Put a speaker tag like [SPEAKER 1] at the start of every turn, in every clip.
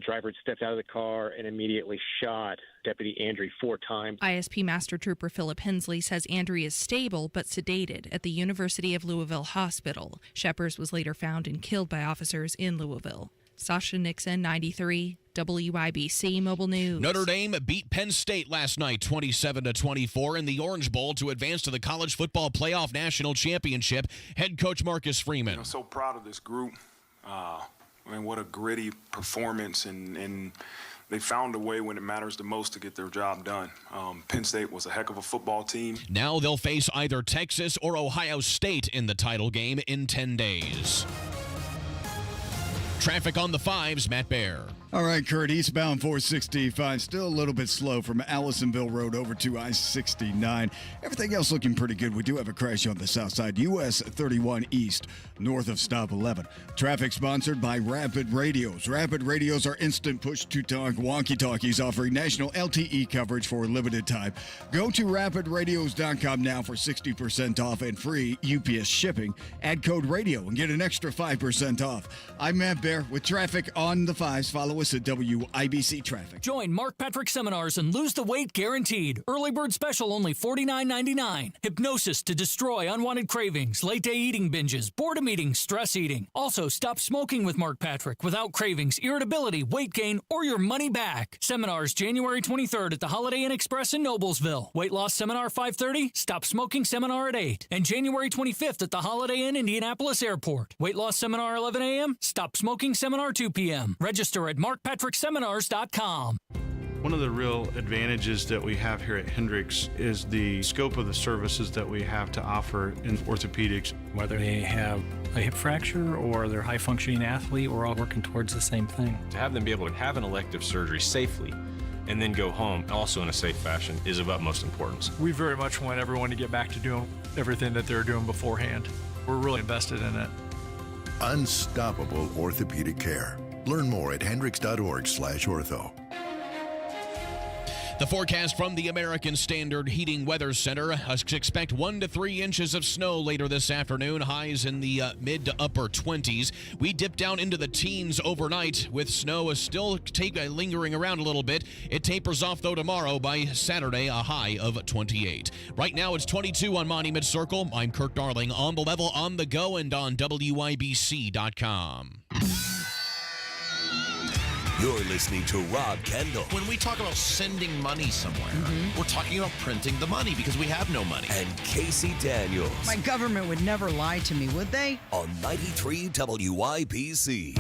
[SPEAKER 1] driver had stepped out of the car and immediately shot Deputy Andrew 4 times.
[SPEAKER 2] ISP Master Trooper Philip Hensley says Andrew is stable but sedated at the University of Louisville Hospital. Shepherd was later found and killed by officers in Louisville. Sasha Nixon, 93, WIBC Mobile News.
[SPEAKER 3] Notre Dame beat Penn State last night 27-24 in the Orange Bowl to advance to the College Football Playoff National Championship. Head coach Marcus Freeman.
[SPEAKER 4] I'm so proud of this group. What a gritty performance, and they found a way when it matters the most to get their job done. Penn State was a heck of a football team.
[SPEAKER 3] Now they'll face either Texas or Ohio State in the title game in 10 days. Traffic on the 5s, Matt Baer.
[SPEAKER 5] All right, Kurt, eastbound 465, still a little bit slow from Allisonville Road over to I-69. Everything else looking pretty good. We do have a crash on the south side, US 31 East, north of stop 11. Traffic sponsored by Rapid Radios. Rapid Radios are instant push-to-talk walkie-talkies offering national LTE coverage for a limited time. Go to rapidradios.com now for 60% off and free UPS shipping. Add code radio and get an extra 5% off. I'm Matt Baer with traffic on the 5s. Follow us at WIBC Traffic.
[SPEAKER 6] Join Mark Patrick Seminars and lose the weight guaranteed. Early bird special only $49.99. Hypnosis to destroy unwanted cravings, late day eating binges, boredom eating, stress eating. Also, stop smoking with Mark Patrick without cravings, irritability, weight gain, or your money back. Seminars January 23rd at the Holiday Inn Express in Noblesville. Weight loss seminar 5:30, stop smoking seminar at 8. And January 25th at the Holiday Inn Indianapolis Airport. Weight loss seminar 11 a.m., stop smoking seminar 2 p.m. Register at markpatrickseminars.com.
[SPEAKER 7] One of the real advantages that we have here at Hendricks is the scope of the services that we have to offer in orthopedics.
[SPEAKER 8] Whether they have a hip fracture or they're a high-functioning athlete, we're all working towards the same thing.
[SPEAKER 9] To have them be able to have an elective surgery safely and then go home also in a safe fashion is of utmost importance.
[SPEAKER 10] We very much want everyone to get back to doing everything that they were doing beforehand. We're really invested in it.
[SPEAKER 11] Unstoppable orthopedic care. Learn more at hendricks.org/ortho.
[SPEAKER 3] The forecast from the American Standard Heating Weather Center. Expect 1 to 3 inches of snow later this afternoon. Highs in the mid to upper 20s. We dip down into the teens overnight with snow still lingering around a little bit. It tapers off, though, tomorrow. By Saturday, a high of 28. Right now, it's 22 on Monument Circle. I'm Kirk Darling on the level, on the go, and on WIBC.com.
[SPEAKER 12] You're listening to Rob Kendall. When we talk about sending money somewhere, we're talking about printing the money because we have no money. And Casey Daniels.
[SPEAKER 13] My government would never lie to me, would they?
[SPEAKER 12] On 93 WIBC.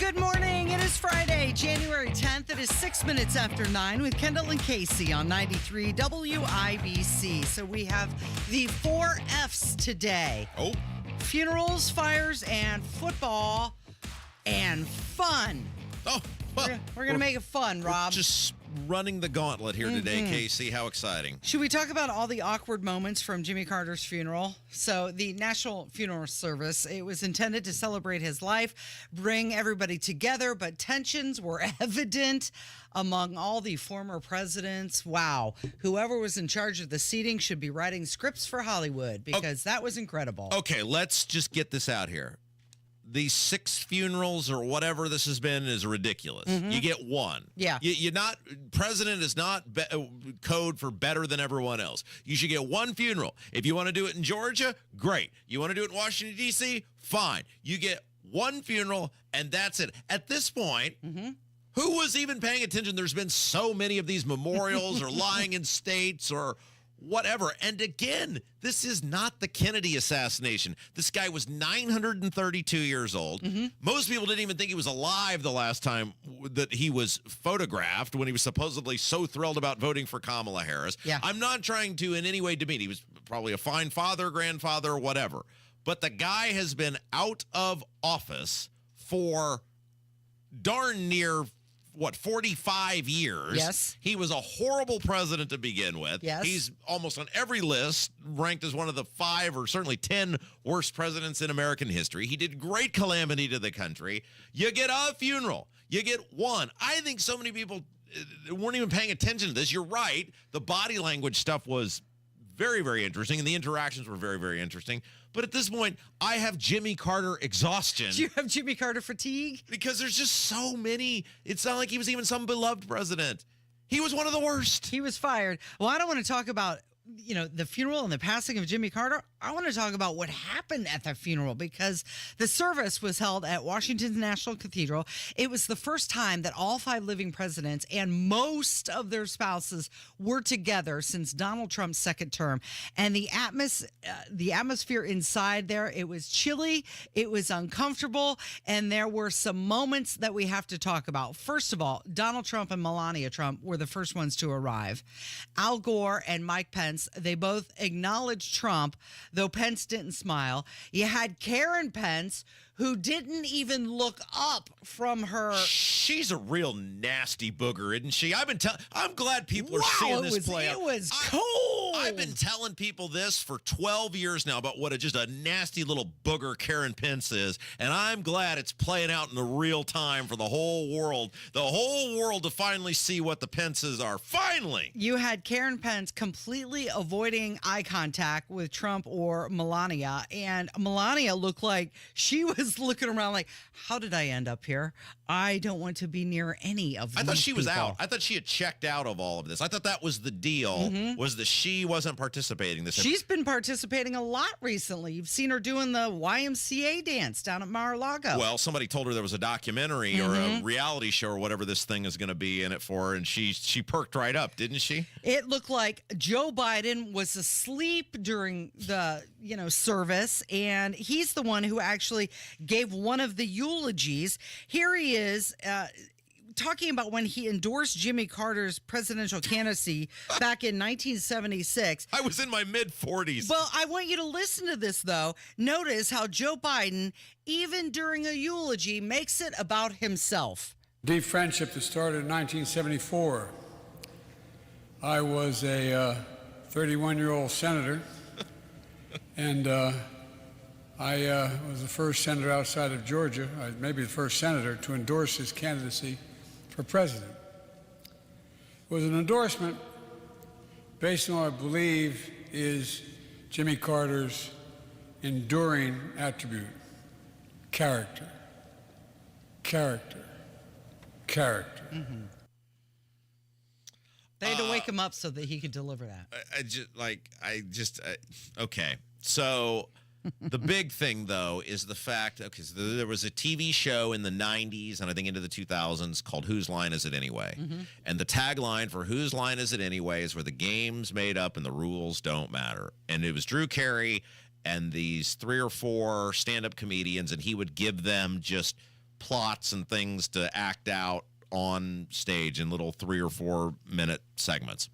[SPEAKER 13] Good morning. It is Friday, January 10th. It is 6 minutes after 9 with Kendall and Casey on 93 WIBC. So we have the 4 Fs today.
[SPEAKER 3] Oh.
[SPEAKER 13] Funerals, fires, and football, and fun.
[SPEAKER 14] Oh, well,
[SPEAKER 13] we're going to make it fun, Rob.
[SPEAKER 14] Just running the gauntlet here today, Casey. How exciting.
[SPEAKER 13] Should we talk about all the awkward moments from Jimmy Carter's funeral? So the National Funeral Service, it was intended to celebrate his life, bring everybody together, but tensions were evident among all the former presidents. Wow. Whoever was in charge of the seating should be writing scripts for Hollywood because that was incredible.
[SPEAKER 14] Okay, let's just get this out here. These 6 funerals or whatever this has been is ridiculous. You get one.
[SPEAKER 13] Yeah.
[SPEAKER 14] You're not, president is not code for better than everyone else. You should get one funeral. If you want to do it in Georgia, great. You want to do it in Washington, D.C., fine. You get one funeral, and that's it. At this point, who was even paying attention? There's been so many of these memorials or lying in states or whatever. And again, this is not the Kennedy assassination. This guy was 932 years old. Most people didn't even think he was alive the last time that he was photographed when he was supposedly so thrilled about voting for Kamala Harris.
[SPEAKER 13] Yeah.
[SPEAKER 14] I'm not trying to in any way demean. He was probably a fine father, grandfather, whatever. But the guy has been out of office for darn near 45 years.
[SPEAKER 13] Yes.
[SPEAKER 14] He was a horrible president to begin with.
[SPEAKER 13] Yes.
[SPEAKER 14] He's almost on every list ranked as one of the 5 or certainly 10 worst presidents in American history. He did great calamity to the country. You get a funeral. You get one. I think so many people weren't even paying attention to this. You're right. The body language stuff was very, very interesting, and the interactions were very, very interesting. But at this point, I have Jimmy Carter exhaustion.
[SPEAKER 13] Do you have Jimmy Carter fatigue?
[SPEAKER 14] Because there's just so many. It's not like he was even some beloved president. He was one of the worst.
[SPEAKER 13] He was fired. Well, I don't want to talk about, the funeral and the passing of Jimmy Carter. I want to talk about what happened at the funeral, because the service was held at Washington's National Cathedral. It was the first time that all 5 living presidents and most of their spouses were together since Donald Trump's second term. And the atmosphere inside there, it was chilly, it was uncomfortable, and there were some moments that we have to talk about. First of all, Donald Trump and Melania Trump were the first ones to arrive. Al Gore and Mike Pence, they both acknowledged Trump, though Pence didn't smile. You had Karen Pence, who didn't even look up from her.
[SPEAKER 14] She's a real nasty booger, isn't she? I'm glad people are seeing this play out.
[SPEAKER 13] It was cold.
[SPEAKER 14] I've been telling people this for 12 years now about what just a nasty little booger Karen Pence is, and I'm glad it's playing out in the real time for the whole world to finally see what the Pences are. Finally!
[SPEAKER 13] You had Karen Pence completely avoiding eye contact with Trump or Melania, and Melania looked like she was looking around like, how did I end up here? I don't want to be near any of these
[SPEAKER 14] I thought she was
[SPEAKER 13] people.
[SPEAKER 14] out. I thought she had checked out of all of this. I thought that was the deal, was that she wasn't participating this time.
[SPEAKER 13] She's been participating a lot recently. You've seen her doing the YMCA dance down at Mar-a-Lago.
[SPEAKER 14] Well, somebody told her there was a documentary or a reality show or whatever this thing is going to be in it for, and she perked right up, didn't she?
[SPEAKER 13] It looked like Joe Biden was asleep during the, service, and he's the one who actually gave one of the eulogies. Here he is, talking about when he endorsed Jimmy Carter's presidential candidacy back in 1976.
[SPEAKER 14] I was in my mid-40s.
[SPEAKER 13] Well, I want you to listen to this, though. Notice how Joe Biden, even during a eulogy, makes it about himself.
[SPEAKER 15] Deep friendship that started in 1974. I was a 31-year-old senator, and I was the first senator outside of Georgia, maybe the first senator, to endorse his candidacy for president. It was an endorsement based on what I believe is Jimmy Carter's enduring attribute: character, character, character.
[SPEAKER 13] They had to wake him up so that he could deliver that.
[SPEAKER 14] Okay. So the big thing, though, is the fact, so there was a TV show in the 90s and I think into the 2000s called Whose Line Is It Anyway? And the tagline for Whose Line Is It Anyway is where the game's made up and the rules don't matter. And it was Drew Carey and these 3 or 4 stand-up comedians, and he would give them just plots and things to act out on stage in little 3 or 4 minute segments.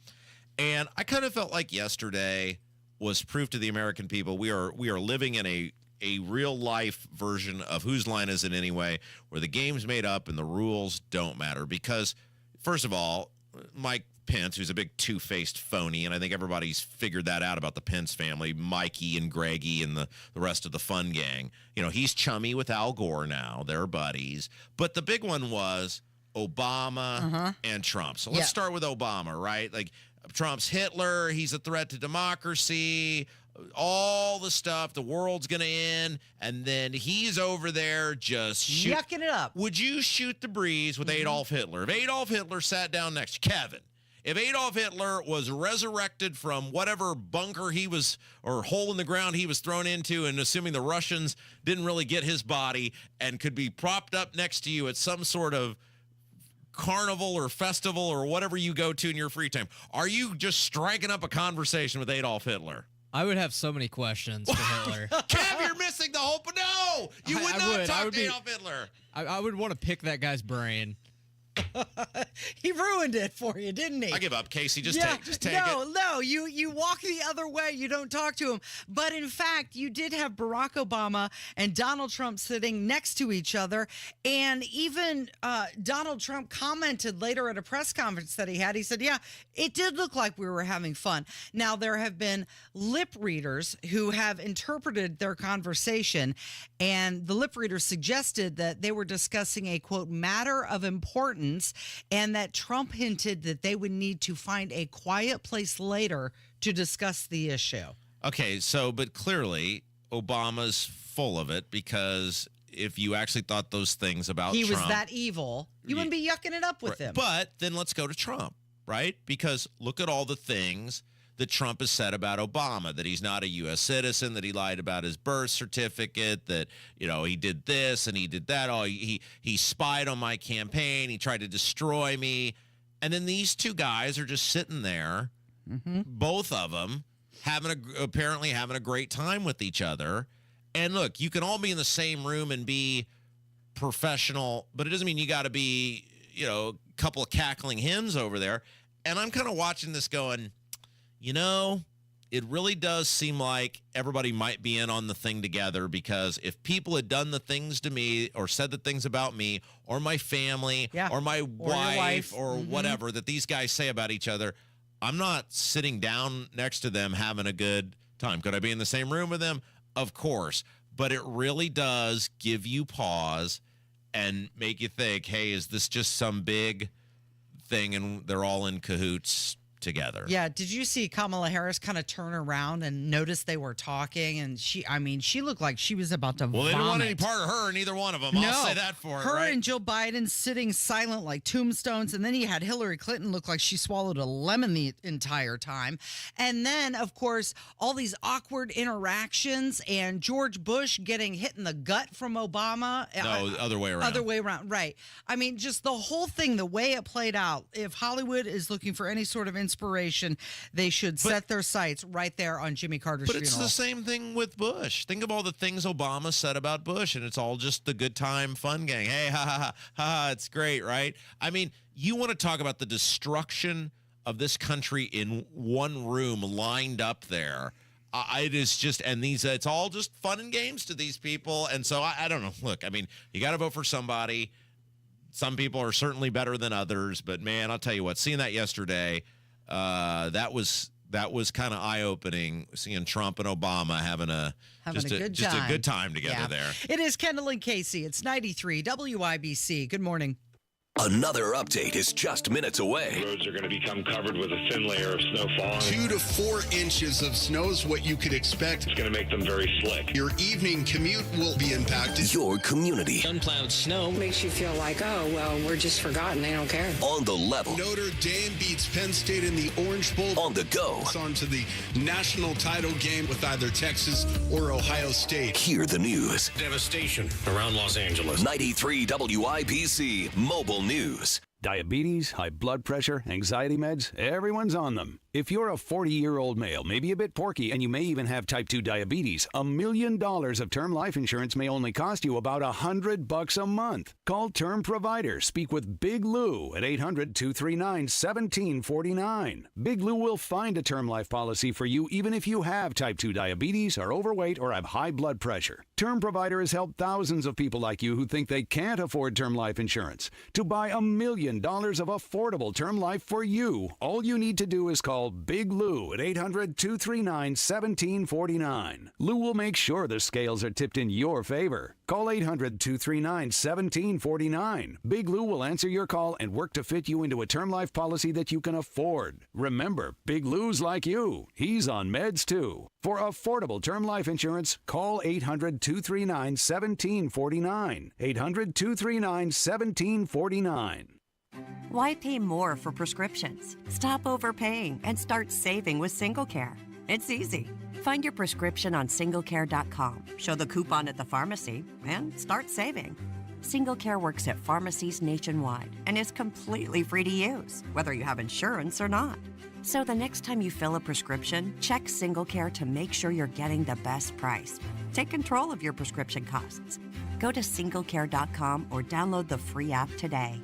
[SPEAKER 14] And I kind of felt like yesterday was proof to the American people we are living in a real life version of Whose Line Is It Anyway, where the game's made up and the rules don't matter. Because first of all, Mike Pence, who's a big two-faced phony, and I think everybody's figured that out about the Pence family, Mikey and Greggy and the rest of the fun gang. He's chummy with Al Gore now. They're buddies. But the big one was Obama and Trump. So let's start with Obama, right? Like, Trump's Hitler, he's a threat to democracy, all the stuff, the world's going to end, and then he's over there just
[SPEAKER 13] yucking it up.
[SPEAKER 14] Would you shoot the breeze with Adolf Hitler? If Adolf Hitler sat down next to Kevin, if Adolf Hitler was resurrected from whatever bunker he was or hole in the ground he was thrown into, and assuming the Russians didn't really get his body and could be propped up next to you at some sort of carnival or festival or whatever you go to in your free time, are you just striking up a conversation with Adolf Hitler?
[SPEAKER 16] I would have so many questions for Hitler.
[SPEAKER 14] Kev, you're missing the whole... No! You would not talk to Adolf Hitler.
[SPEAKER 16] I would want to pick that guy's brain.
[SPEAKER 13] He ruined it for you, didn't he?
[SPEAKER 14] I give up, Casey. Just take it.
[SPEAKER 13] No, you walk the other way. You don't talk to him. But in fact, you did have Barack Obama and Donald Trump sitting next to each other. And even Donald Trump commented later at a press conference that he had. He said, yeah, it did look like we were having fun. Now, there have been lip readers who have interpreted their conversation. And the lip readers suggested that they were discussing a, quote, matter of importance months, and that Trump hinted that they would need to find a quiet place later to discuss the issue.
[SPEAKER 14] Okay, but clearly Obama's full of it, because if you actually thought those things about
[SPEAKER 13] Trump,
[SPEAKER 14] Trump,
[SPEAKER 13] was that evil, you wouldn't be yucking it up with him.
[SPEAKER 14] But then let's go to Trump, right? Because look at all the things that Trump has said about Obama, that he's not a U.S. citizen, that he lied about his birth certificate, that, he did this and he did that. Oh, he spied on my campaign. He tried to destroy me. And then these two guys are just sitting there, both of them, apparently having a great time with each other. And look, you can all be in the same room and be professional, but it doesn't mean you got to be, a couple of cackling hens over there. And I'm kind of watching this going, it really does seem like everybody might be in on the thing together, because if people had done the things to me or said the things about me or my family or my wife or whatever that these guys say about each other, I'm not sitting down next to them having a good time. Could I be in the same room with them? Of course. But it really does give you pause and make you think, hey, is this just some big thing and they're all in cahoots together?
[SPEAKER 13] Yeah. Did you see Kamala Harris kind of turn around and notice they were talking? And she looked like she was about to vomit.
[SPEAKER 14] Well, they didn't want any part of her, neither one of them.
[SPEAKER 13] No.
[SPEAKER 14] I'll say that for her.
[SPEAKER 13] Her
[SPEAKER 14] right?
[SPEAKER 13] and Joe Biden sitting silent like tombstones. And then you had Hillary Clinton look like she swallowed a lemon the entire time. And then, of course, all these awkward interactions and George Bush getting hit in the gut from Obama.
[SPEAKER 14] No, other way around.
[SPEAKER 13] Other way around, right. Just the whole thing, the way it played out. If Hollywood is looking for any sort of inspiration, they should set their sights right there on Jimmy Carter's funeral.
[SPEAKER 14] But it's the same thing with Bush. Think of all the things Obama said about Bush, and it's all just the good time fun gang. Hey, ha, ha, ha, ha, it's great, right? You want to talk about the destruction of this country in one room lined up there. It is just, and it's all just fun and games to these people. And so I don't know. Look, you got to vote for somebody. Some people are certainly better than others, but man, I'll tell you what, seeing that yesterday, that was kind of eye-opening, seeing Trump and Obama having a good time together there.
[SPEAKER 13] It is Kendall and Casey. It's 93 WIBC. Good morning.
[SPEAKER 12] Another update is just minutes away.
[SPEAKER 1] Roads are going to become covered with a thin layer of snow falling.
[SPEAKER 17] 2 to 4 inches of snow is what you could expect.
[SPEAKER 1] It's going to make them very slick.
[SPEAKER 17] Your evening commute will be impacted.
[SPEAKER 12] Your community.
[SPEAKER 18] Unplowed snow makes you feel like, oh, well, we're just forgotten. They don't care.
[SPEAKER 12] On the level.
[SPEAKER 17] Notre Dame beats Penn State in the Orange Bowl.
[SPEAKER 12] On the go.
[SPEAKER 17] It's on to the national title game with either Texas or Ohio State.
[SPEAKER 12] Hear the news.
[SPEAKER 18] Devastation around Los Angeles.
[SPEAKER 12] 93 WIBC Mobile News.
[SPEAKER 19] Diabetes, high blood pressure, anxiety meds, everyone's on them. If you're a 40-year-old male, maybe a bit porky, and you may even have type 2 diabetes, $1 million of term life insurance may only cost you about $100 a month. Call Term Provider. Speak with Big Lou at 800-239-1749. Big Lou will find a term life policy for you even if you have type 2 diabetes, are overweight, or have high blood pressure. Term Provider has helped thousands of people like you who think they can't afford term life insurance to buy $1 million of affordable term life for you. All you need to do is call Big Lou at 800-239-1749. Lou will make sure the scales are tipped in your favor. Call 800-239-1749. Big Lou will answer your call and work to fit you into a term life policy that you can afford. Remember, Big Lou's like you. He's on meds too. For affordable term life insurance, call 800-239-1749. 800-239-1749.
[SPEAKER 20] Why pay more for prescriptions? Stop overpaying and start saving with SingleCare. It's easy. Find your prescription on singlecare.com, show the coupon at the pharmacy, and start saving. SingleCare works at pharmacies nationwide and is completely free to use, whether you have insurance or not. So the next time you fill a prescription, check SingleCare to make sure you're getting the best price. Take control of your prescription costs. Go to singlecare.com or download the free app today.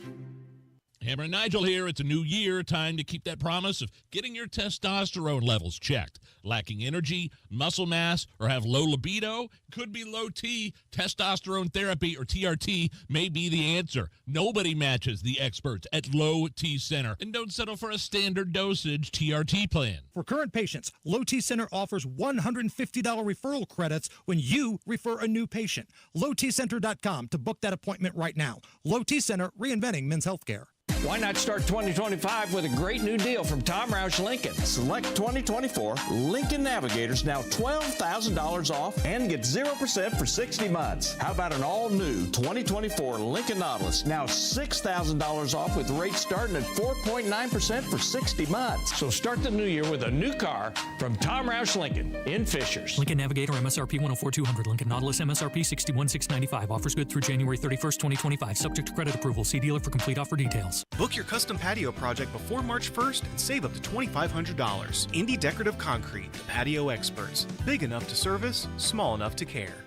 [SPEAKER 21] Hammer and Nigel here. It's a new year. Time to keep that promise of getting your testosterone levels checked. Lacking energy, muscle mass, or have low libido? Could be low T. Testosterone therapy, or TRT, may be the answer. Nobody matches the experts at Low T Center. And don't settle for a standard dosage TRT plan.
[SPEAKER 22] For current patients, Low T Center offers $150 referral credits when you refer a new patient. LowTCenter.com to book that appointment right now. Low T Center, reinventing men's healthcare.
[SPEAKER 2] Why not start 2025 with a great new deal from Tom Roush Lincoln? Select 2024 Lincoln Navigators, now $12,000 off, and get 0% for 60 months. How about an all-new 2024 Lincoln Nautilus, now $6,000 off with rates starting at 4.9% for 60 months. So start the new year with a new car from Tom Roush Lincoln in Fishers.
[SPEAKER 6] Lincoln Navigator MSRP 104,200. Lincoln Nautilus MSRP 61,695. Offers good through January 31st, 2025. Subject to credit approval. See dealer for complete offer details.
[SPEAKER 4] Book your custom patio project before March 1st and save up to $2,500. Indy Decorative Concrete, the patio experts. Big enough to service, small enough to care.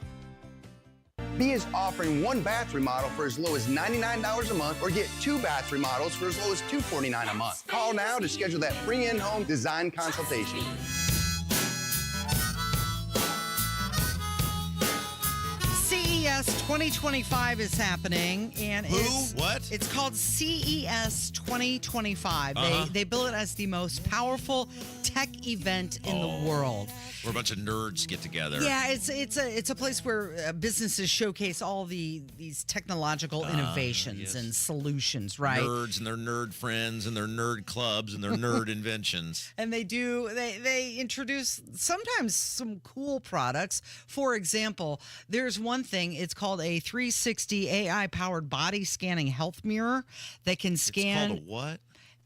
[SPEAKER 23] B is offering one bath remodel for as low as $99 a month, or get 2 bath remodels for as low as $249 a month. Call now to schedule that free in-home design consultation.
[SPEAKER 13] CES 2025 is happening, and
[SPEAKER 14] What?
[SPEAKER 13] It's called CES 2025. They bill it as the most powerful tech event in the world.
[SPEAKER 14] Where a bunch of nerds get together.
[SPEAKER 13] Yeah, it's a place where businesses showcase all these technological innovations and solutions, right?
[SPEAKER 14] Nerds and their nerd friends and their nerd clubs and their nerd inventions.
[SPEAKER 13] And they introduce sometimes some cool products. For example, there's one thing, it's called a 360 AI-powered body scanning health mirror that can scan...
[SPEAKER 14] It's called a what?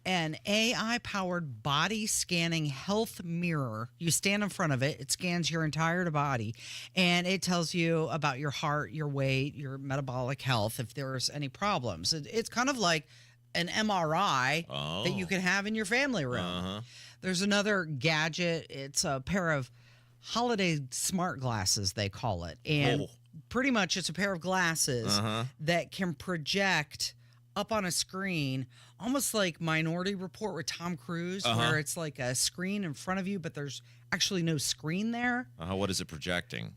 [SPEAKER 13] An AI-powered body scanning health mirror. You stand in front of it. It scans your entire body, and it tells you about your heart, your weight, your metabolic health, if there's any problems. It's kind of like an MRI that you can have in your family room. There's another gadget. It's a pair of holiday smart glasses, they call it. And pretty much it's a pair of glasses that can project up on a screen, almost like Minority Report with Tom Cruise, where it's like a screen in front of you, but there's actually no screen there.
[SPEAKER 14] What is it projecting?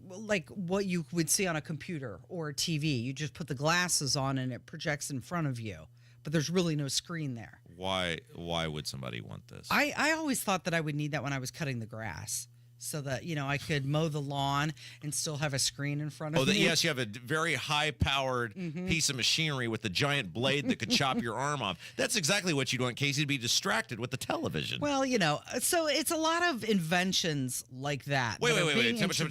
[SPEAKER 13] Like what you would see on a computer or a TV. You just put the glasses on and it projects in front of you, but there's really no screen there.
[SPEAKER 14] Why would somebody want this?
[SPEAKER 13] I always thought that I would need that when I was cutting the grass, so that, I could mow the lawn and still have a screen in front of me.
[SPEAKER 14] Yes, you have a very high-powered piece of machinery with a giant blade that could chop your arm off. That's exactly what you'd want Casey to be distracted with the television.
[SPEAKER 13] Well, so it's a lot of inventions like that.
[SPEAKER 14] Wait.
[SPEAKER 13] Let's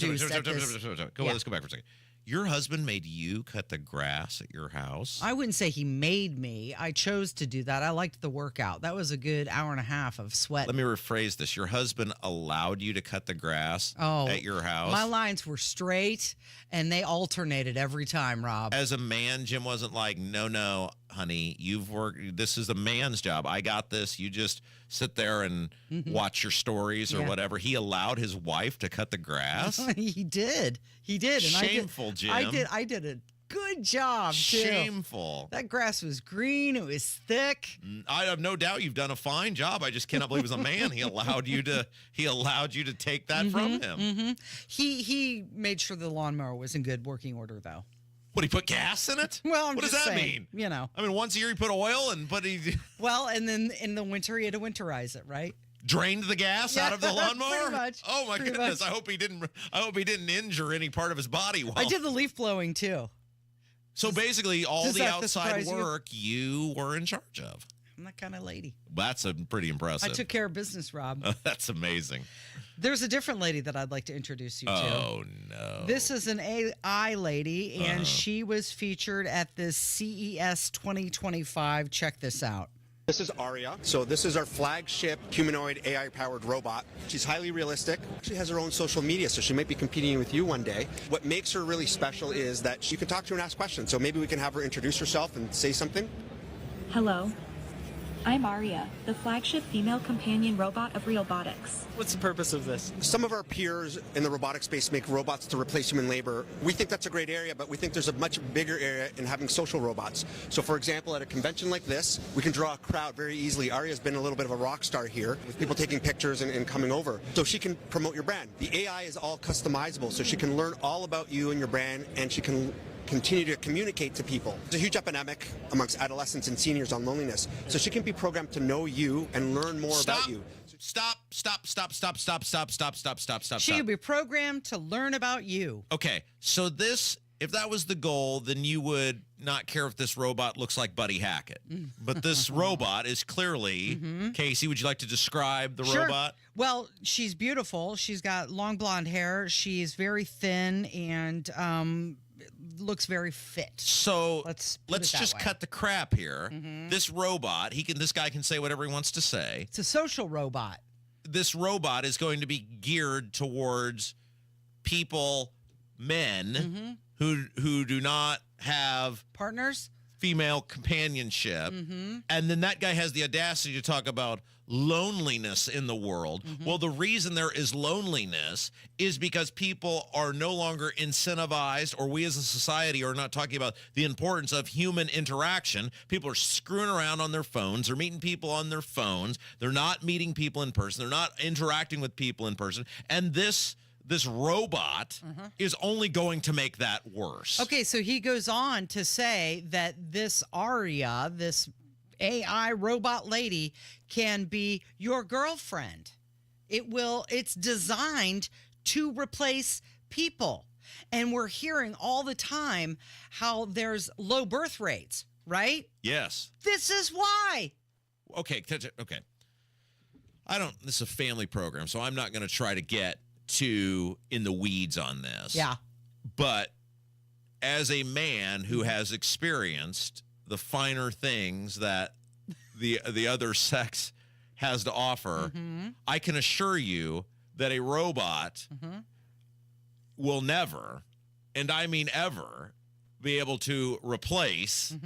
[SPEAKER 14] Let's go back for a second. Your husband made you cut the grass at your house?
[SPEAKER 13] I wouldn't say he made me. I chose to do that. I liked the workout. That was a good hour and a half of sweat.
[SPEAKER 14] Let me rephrase this. Your husband allowed you to cut the grass at your house?
[SPEAKER 13] My lines were straight, and they alternated every time, Rob.
[SPEAKER 14] As a man, Jim wasn't like, no, honey, you've worked. This is a man's job. I got this. You just sit there and watch your stories or whatever. He allowed his wife to cut the grass?
[SPEAKER 13] He did. And
[SPEAKER 14] Shameful, Jim.
[SPEAKER 13] I did a good job, too.
[SPEAKER 14] Shameful.
[SPEAKER 13] That grass was green. It was thick.
[SPEAKER 14] I have no doubt you've done a fine job. I just cannot believe as a man he allowed you to take that from him.
[SPEAKER 13] He made sure the lawnmower was in good working order, though.
[SPEAKER 14] What, he put gas in it?
[SPEAKER 13] Well,
[SPEAKER 14] what does that mean?
[SPEAKER 13] I
[SPEAKER 14] mean, once a year he put oil and
[SPEAKER 13] Well, and then in the winter he had to winterize it, right?
[SPEAKER 14] Drained the gas out of the lawnmower?
[SPEAKER 13] Pretty much.
[SPEAKER 14] Oh my goodness! I hope he didn't injure any part of his body.
[SPEAKER 13] I did the leaf blowing too.
[SPEAKER 14] So basically, all the outside work you were in charge of.
[SPEAKER 13] I'm that kind of lady.
[SPEAKER 14] That's pretty impressive.
[SPEAKER 13] I took care of business, Rob.
[SPEAKER 14] That's amazing.
[SPEAKER 13] There's a different lady that I'd like to introduce you to.
[SPEAKER 14] Oh, no.
[SPEAKER 13] This is an AI lady, and she was featured at the CES 2025. Check this out.
[SPEAKER 24] This is Aria. So this is our flagship humanoid AI-powered robot. She's highly realistic. She has her own social media, so she might be competing with you one day. What makes her really special is that you can talk to her and ask questions. So maybe we can have her introduce herself and say something.
[SPEAKER 25] Hello. I'm Aria, the flagship female companion robot of Realbotics.
[SPEAKER 24] What's the purpose of this? Some of our peers in the robotic space make robots to replace human labor. We think that's a great area, but we think there's a much bigger area in having social robots. So for example, at a convention like this, we can draw a crowd very easily. Aria's been a little bit of a rock star here, with people taking pictures and coming over. So she can promote your brand. The AI is all customizable, so she can learn all about you and your brand, and she can continue to communicate to people. There's a huge epidemic amongst adolescents and seniors on loneliness. So she can be programmed to know you and learn more about you.
[SPEAKER 14] Stop.
[SPEAKER 13] She could be programmed to learn about you.
[SPEAKER 14] Okay, so if that was the goal, then you would not care if this robot looks like Buddy Hackett. But this robot is clearly, Casey, would you like to describe the robot?
[SPEAKER 13] Well, she's beautiful. She's got long blonde hair. She's very thin and looks very fit.
[SPEAKER 14] So
[SPEAKER 13] let's
[SPEAKER 14] just cut the crap here. This robot, this guy can say whatever he wants to say.
[SPEAKER 13] It's a social robot.
[SPEAKER 14] This robot is going to be geared towards people, men who do not have
[SPEAKER 13] partners,
[SPEAKER 14] female companionship. And then that guy has the audacity to talk about loneliness in the world. Well, the reason there is loneliness is because people are no longer incentivized, or we as a society are not talking about the importance of human interaction. People are screwing around on their phones. They're meeting people on their phones. They're not meeting people in person. They're not interacting with people in person. And this robot is only going to make that worse.
[SPEAKER 13] Okay, so he goes on to say that this Aria, this AI robot lady, can be your girlfriend. It's designed to replace people. And we're hearing all the time how there's low birth rates, right?
[SPEAKER 14] Yes.
[SPEAKER 13] This is why.
[SPEAKER 14] Okay. This is a family program, so I'm not going to try to get too in the weeds on this.
[SPEAKER 13] Yeah.
[SPEAKER 14] But as a man who has experienced the finer things that the other sex has to offer, I can assure you that a robot will never, and I mean ever, be able to replace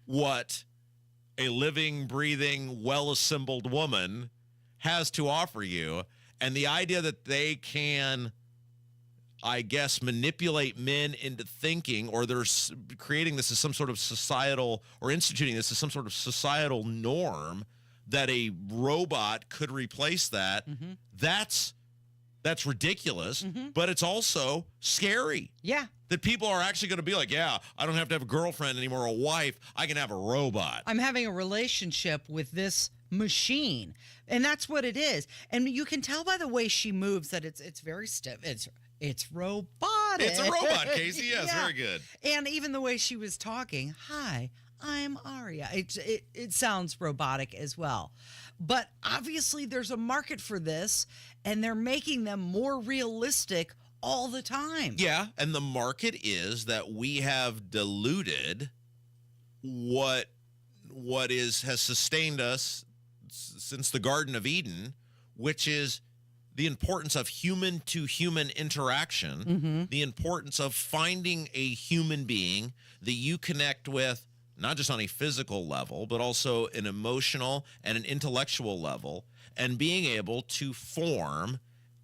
[SPEAKER 14] what a living, breathing, well-assembled woman has to offer you. And the idea that they can, I guess, manipulate men into thinking, or they're creating this as some sort of societal, or instituting this as some sort of societal norm, that a robot could replace that, that's ridiculous, but it's also scary.
[SPEAKER 13] Yeah.
[SPEAKER 14] That people are actually going to be like, yeah, I don't have to have a girlfriend anymore, a wife. I can have a robot.
[SPEAKER 13] I'm having a relationship with this machine. And that's what it is. And you can tell by the way she moves that it's very stiff. It's robotic.
[SPEAKER 14] It's a robot, Casey. Yes, yeah. Very good.
[SPEAKER 13] And even the way she was talking, hi, I'm Aria. It sounds robotic as well. But obviously there's a market for this, and they're making them more realistic all the time.
[SPEAKER 14] Yeah, and the market is that we have diluted what has sustained us since the Garden of Eden, which is the importance of human-to-human interaction, the importance of finding a human being that you connect with, not just on a physical level, but also an emotional and an intellectual level, and being able to form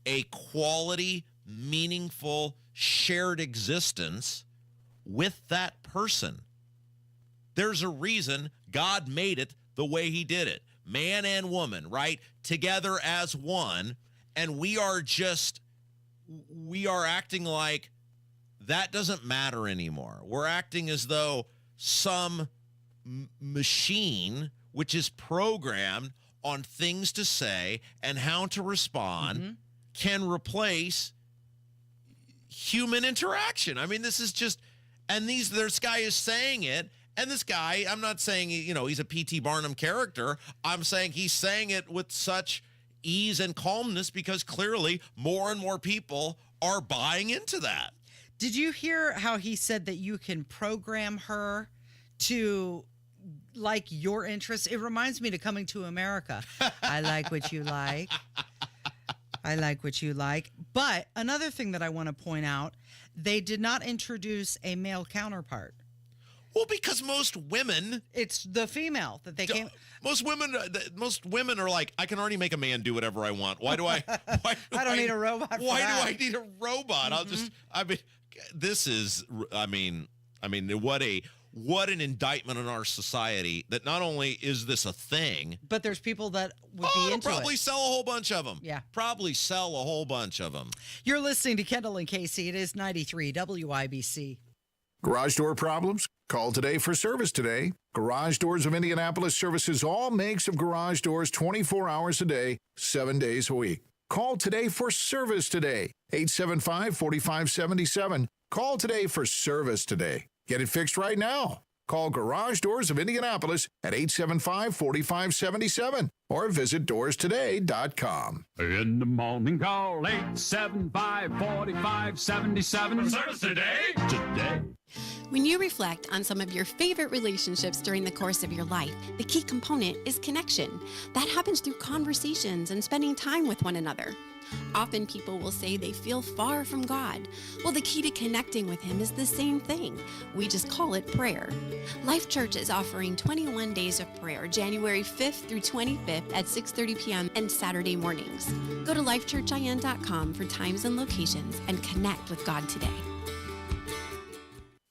[SPEAKER 14] a quality, meaningful, shared existence with that person. There's a reason God made it the way he did it. Man and woman, right? Together as one. And we are acting like that doesn't matter anymore. We're acting as though some machine, which is programmed on things to say and how to respond, can replace human interaction. I mean, this is just, and this guy is saying it. And this guy, I'm not saying, he's a P.T. Barnum character. I'm saying he's saying it with such ease and calmness because clearly more and more people are buying into that.
[SPEAKER 13] Did you hear how he said that you can program her to like your interests? It reminds me to Coming to America. I like what you like. I like what you like. But another thing that I want to point out, they did not introduce a male counterpart.
[SPEAKER 14] Well, because most women,
[SPEAKER 13] it's the female that they came.
[SPEAKER 14] Most women are like, I can already make a man do whatever I want. Why do I?
[SPEAKER 13] I don't need a robot.
[SPEAKER 14] Why do I need a robot? What an indictment on our society that not only is this a thing,
[SPEAKER 13] but there's people that would be into
[SPEAKER 14] probably
[SPEAKER 13] it.
[SPEAKER 14] Sell a whole bunch of them.
[SPEAKER 13] Yeah.
[SPEAKER 14] Probably sell a whole bunch of them.
[SPEAKER 13] You're listening to Kendall and Casey. It is 93 WIBC.
[SPEAKER 11] Garage door problems? Call today for service today. Garage Doors of Indianapolis services all makes of garage doors 24 hours a day, 7 days a week. Call today for service today. 875-4577. Call today for service today. Get it fixed right now. Call Garage Doors of Indianapolis at 875-4577 or visit doorstoday.com.
[SPEAKER 5] In the morning, call 875-4577. For service today.
[SPEAKER 7] When you reflect on some of your favorite relationships during the course of your life, the key component is connection. That happens through conversations and spending time with one another. Often people will say they feel far from God. Well, the key to connecting with Him is the same thing. We just call it prayer. Life Church is offering 21 days of prayer, January 5th through 25th at 6:30 p.m. and Saturday mornings. Go to lifechurchin.com for times and locations and connect with God today.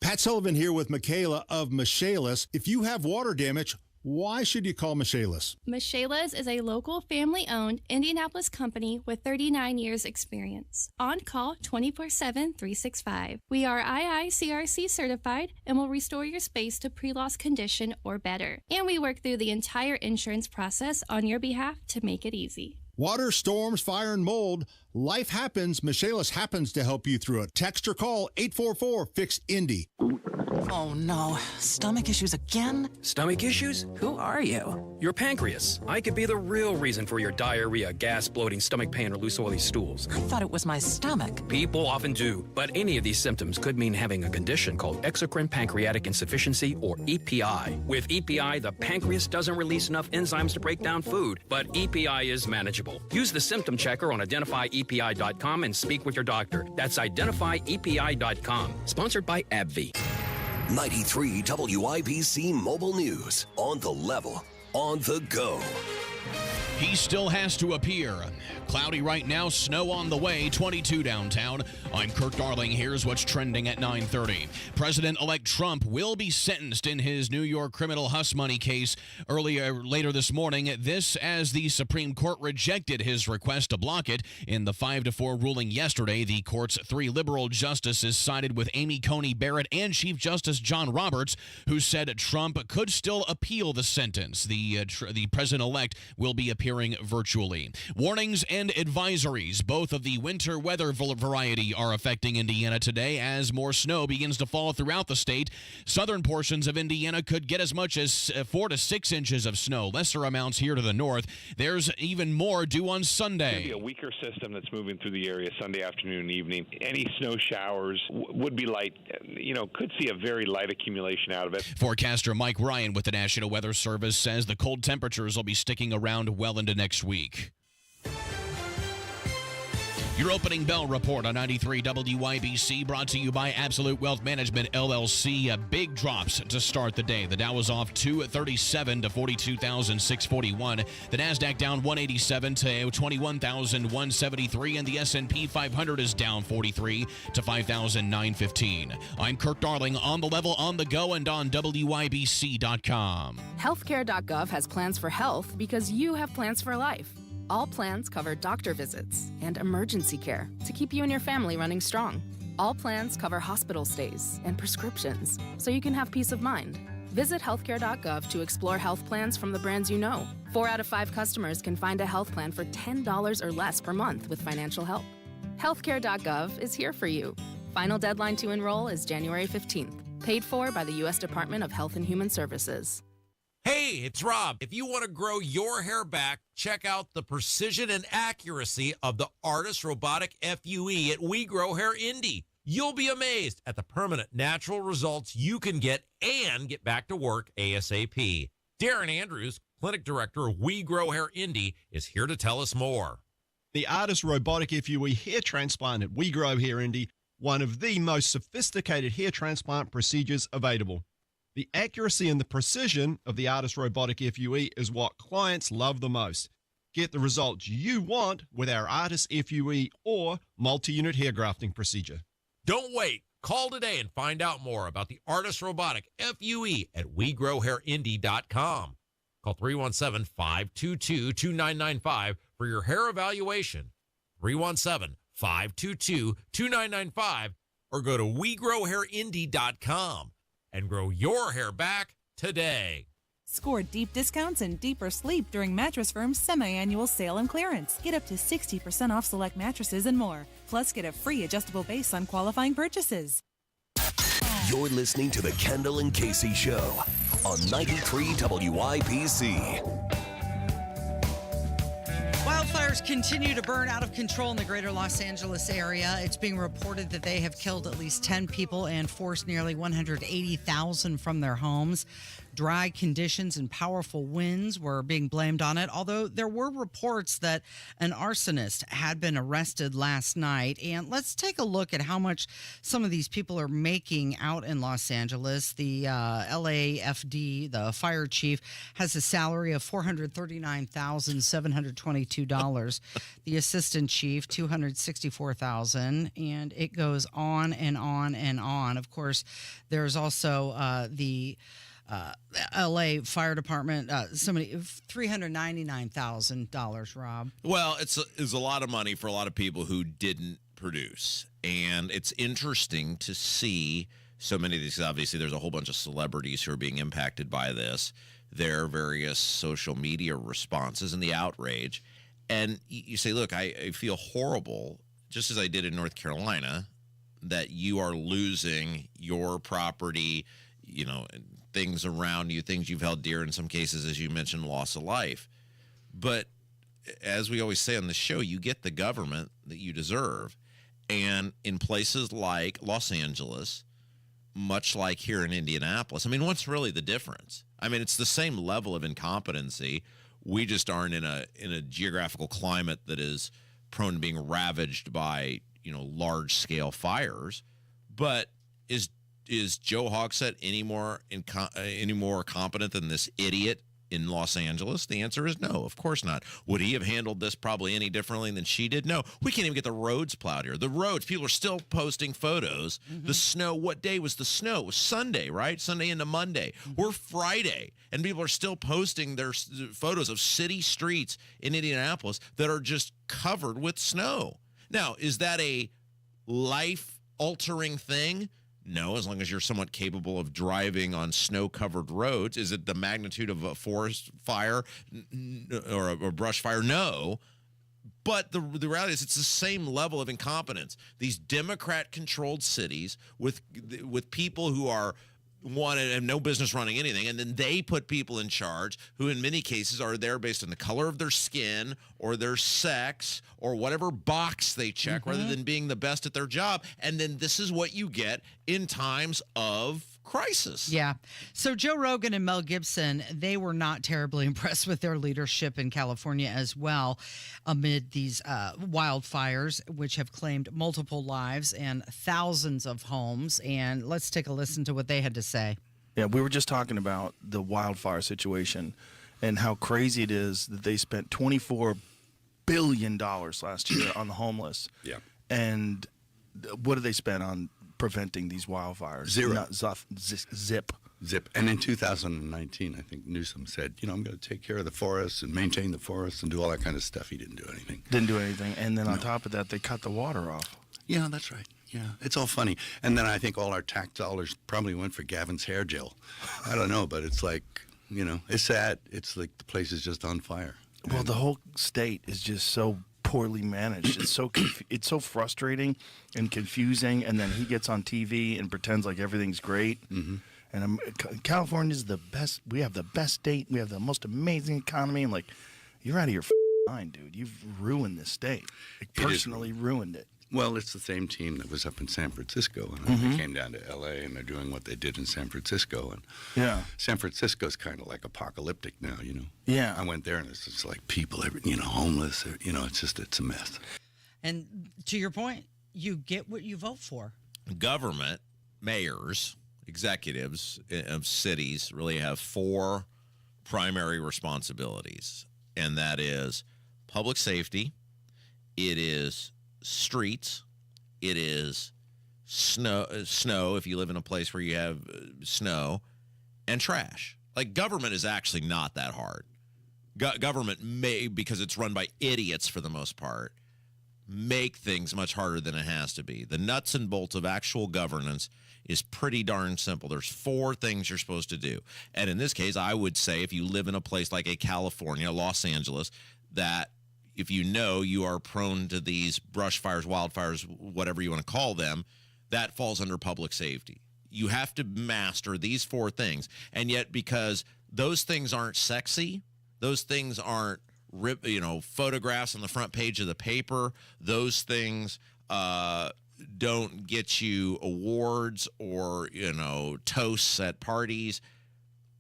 [SPEAKER 8] Pat Sullivan here with Michaela of Michaelis. If you have water damage, why should you call Michaelis?
[SPEAKER 9] Michaelis is a local family-owned Indianapolis company with 39 years experience. On call 24/7, 365. We are IICRC certified and will restore your space to pre-loss condition or better. And we work through the entire insurance process on your behalf to make it easy.
[SPEAKER 8] Water, storms, fire, and mold. Life happens. Michaelis happens to help you through it. Text or call 844-FIX-INDY.
[SPEAKER 10] Oh no, stomach issues again?
[SPEAKER 26] Stomach issues?
[SPEAKER 10] Who are you?
[SPEAKER 26] Your pancreas. I could be the real reason for your diarrhea, gas, bloating, stomach pain, or loose oily stools.
[SPEAKER 10] I thought it was my stomach.
[SPEAKER 26] People often do, but any of these symptoms could mean having a condition called exocrine pancreatic insufficiency, or EPI. With EPI, the pancreas doesn't release enough enzymes to break down food, but EPI is manageable. Use the symptom checker on identifyepi.com and speak with your doctor. That's identifyepi.com. Sponsored by AbbVie.
[SPEAKER 12] 93 WIBC Mobile News. On the level, on the go.
[SPEAKER 3] He still has to appear. Cloudy right now, snow on the way, 22 downtown. I'm Kirk Darling. Here's what's trending at 9:30. President-elect Trump will be sentenced in his New York criminal hush money case later this morning. This as the Supreme Court rejected his request to block it. In the 5-4 ruling yesterday, the court's 3 liberal justices sided with Amy Coney Barrett and Chief Justice John Roberts, who said Trump could still appeal the sentence. The president-elect will be appearing virtually. Warnings and advisories, both of the winter weather variety, are affecting Indiana today as more snow begins to fall throughout the state. Southern portions of Indiana could get as much as 4 to 6 inches of snow. Lesser amounts here to the north. There's even more due on Sunday.
[SPEAKER 27] It's going to be a weaker system that's moving through the area Sunday afternoon and evening. Any snow showers would be light. Could see a very light accumulation out of it.
[SPEAKER 3] Forecaster Mike Ryan with the National Weather Service says the cold temperatures will be sticking around well into next week. Your opening bell report on 93 WIBC brought to you by Absolute Wealth Management, LLC. Big drops to start the day. The Dow was off 237 to 42,641. The NASDAQ down 187 to 21,173. And the S&P 500 is down 43 to 5,915. I'm Kirk Darling, on the level, on the go, and on WIBC.com.
[SPEAKER 28] Healthcare.gov has plans for health because you have plans for life. All plans cover doctor visits and emergency care to keep you and your family running strong. All plans cover hospital stays and prescriptions so you can have peace of mind. Visit healthcare.gov to explore health plans from the brands you know. 4 out of 5 customers can find a health plan for $10 or less per month with financial help. Healthcare.gov is here for you. Final deadline to enroll is January 15th. Paid for by the U.S. Department of Health and Human Services.
[SPEAKER 14] Hey, it's Rob. If you want to grow your hair back, check out the precision and accuracy of the Artist Robotic FUE at We Grow Hair Indy. You'll be amazed at the permanent natural results you can get and get back to work ASAP. Darren Andrews, Clinic Director of We Grow Hair Indy, is here to tell us more.
[SPEAKER 29] The Artist Robotic FUE hair transplant at We Grow Hair Indy, one of the most sophisticated hair transplant procedures available. The accuracy and the precision of the Artist Robotic FUE is what clients love the most. Get the results you want with our Artist FUE or multi-unit hair grafting procedure.
[SPEAKER 14] Don't wait. Call today and find out more about the Artist Robotic FUE at WeGrowHairIndy.com. Call 317-522-2995 for your hair evaluation. 317-522-2995 or go to WeGrowHairIndy.com. and grow your hair back today.
[SPEAKER 30] Score deep discounts and deeper sleep during Mattress Firm's semi-annual sale and clearance. Get up to 60% off select mattresses and more. Plus, get a free adjustable base on qualifying purchases.
[SPEAKER 12] You're listening to the Kendall and Casey Show on 93 WIPC.
[SPEAKER 13] Wildfires continue to burn out of control in the greater Los Angeles area. It's being reported that they have killed at least 10 people and forced nearly 180,000 from their homes. Dry conditions and powerful winds were being blamed on it, although there were reports that an arsonist had been arrested last night. And let's take a look at how much some of these people are making out in Los Angeles. The LAFD, the fire chief, has a salary of $439,722. The assistant chief, $264,000, and it goes on and on and on. Of course, there's also the LA Fire Department, $399,000, Rob.
[SPEAKER 14] Well, it's a lot of money for a lot of people who didn't produce. And it's interesting to see so many of these. Obviously, there's a whole bunch of celebrities who are being impacted by this, their various social media responses and the outrage. And you say, look, I feel horrible, just as I did in North Carolina, that you are losing your property, things around you, things you've held dear, in some cases, as you mentioned, loss of life. But as we always say on the show, you get the government that you deserve. And in places like Los Angeles, much like here in Indianapolis, what's really the difference? It's the same level of incompetency. We just aren't in a geographical climate that is prone to being ravaged by, large scale fires. But is Joe Hogsett any more competent than this idiot in Los Angeles? The answer is no, of course not. Would he have handled this probably any differently than she did? No. We can't even get the roads plowed here. The roads, people are still posting photos. The snow, what day was the snow? It was Sunday, right? Sunday into Monday. We're Friday, and people are still posting their photos of city streets in Indianapolis that are just covered with snow. Now, is that a life-altering thing? No, as long as you're somewhat capable of driving on snow-covered roads. Is it the magnitude of a forest fire or a brush fire? No. But the reality is it's the same level of incompetence. These Democrat-controlled cities with people who are have no business running anything, and then they put people in charge who in many cases are there based on the color of their skin or their sex or whatever box they check rather than being the best at their job. And then this is what you get in times of crisis.
[SPEAKER 13] Yeah. So Joe Rogan and Mel Gibson, they were not terribly impressed with their leadership in California as well amid these wildfires, which have claimed multiple lives and thousands of homes. And let's take a listen to what they had to say.
[SPEAKER 1] Yeah, we were just talking about the wildfire situation and how crazy it is that they spent $24 billion last year on the homeless.
[SPEAKER 2] Yeah.
[SPEAKER 1] And what did they spend on preventing these wildfires?
[SPEAKER 2] Zero.
[SPEAKER 1] Zip.
[SPEAKER 2] And in 2019, I think Newsom said, I'm going to take care of the forests and maintain the forests and do all that kind of stuff. He didn't do anything.
[SPEAKER 1] And then on top of that, they cut the water off.
[SPEAKER 2] Yeah, that's right. Yeah, it's all funny. And then I think all our tax dollars probably went for Gavin's hair gel. I don't know, but it's like, it's sad. It's like the place is just on fire.
[SPEAKER 1] Well, the whole state is just so poorly managed. It's so frustrating and confusing. And then he gets on TV and pretends like everything's great. And California's the best. We have the best state. We have the most amazing economy. And you're out of your mind, dude. You've ruined this state. Personally ruined it.
[SPEAKER 2] Well, it's the same team that was up in San Francisco, and they came down to L.A., and they're doing what they did in San Francisco. And San Francisco's kind of like apocalyptic now,
[SPEAKER 1] Yeah.
[SPEAKER 2] I went there, and it's just like people, homeless. It's a mess.
[SPEAKER 13] And to your point, you get what you vote for.
[SPEAKER 14] Government, mayors, executives of cities really have four primary responsibilities, and that is public safety, it is streets, it is snow if you live in a place where you have snow, and trash. Government is actually not that hard. Government may, because it's run by idiots for the most part, make things much harder than it has to be. The nuts and bolts of actual governance is pretty darn simple. There's four things you're supposed to do. And in this case, I would say if you live in a place like a California, Los Angeles, that if you are prone to these brush fires, wildfires, whatever you want to call them, that falls under public safety. you have to master these 4 things. And yet, because those things aren't sexy, those things aren't photographs on the front page of the paper, those things don't get you awards or toasts at parties.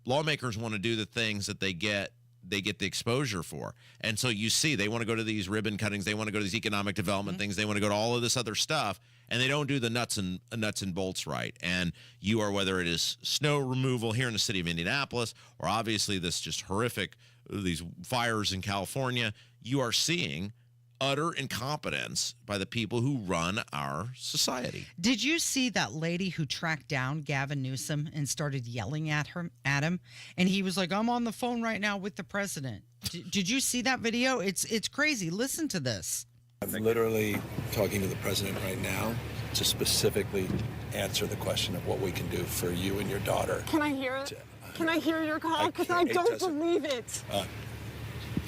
[SPEAKER 14] Lawmakers want to do the things that they get the exposure for. And so you see, they want to go to these ribbon cuttings, they want to go to these economic development things, they want to go to all of this other stuff, and they don't do the nuts and bolts right. And you are, whether it is snow removal here in the city of Indianapolis, or obviously this just horrific, these fires in California, you are seeing utter incompetence by the people who run our society.
[SPEAKER 13] Did you see that lady who tracked down Gavin Newsom and started yelling at him? And he was like, "I'm on the phone right now with the president." Did you see that video? It's crazy. Listen to this.
[SPEAKER 4] I'm literally talking to the president right now to specifically answer the question of what we can do for you and your daughter.
[SPEAKER 6] Can I hear it? Can I hear your call? Because I don't believe it.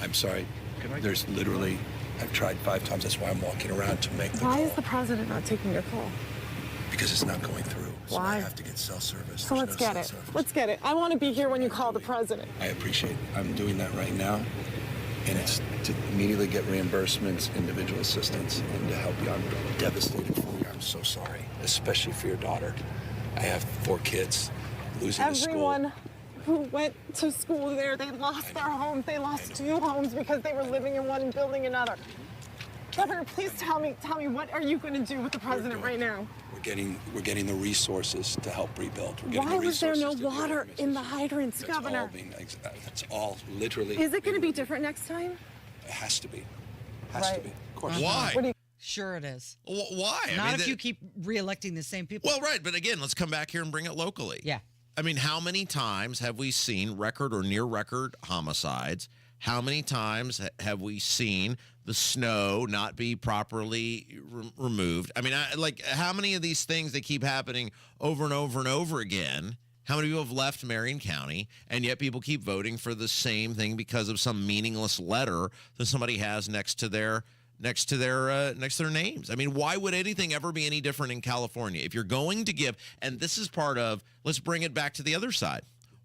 [SPEAKER 4] I'm sorry. There's literally, I've tried 5 times. That's why I'm walking around to make the call.
[SPEAKER 6] Why is the president not taking your call?
[SPEAKER 4] Because it's not going through. So
[SPEAKER 6] Why?
[SPEAKER 4] I have to get cell service.
[SPEAKER 6] So let's get it. Let's get it. I want to be here when you call the president.
[SPEAKER 4] I appreciate it. I'm doing that right now. And it's to immediately get reimbursements, individual assistance, and to help you. I'm devastated for you. I'm so sorry, especially for your daughter. I have 4 kids. Losing the school.
[SPEAKER 6] Everyone who went to school there, they lost their homes. They lost 2 homes because they were living in one and building another. Governor, please tell me, what are you going to do with the president right now?
[SPEAKER 4] We're getting the resources to help rebuild.
[SPEAKER 6] Why was there no water in the hydrants, Governor?
[SPEAKER 4] That's all literally.
[SPEAKER 6] Is it going to be different next time?
[SPEAKER 4] It has to be. Has to be. Of course.
[SPEAKER 14] Why?
[SPEAKER 13] Sure it is.
[SPEAKER 14] Why?
[SPEAKER 13] Not if you keep re-electing the same people.
[SPEAKER 14] Well, right. But again, let's come back here and bring it locally.
[SPEAKER 13] Yeah.
[SPEAKER 14] I mean, how many times have we seen record or near record homicides? How many times have we seen the snow not be properly removed? I mean, how many of these things that keep happening over and over and over again? How many people have left Marion County, and yet people keep voting for the same thing because of some meaningless letter that somebody has next to their names? I mean, why would anything ever be any different in California? If you're going to give, and this is part of, let's bring it back to the other side.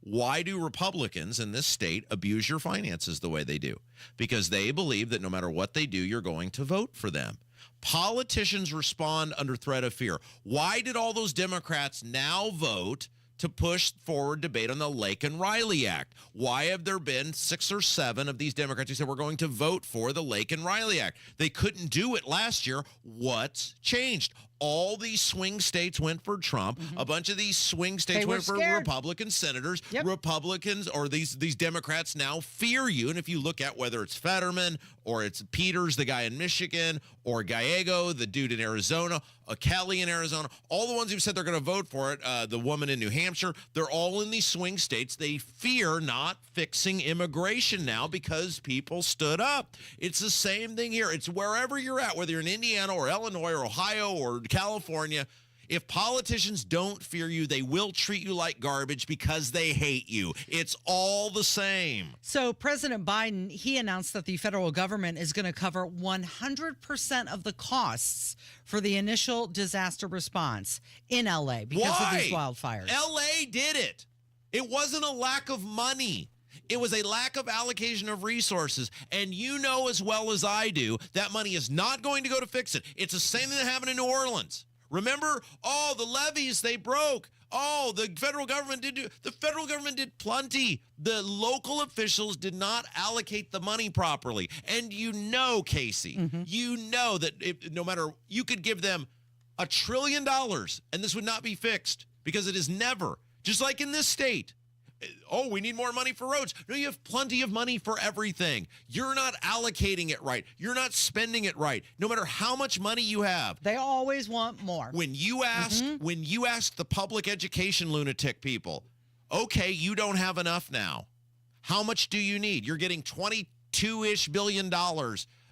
[SPEAKER 14] Why do Republicans in this state abuse your finances the way they do? Because they believe that no matter what they do, you're going to vote for them. Politicians respond under threat of fear. Why did all those Democrats now vote to push forward debate on the Lake and Riley Act? Why have there been 6 or 7 of these Democrats who said we're going to vote for the Lake and Riley Act? They couldn't do it last year. What's changed? All these swing states went for Trump. A bunch of these swing states went for Republican senators. Republicans, or these Democrats, now fear you. And if you look at whether it's Fetterman or it's Peters, the guy in Michigan, or Gallego, the dude in Arizona, Kelly in Arizona, all the ones who said they're going to vote for it, the woman in New Hampshire, they're all in these swing states. They fear not fixing immigration now because people stood up. It's the same thing here. It's wherever you're at, whether you're in Indiana or Illinois or Ohio or California. If politicians don't fear you, they will treat you like garbage because they hate you. It's all the same.
[SPEAKER 13] So President Biden, he announced that the federal government is going to cover 100% of the costs for the initial disaster response in L.A. because of these wildfires.
[SPEAKER 14] L.A. did it. It wasn't a lack of money. It was a lack of allocation of resources. And you know as well as I do, that money is not going to go to fix it. It's the same thing that happened in New Orleans. Remember, the levees, they broke. The federal government did plenty. The local officials did not allocate the money properly. And you know, Casey, you know that no matter, you could give them $1 trillion and this would not be fixed because it is never, just like in this state. We need more money for roads. No, you have plenty of money for everything. You're not allocating it right. You're not spending it right. No matter how much money you have.
[SPEAKER 13] They always want more.
[SPEAKER 14] When you ask the public education lunatic people, okay, you don't have enough now. How much do you need? You're getting $22-ish billion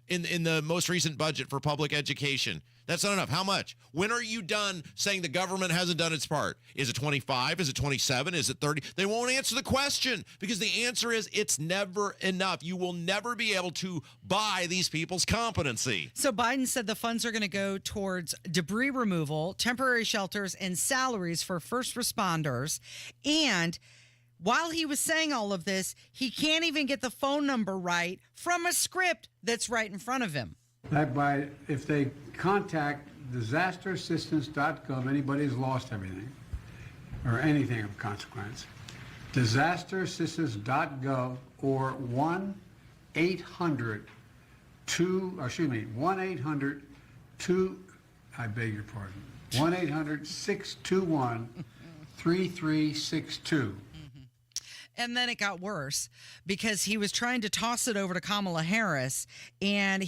[SPEAKER 14] in the most recent budget for public education. That's not enough. How much? When are you done saying the government hasn't done its part? Is it 25? Is it 27? Is it 30? They won't answer the question because the answer is it's never enough. You will never be able to buy these people's competency.
[SPEAKER 13] So Biden said the funds are going to go towards debris removal, temporary shelters, and salaries for first responders. And while he was saying all of this, he can't even get the phone number right from a script that's right in front of him.
[SPEAKER 15] That if they contact disasterassistance.gov, anybody who's lost everything or anything of consequence, disasterassistance.gov or 1-800-2, I beg your pardon, 1-800-621-3362.
[SPEAKER 13] And then it got worse because he was trying to toss it over to Kamala Harris. And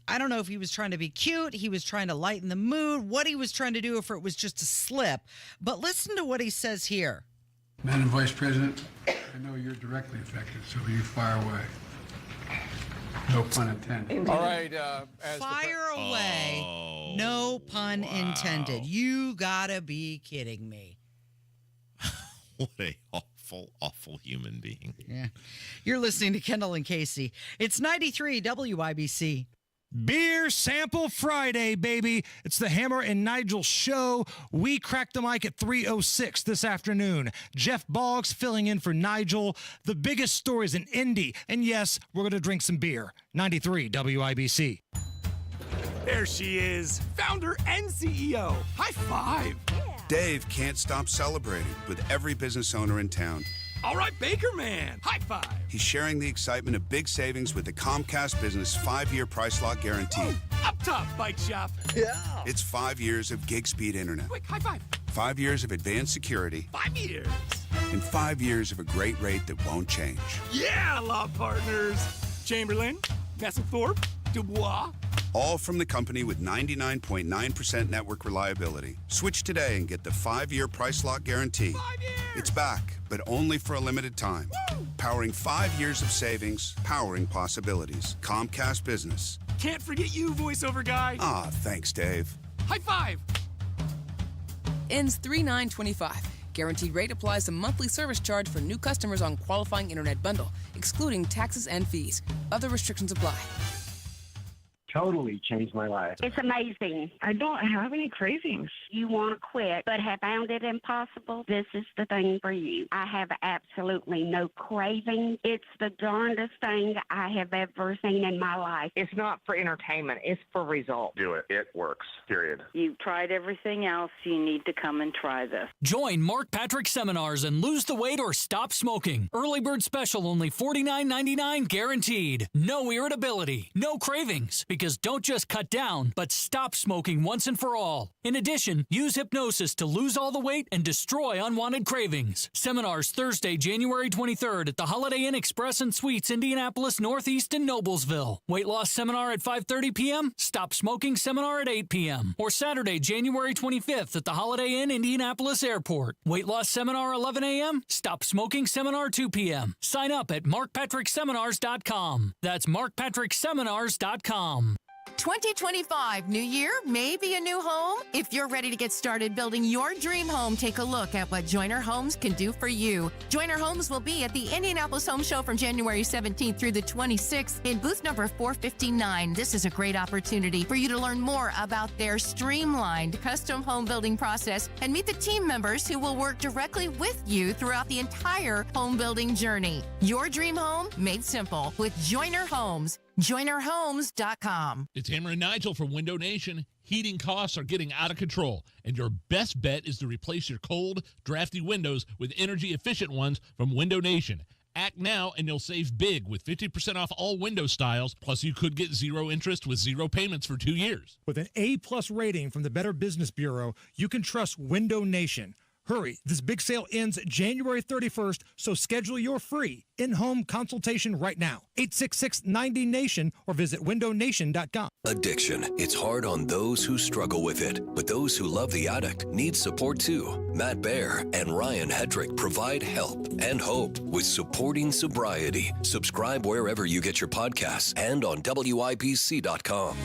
[SPEAKER 13] I don't know if he was trying to be cute. He was trying to lighten the mood, what he was trying to do, if it was just a slip. But listen to what he says here.
[SPEAKER 15] Madam Vice President, I know you're directly affected, so you fire away. No pun intended.
[SPEAKER 16] All right.
[SPEAKER 13] Fire away. No pun intended. You gotta be kidding me.
[SPEAKER 14] What a awful human being.
[SPEAKER 13] Yeah. You're listening to Kendall and Casey. It's 93 WIBC.
[SPEAKER 17] Beer Sample Friday, baby. It's the Hammer and Nigel show. We crack the mic at 3:06 this afternoon. Jeff Boggs filling in for Nigel. The biggest stories in Indy. And yes, we're going to drink some beer. 93 WIBC.
[SPEAKER 18] There she is, founder and CEO. High five.
[SPEAKER 19] Dave can't stop celebrating with every business owner in town.
[SPEAKER 18] All right, Baker Man. High five.
[SPEAKER 19] He's sharing the excitement of big savings with the Comcast Business 5-year price lock guarantee.
[SPEAKER 18] Oh, up top, bike shop.
[SPEAKER 19] Yeah. It's 5 years of gig speed internet.
[SPEAKER 18] Quick, high five.
[SPEAKER 19] 5 years of advanced security.
[SPEAKER 18] 5 years.
[SPEAKER 19] And 5 years of a great rate that won't change.
[SPEAKER 18] Yeah, law partners. Chamberlain, Messethorpe, Dubois.
[SPEAKER 19] All from the company with 99.9% network reliability. Switch today and get the 5-year price lock guarantee.
[SPEAKER 18] 5 years.
[SPEAKER 19] It's back, but only for a limited time.
[SPEAKER 18] Woo!
[SPEAKER 19] Powering 5 years of savings, powering possibilities. Comcast Business.
[SPEAKER 18] Can't forget you, voiceover guy.
[SPEAKER 19] Ah, thanks, Dave.
[SPEAKER 18] High five.
[SPEAKER 20] Ends 3/9/25. Guaranteed rate applies to monthly service charge for new customers on qualifying internet bundle, excluding taxes and fees. Other restrictions apply.
[SPEAKER 21] Totally changed my life. It's amazing. I don't have any cravings. You want to quit, but have found it impossible? This is the thing for you. I have absolutely no craving. It's the darndest thing I have ever seen in my life.
[SPEAKER 22] It's not for entertainment. It's for results.
[SPEAKER 23] Do it. It works. Period.
[SPEAKER 21] You've tried everything else. You need to come and try this.
[SPEAKER 20] Join Mark Patrick Seminars and lose the weight or stop smoking. Early bird special, only $49.99 guaranteed. No irritability, no cravings. Because don't just cut down, but stop smoking once and for all. In addition, use hypnosis to lose all the weight and destroy unwanted cravings. Seminars Thursday, January 23rd at the Holiday Inn Express and Suites, Indianapolis Northeast and Noblesville. Weight loss seminar at 5:30 p.m., stop smoking seminar at 8 p.m. Or Saturday, January 25th at the Holiday Inn Indianapolis Airport. Weight loss seminar 11 a.m., stop smoking seminar 2 p.m. Sign up at markpatrickseminars.com. That's markpatrickseminars.com.
[SPEAKER 22] 2025, new year, maybe a new home? If you're ready to get started building your dream home, take a look at what Joyner Homes can do for you. Joyner Homes will be at the Indianapolis Home Show from January 17th through the 26th in booth number 459. This is a great opportunity for you to learn more about their streamlined custom home building process and meet the team members who will work directly with you throughout the entire home building journey. Your dream home made simple with Joyner Homes. JoynerHomes.com.
[SPEAKER 21] It's Hammer and Nigel from Window Nation. Heating costs are getting out of control, and your best bet is to replace your cold, drafty windows with energy-efficient ones from Window Nation. Act now, and you'll save big with 50% off all window styles, plus you could get 0 interest with 0 payments for 2 years.
[SPEAKER 17] With an A+ rating from the Better Business Bureau, you can trust Window Nation. Hurry, this big sale ends January 31st, so schedule your free in-home consultation right now. 866-90-NATION or visit windownation.com.
[SPEAKER 5] Addiction. It's hard on those who struggle with it, but those who love the addict need support too. Matt Baer and Ryan Hedrick provide help and hope with Supporting Sobriety. Subscribe wherever you get your podcasts and on WIPC.com.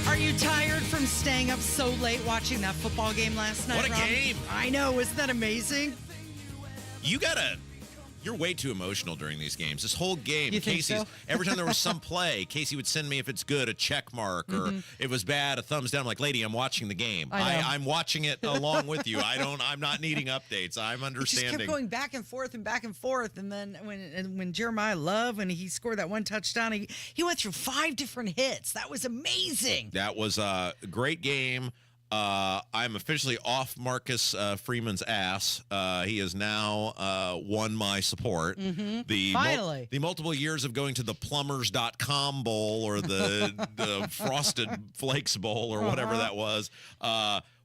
[SPEAKER 13] Are you tired from staying up so late watching that football game last night,
[SPEAKER 14] What a
[SPEAKER 13] Rob?
[SPEAKER 14] game.
[SPEAKER 13] I know. Isn't that amazing?
[SPEAKER 14] You're way too emotional during these games. This whole game,
[SPEAKER 13] You think
[SPEAKER 14] Casey's,
[SPEAKER 13] so?
[SPEAKER 14] every time there was some play, Casey would send me, if it's good, a check mark, or if it was bad, a thumbs down. I'm like, lady, I'm watching the game. I'm watching it along with you. I'm not needing updates. I'm
[SPEAKER 13] It just
[SPEAKER 14] understanding.
[SPEAKER 13] kept going back and forth and back and forth. And then when Jeremiah Love, when he scored that one touchdown, he went through 5 different hits. That was amazing.
[SPEAKER 14] That was a great game. I'm officially off Marcus Freeman's ass. He has now won my support.
[SPEAKER 13] Finally.
[SPEAKER 14] The multiple years of going to the plumbers.com bowl or the Frosted Flakes bowl or whatever that was.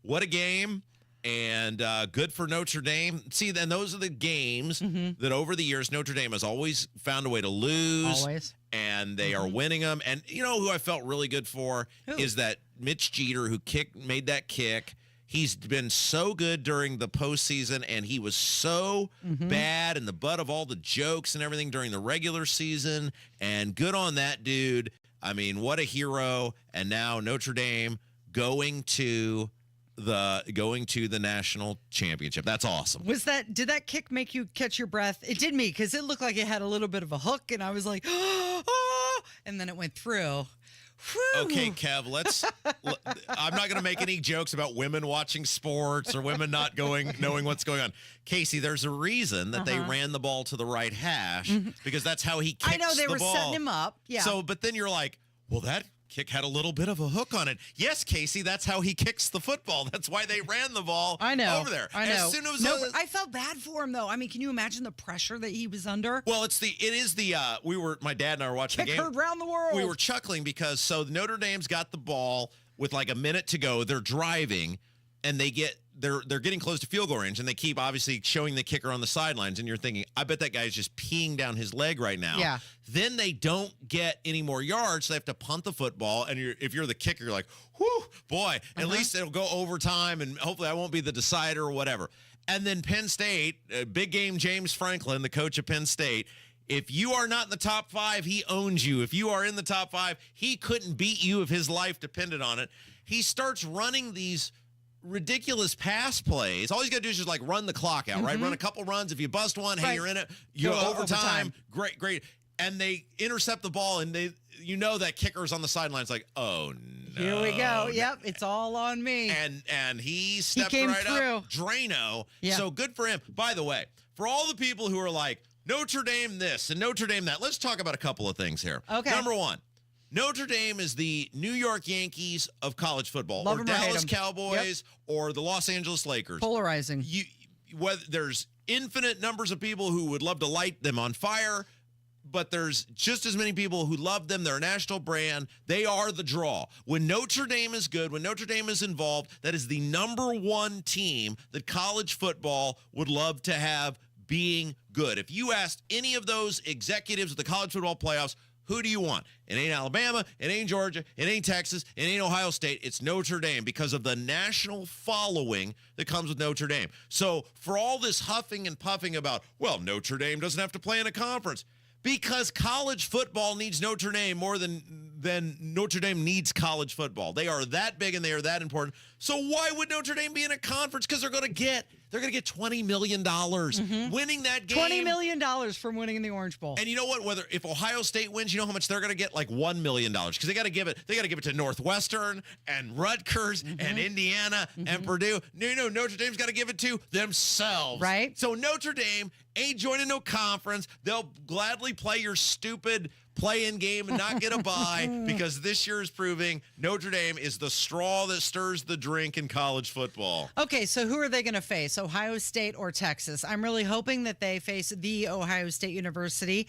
[SPEAKER 14] What a game. And good for Notre Dame. See, then those are the games that over the years Notre Dame has always found a way to lose.
[SPEAKER 13] Always.
[SPEAKER 14] And they are winning them. And you know who I felt really good for is that Mitch Jeter, who made that kick. He's been so good during the postseason, and he was so bad and the butt of all the jokes and everything during the regular season. And good on that dude. I mean, what a hero. And now Notre Dame going to the national championship. That's awesome.
[SPEAKER 13] Did that kick make you catch your breath? It did me, because it looked like it had a little bit of a hook, and I was like, oh, and then it went through. Whew.
[SPEAKER 14] Okay, Kev, I'm not going to make any jokes about women watching sports or women not knowing what's going on. Casey, there's a reason that they ran the ball to the right hash, because that's how he kicks the ball.
[SPEAKER 13] I know, they were setting him up. Yeah.
[SPEAKER 14] So, but then you're like, well, that kick had a little bit of a hook on it. Yes, Casey, that's how he kicks the football. That's why they ran the ball over there.
[SPEAKER 13] I know.
[SPEAKER 14] As soon as
[SPEAKER 13] but I felt bad for him, though. I mean, can you imagine the pressure that he was under?
[SPEAKER 14] Well, my dad and I were watching the game.
[SPEAKER 13] Kick heard around the world.
[SPEAKER 14] We were chuckling because Notre Dame's got the ball with like a minute to go. They're driving, and they're getting close to field goal range, and they keep obviously showing the kicker on the sidelines, and you're thinking, I bet that guy's just peeing down his leg right now.
[SPEAKER 13] Yeah.
[SPEAKER 14] Then they don't get any more yards, so they have to punt the football, and if you're the kicker, you're like, whew, boy, at least it'll go overtime, and hopefully I won't be the decider or whatever. And then Penn State, big game James Franklin, the coach of Penn State, if you are not in the top 5, he owns you. If you are in the top 5, he couldn't beat you if his life depended on it. He starts running these ridiculous pass plays. All he's got to do is just like run the clock out, right? Run a couple runs. If you bust one, hey, you're in it. You go overtime. Great. And they intercept the ball, and that kicker's on the sidelines like, oh, no.
[SPEAKER 13] Here we go. Yep, it's all on me.
[SPEAKER 14] And he stepped
[SPEAKER 13] came
[SPEAKER 14] right
[SPEAKER 13] through.
[SPEAKER 14] up. Drano.
[SPEAKER 13] Yeah.
[SPEAKER 14] So good for him. By the way, for all the people who are like, Notre Dame this and Notre Dame that, let's talk about a couple of things here.
[SPEAKER 13] Okay.
[SPEAKER 14] Number one, Notre Dame is the New York Yankees of college football,
[SPEAKER 13] Love
[SPEAKER 14] or
[SPEAKER 13] 'em or hate
[SPEAKER 14] Dallas
[SPEAKER 13] 'em.
[SPEAKER 14] Cowboys, or the Los Angeles Lakers.
[SPEAKER 13] Polarizing.
[SPEAKER 14] Whether there's infinite numbers of people who would love to light them on fire, but there's just as many people who love them. They're a national brand. They are the draw. When Notre Dame is good, when Notre Dame is involved, that is the number one team that college football would love to have being good. If you asked any of those executives of the college football playoffs, who do you want? It ain't Alabama, it ain't Georgia, it ain't Texas, it ain't Ohio State. It's Notre Dame because of the national following that comes with Notre Dame. So for all this huffing and puffing about, well, Notre Dame doesn't have to play in a conference, because college football needs Notre Dame more than Notre Dame needs college football. They are that big and they are that important. So why would Notre Dame be in a conference? Because they're going to get $20 million winning that game.
[SPEAKER 13] $20 million from winning in the Orange Bowl.
[SPEAKER 14] And you know what? If Ohio State wins, you know how much they're going to get? Like $1 million, because they got to give it to Northwestern and Rutgers and Indiana and Purdue. No, Notre Dame's got to give it to themselves.
[SPEAKER 13] Right.
[SPEAKER 14] So Notre Dame ain't joining no conference. They'll gladly play your stupid play-in game and not get a bye because this year is proving Notre Dame is the straw that stirs the drink in college football.
[SPEAKER 13] Okay, so who are they going to face, Ohio State or Texas? I'm really hoping that they face the Ohio State University.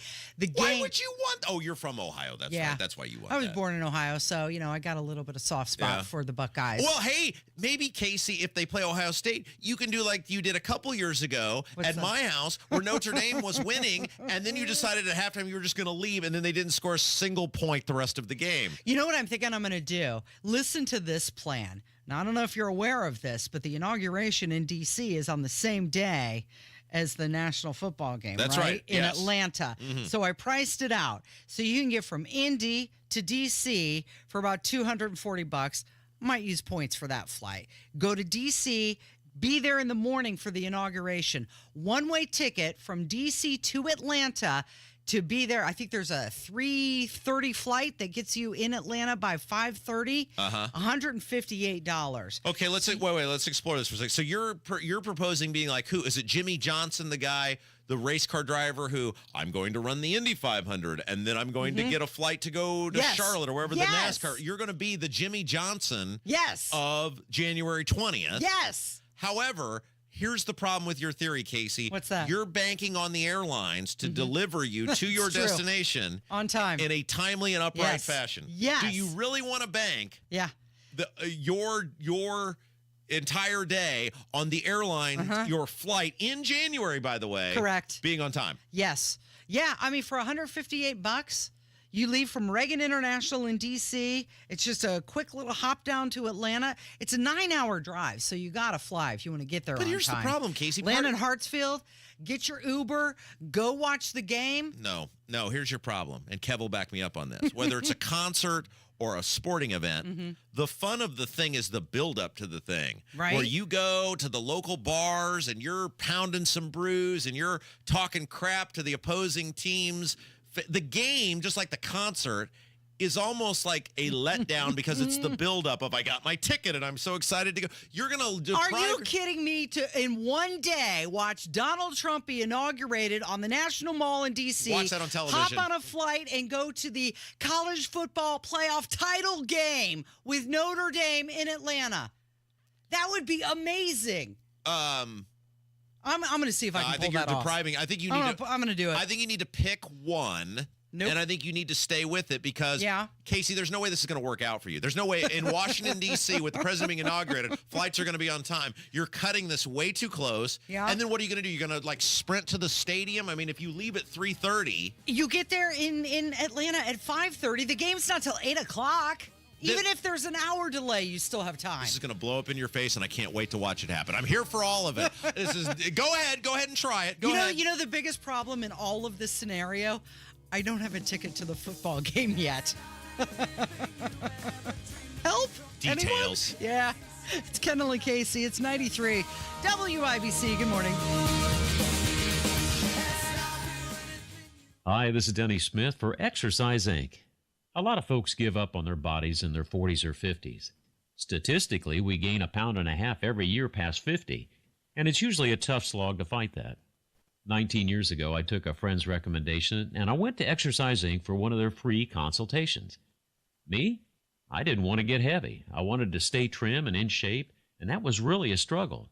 [SPEAKER 14] Why would you want? Oh, you're from Ohio. That's right. That's why you want
[SPEAKER 13] I was
[SPEAKER 14] that.
[SPEAKER 13] born in Ohio, so, I got a little bit of soft spot for the Buckeyes.
[SPEAKER 14] Well, hey, maybe, Casey, if they play Ohio State, you can do like you did a couple years ago at my house where Notre Dame was winning, and then you decided at halftime you were just going to leave, and then they didn't score a single point the rest of the game.
[SPEAKER 13] You know what I'm thinking I'm going to do? Listen to this plan. Now, I don't know if you're aware of this, but the inauguration in D.C. is on the same day as the national football game,
[SPEAKER 14] That's right.
[SPEAKER 13] In Atlanta. So I priced it out. So you can get from Indy to D.C. for about $240. Might use points for that flight. Go to D.C., be there in the morning for the inauguration. One-way ticket from D.C. to Atlanta to be there. I think there's a 3:30 flight that gets you in Atlanta by 5:30. $158.
[SPEAKER 14] Okay, let's explore this for a second. So you're proposing being like who? Is it Jimmy Johnson, the guy, the race car driver who I'm going to run the Indy 500 and then I'm going to get a flight to go to Charlotte or wherever the NASCAR. You're going to be the Jimmy Johnson of January 20th.
[SPEAKER 13] Yes.
[SPEAKER 14] However, here's the problem with your theory, Casey.
[SPEAKER 13] What's that?
[SPEAKER 14] You're banking on the airlines to deliver you to your destination
[SPEAKER 13] on time
[SPEAKER 14] in a timely and upright fashion.
[SPEAKER 13] Yes.
[SPEAKER 14] Do you really want to bank?
[SPEAKER 13] Yeah.
[SPEAKER 14] Your entire day on the airline, your flight in January, by the way.
[SPEAKER 13] Correct.
[SPEAKER 14] Being on time.
[SPEAKER 13] Yes. Yeah. I mean, for $158, you leave from Reagan International in D.C. It's just a quick little hop down to Atlanta. It's a 9-hour drive, so you got to fly if you want to get there on time.
[SPEAKER 14] But here's the problem, Casey.
[SPEAKER 13] Land in Hartsfield, get your Uber, go watch the game.
[SPEAKER 14] No, here's your problem, and Kev will back me up on this. Whether it's a concert or a sporting event, the fun of the thing is the build-up to the thing.
[SPEAKER 13] Right.
[SPEAKER 14] Where you go to the local bars, and you're pounding some brews, and you're talking crap to the opposing teams. The game, just like the concert, is almost like a letdown because it's the buildup of I got my ticket and I'm so excited to go. You're going to
[SPEAKER 13] Are you kidding me to, in one day, watch Donald Trump be inaugurated on the National Mall in D.C.,
[SPEAKER 14] watch that on television,
[SPEAKER 13] hop on a flight and go to the college football playoff title game with Notre Dame in Atlanta? That would be amazing. I'm going to see if I can pull that off.
[SPEAKER 14] I think you need to.
[SPEAKER 13] I'm going to do it.
[SPEAKER 14] I think you need to pick one.
[SPEAKER 13] Nope.
[SPEAKER 14] And I think you need to stay with it because, Casey, there's no way this is going to work out for you. There's no way in Washington, D.C., with the president being inaugurated, flights are going to be on time. You're cutting this way too close.
[SPEAKER 13] Yeah.
[SPEAKER 14] And then what are you going to do? You're going to, like, sprint to the stadium? I mean, if you leave at 3:30.
[SPEAKER 13] You get there in Atlanta at 5:30. The game's not till 8 o'clock. Even if there's an hour delay, you still have time.
[SPEAKER 14] This is going to blow up in your face, and I can't wait to watch it happen. I'm here for all of it. Go ahead and try it. Go ahead.
[SPEAKER 13] You know the biggest problem in all of this scenario? I don't have a ticket to the football game yet. Help?
[SPEAKER 14] Details.
[SPEAKER 13] Anyone? Yeah. It's Kendall and Casey. It's 93 WIBC. Good morning.
[SPEAKER 7] Hi, this is Denny Smith for Exercise Inc. A lot of folks give up on their bodies in their 40s or 50s. Statistically, we gain 1.5 pounds every year past 50, and it's usually a tough slog to fight that. 19 years ago, I took a friend's recommendation, and I went to Exercise Inc. for one of their free consultations. Me? I didn't want to get heavy. I wanted to stay trim and in shape, and that was really a struggle.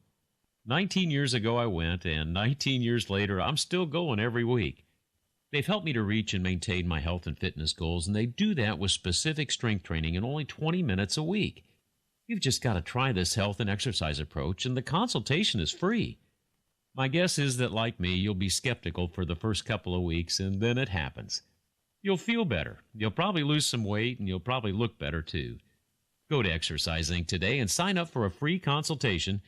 [SPEAKER 7] 19 years ago, I went, and 19 years later, I'm still going every week. They've helped me to reach and maintain my health and fitness goals, and they do that with specific strength training in only 20 minutes a week. You've just got to try this health and exercise approach, and the consultation is free. My guess is that, like me, you'll be skeptical for the first couple of weeks, and then it happens. You'll feel better. You'll probably lose some weight, and you'll probably look better, too. Go to Exercise Inc. today and sign up for a free consultation.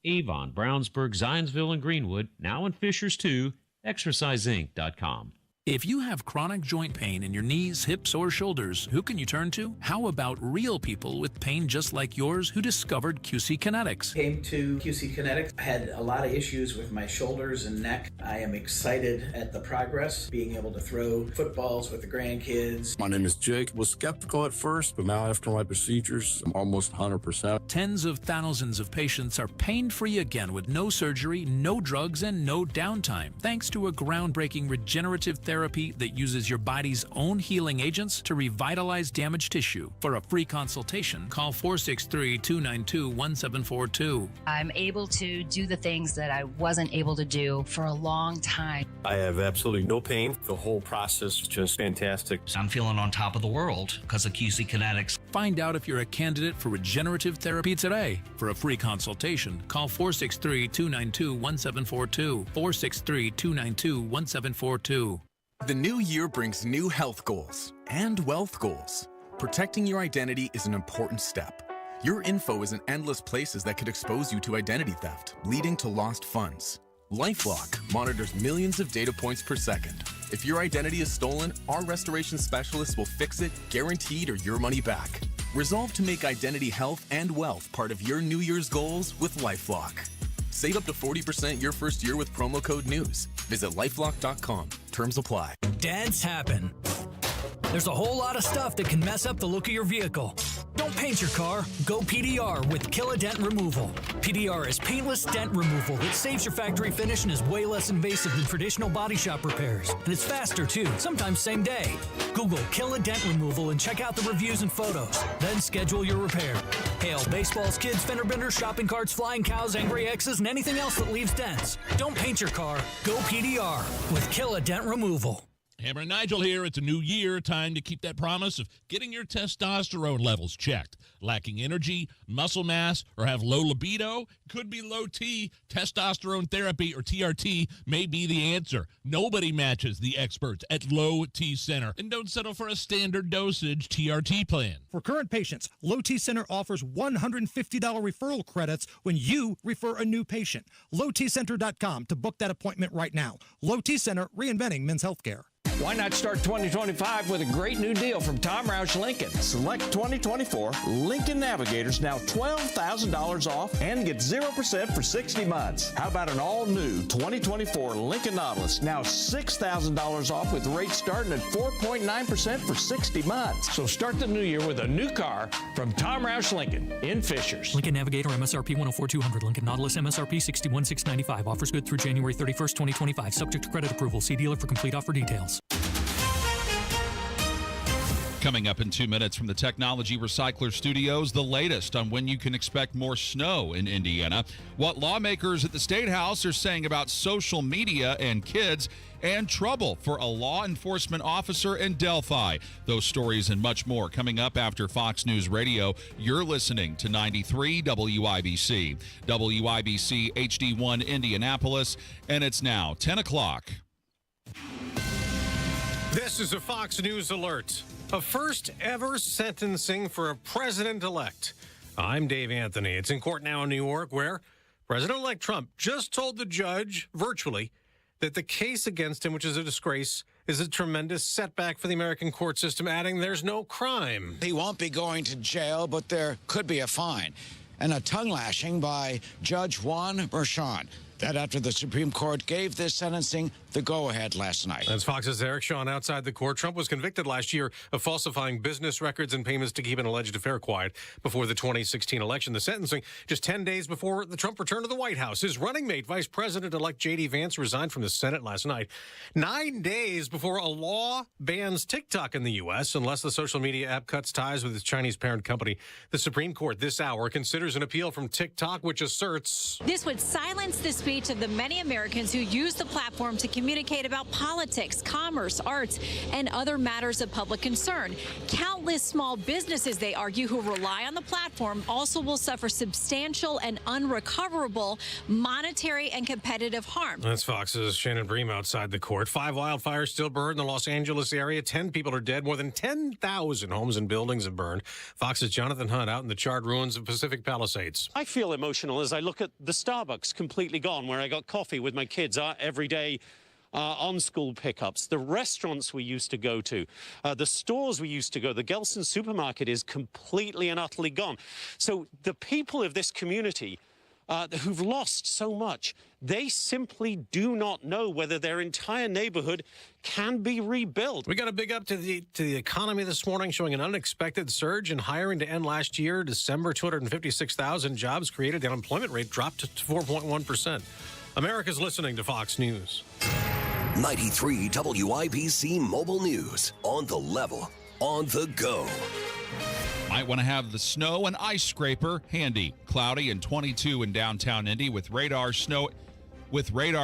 [SPEAKER 7] Avon, Brownsburg, Zionsville, and Greenwood, now in Fishers, too. ExerciseInc.com.
[SPEAKER 8] If you have chronic joint pain in your knees, hips, or shoulders, who can you turn to? How about real people with pain just like yours who discovered QC Kinetics?
[SPEAKER 9] Came to QC Kinetics. I had a lot of issues with my shoulders and neck. I am excited at the progress, being able to throw footballs with the grandkids.
[SPEAKER 10] My name is Jake. Was skeptical at first, but now after my procedures, I'm almost 100%.
[SPEAKER 8] Tens of thousands of patients are pain-free again with no surgery, no drugs, and no downtime, thanks to a groundbreaking regenerative therapy therapy that uses your body's own healing agents to revitalize damaged tissue. For a free consultation, call 463-292-1742.
[SPEAKER 3] I'm able to do the things that I wasn't able to do for a long time.
[SPEAKER 11] I have absolutely no pain. The whole process is just fantastic.
[SPEAKER 16] I'm feeling on top of the world because of QC Kinetics.
[SPEAKER 8] Find out if you're a candidate for regenerative therapy today. For a free consultation, call 463-292-1742. 463-292-1742.
[SPEAKER 23] The new year brings new health goals and wealth goals. Protecting your identity is an important step. Your info is in endless places that could expose you to identity theft, leading to lost funds. LifeLock monitors millions of data points per second. If your identity is stolen, our restoration specialists will fix it, guaranteed, or your money back. Resolve to make identity health and wealth part of your New Year's goals with LifeLock. Save up to 40% your first year with promo code NEWS. Visit lifelock.com. Terms apply.
[SPEAKER 20] Dents happen. There's a whole lot of stuff that can mess up the look of your vehicle. Don't paint your car. Go PDR with Kill a Dent Removal. PDR is paintless dent removal that saves your factory finish and is way less invasive than traditional body shop repairs. And it's faster too, sometimes same day. Google Kill a Dent Removal and check out the reviews and photos. Then schedule your repair. Hail baseballs, kids, fender benders, shopping carts, flying cows, angry X's, and anything else that leaves dents. Don't paint your car. Go PDR with Kill a Dent Removal.
[SPEAKER 21] Hammer and Nigel here. It's a new year. Time to keep that promise of getting your testosterone levels checked. Lacking energy, muscle mass, or have low libido? Could be low T. Testosterone therapy, or TRT, may be the answer. Nobody matches the experts at Low T Center. And don't settle for a standard dosage TRT plan.
[SPEAKER 17] For current patients, Low T Center offers $150 referral credits when you refer a new patient. LowTCenter.com to book that appointment right now. Low T Center, reinventing men's healthcare.
[SPEAKER 24] Why not start 2025 with a great new deal from Tom Roush Lincoln? Select 2024 Lincoln Navigators, now $12,000 off, and get 0% for 60 months. How about an all-new 2024 Lincoln Nautilus, now $6,000 off with rates starting at 4.9% for 60 months. So start the new year with a new car from Tom Roush Lincoln in Fishers.
[SPEAKER 20] Lincoln Navigator MSRP 104,200. Lincoln Nautilus MSRP 61,695. Offers good through January 31st, 2025. Subject to credit approval. See dealer for complete offer details.
[SPEAKER 25] Coming up in 2 minutes from the Technology Recycler Studios, the latest on when you can expect more snow in Indiana, what lawmakers at the State House are saying about social media and kids, and trouble for a law enforcement officer in Delphi. Those stories and much more coming up after Fox News Radio. You're listening to 93 WIBC. WIBC HD1 Indianapolis, and it's now 10 o'clock.
[SPEAKER 26] This is a Fox News alert. A first ever sentencing for a president-elect. I'm Dave Anthony. It's in court now in New York, where President-elect Trump just told the judge, virtually, that the case against him, which is a disgrace, is a tremendous setback for the American court system, adding there's no crime.
[SPEAKER 27] He won't be going to jail, but there could be a fine and a tongue lashing by Judge Juan Merchan. That after the Supreme Court gave this sentencing the go-ahead last night.
[SPEAKER 26] That's Fox's Eric Shawn outside the court. Trump was convicted last year of falsifying business records and payments to keep an alleged affair quiet before the 2016 election. The sentencing just 10 days before the Trump returned to the White House. His running mate, Vice President-elect J.D. Vance, resigned from the Senate last night. 9 days before a law bans TikTok in the U.S. unless the social media app cuts ties with its Chinese parent company. The Supreme Court this hour considers an appeal from TikTok, which asserts
[SPEAKER 28] this would silence the speech of the many Americans who use the platform to communicate about politics, commerce, arts, and other matters of public concern. Countless small businesses, they argue, who rely on the platform also will suffer substantial and unrecoverable monetary and competitive harm.
[SPEAKER 26] That's Fox's Shannon Bream outside the court. 5 wildfires still burned in the Los Angeles area. 10 people are dead. More than 10,000 homes and buildings have burned. Fox's Jonathan Hunt out in the charred ruins of Pacific Palisades.
[SPEAKER 29] I feel emotional as I look at the Starbucks completely gone, where I got coffee with my kids every day on school pickups, the restaurants we used to go to, the stores we used to go, the Gelston supermarket is completely and utterly gone. So the people of this community who've lost so much, they simply do not know whether their entire neighborhood can be rebuilt.
[SPEAKER 26] We got a big up to the economy this morning, showing an unexpected surge in hiring to end last year. December, 256,000 jobs created. The unemployment rate dropped to 4.1%. America's listening to Fox News.
[SPEAKER 5] 93 WIBC Mobile News. On the level, on the go.
[SPEAKER 25] Might want to have the snow and ice scraper handy. Cloudy and 22 in downtown Indy with radar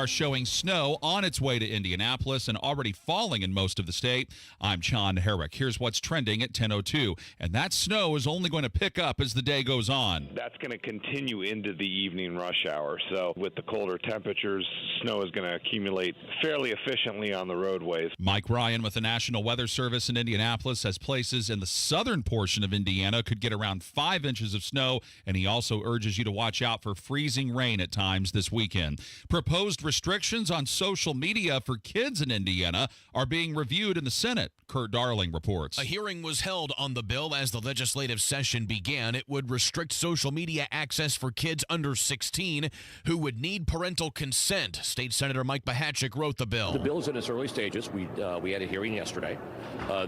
[SPEAKER 25] showing snow on its way to Indianapolis and already falling in most of the state. I'm John Herrick. Here's what's trending at 10:02. And that snow is only going to pick up as the day goes on.
[SPEAKER 1] That's going to continue into the evening rush hour. So with the colder temperatures, snow is going to accumulate fairly efficiently on the roadways.
[SPEAKER 25] Mike Ryan with the National Weather Service in Indianapolis says places in the southern portion of Indiana could get around 5 inches of snow, and he also urges you to watch out for freezing rain at times this weekend. Proposed restrictions on social media for kids in Indiana are being reviewed in the Senate. Kurt Darling reports.
[SPEAKER 2] A hearing was held on the bill as the legislative session began. It would restrict social media access for kids under 16 who would need parental consent. State Senator Mike Bahachik wrote the bill.
[SPEAKER 4] The bill is in its early stages. We had a hearing yesterday.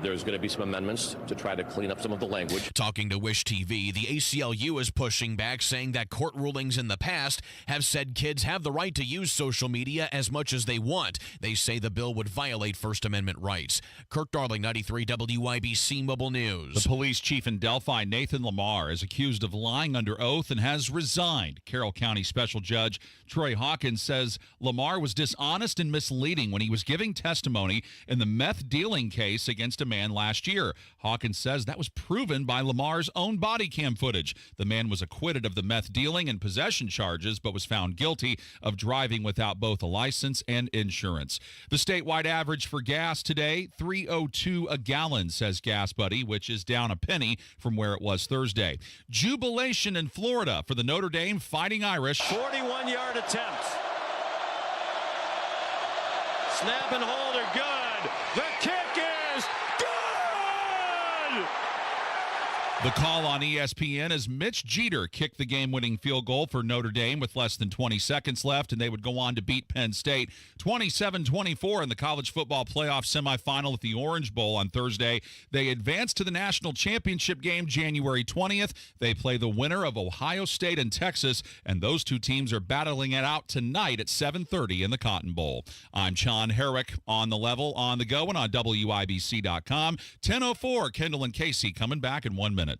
[SPEAKER 4] There's going to be some amendments to try to clean up some of the language.
[SPEAKER 2] Talking to Wish TV, the ACLU is pushing back, saying that court rulings in the past have said kids have the right to use social media as much as they want. They say the bill would violate First Amendment rights. Kirk Darling, 93 WIBC Mobile News.
[SPEAKER 25] The police chief in Delphi, Nathan Lamar, is accused of lying under oath and has resigned. Carroll County Special Judge Troy Hawkins says Lamar was dishonest and misleading when he was giving testimony in the meth dealing case against a man last year. Hawkins says that was proven by Lamar's own body cam footage. The man was acquitted of the meth dealing and possession charges, but was found guilty of driving without both a license and insurance. The statewide average for gas today, $3.02 a gallon, says Gas Buddy, which is down a penny from where it was Thursday. Jubilation in Florida for the Notre Dame Fighting Irish.
[SPEAKER 6] 41-yard attempt. Snap and hold are good. The kick is good!
[SPEAKER 25] The call on ESPN is Mitch Jeter kicked the game-winning field goal for Notre Dame with less than 20 seconds left, and they would go on to beat Penn State 27-24 in the college football playoff semifinal at the Orange Bowl on Thursday. They advanced to the national championship game January 20th. They play the winner of Ohio State and Texas, and those two teams are battling it out tonight at 7:30 in the Cotton Bowl. I'm John Herrick, on the level, on the go, and on WIBC.com. 10:04, Kendall and Casey coming back in 1 minute.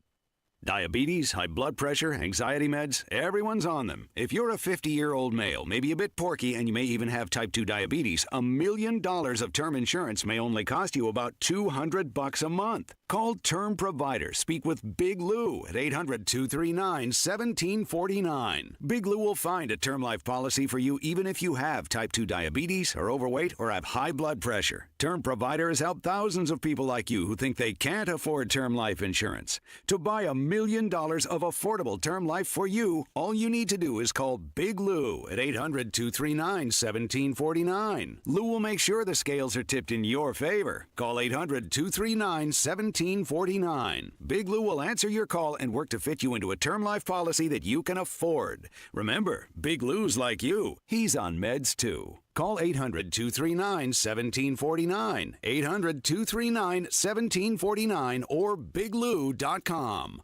[SPEAKER 12] Diabetes, high blood pressure, anxiety meds, everyone's on them. If you're a 50-year-old male, maybe a bit porky, and you may even have type 2 diabetes, $1 million of term insurance may only cost you about $200 a month. Call Term Provider. Speak with Big Lou at 800-239-1749. Big Lou will find a term life policy for you even if you have type 2 diabetes, are overweight, or have high blood pressure. Term Provider has helped thousands of people like you who think they can't afford term life insurance. To buy $1 million of affordable term life for you, all you need to do is call Big Lou at 800-239-1749. Lou will make sure the scales are tipped in your favor. Call 800-239-1749. Big Lou will answer your call and work to fit you into a term life policy that you can afford. Remember, Big Lou's like you. He's on meds too. Call 800-239-1749, 800-239-1749, or biglou.com.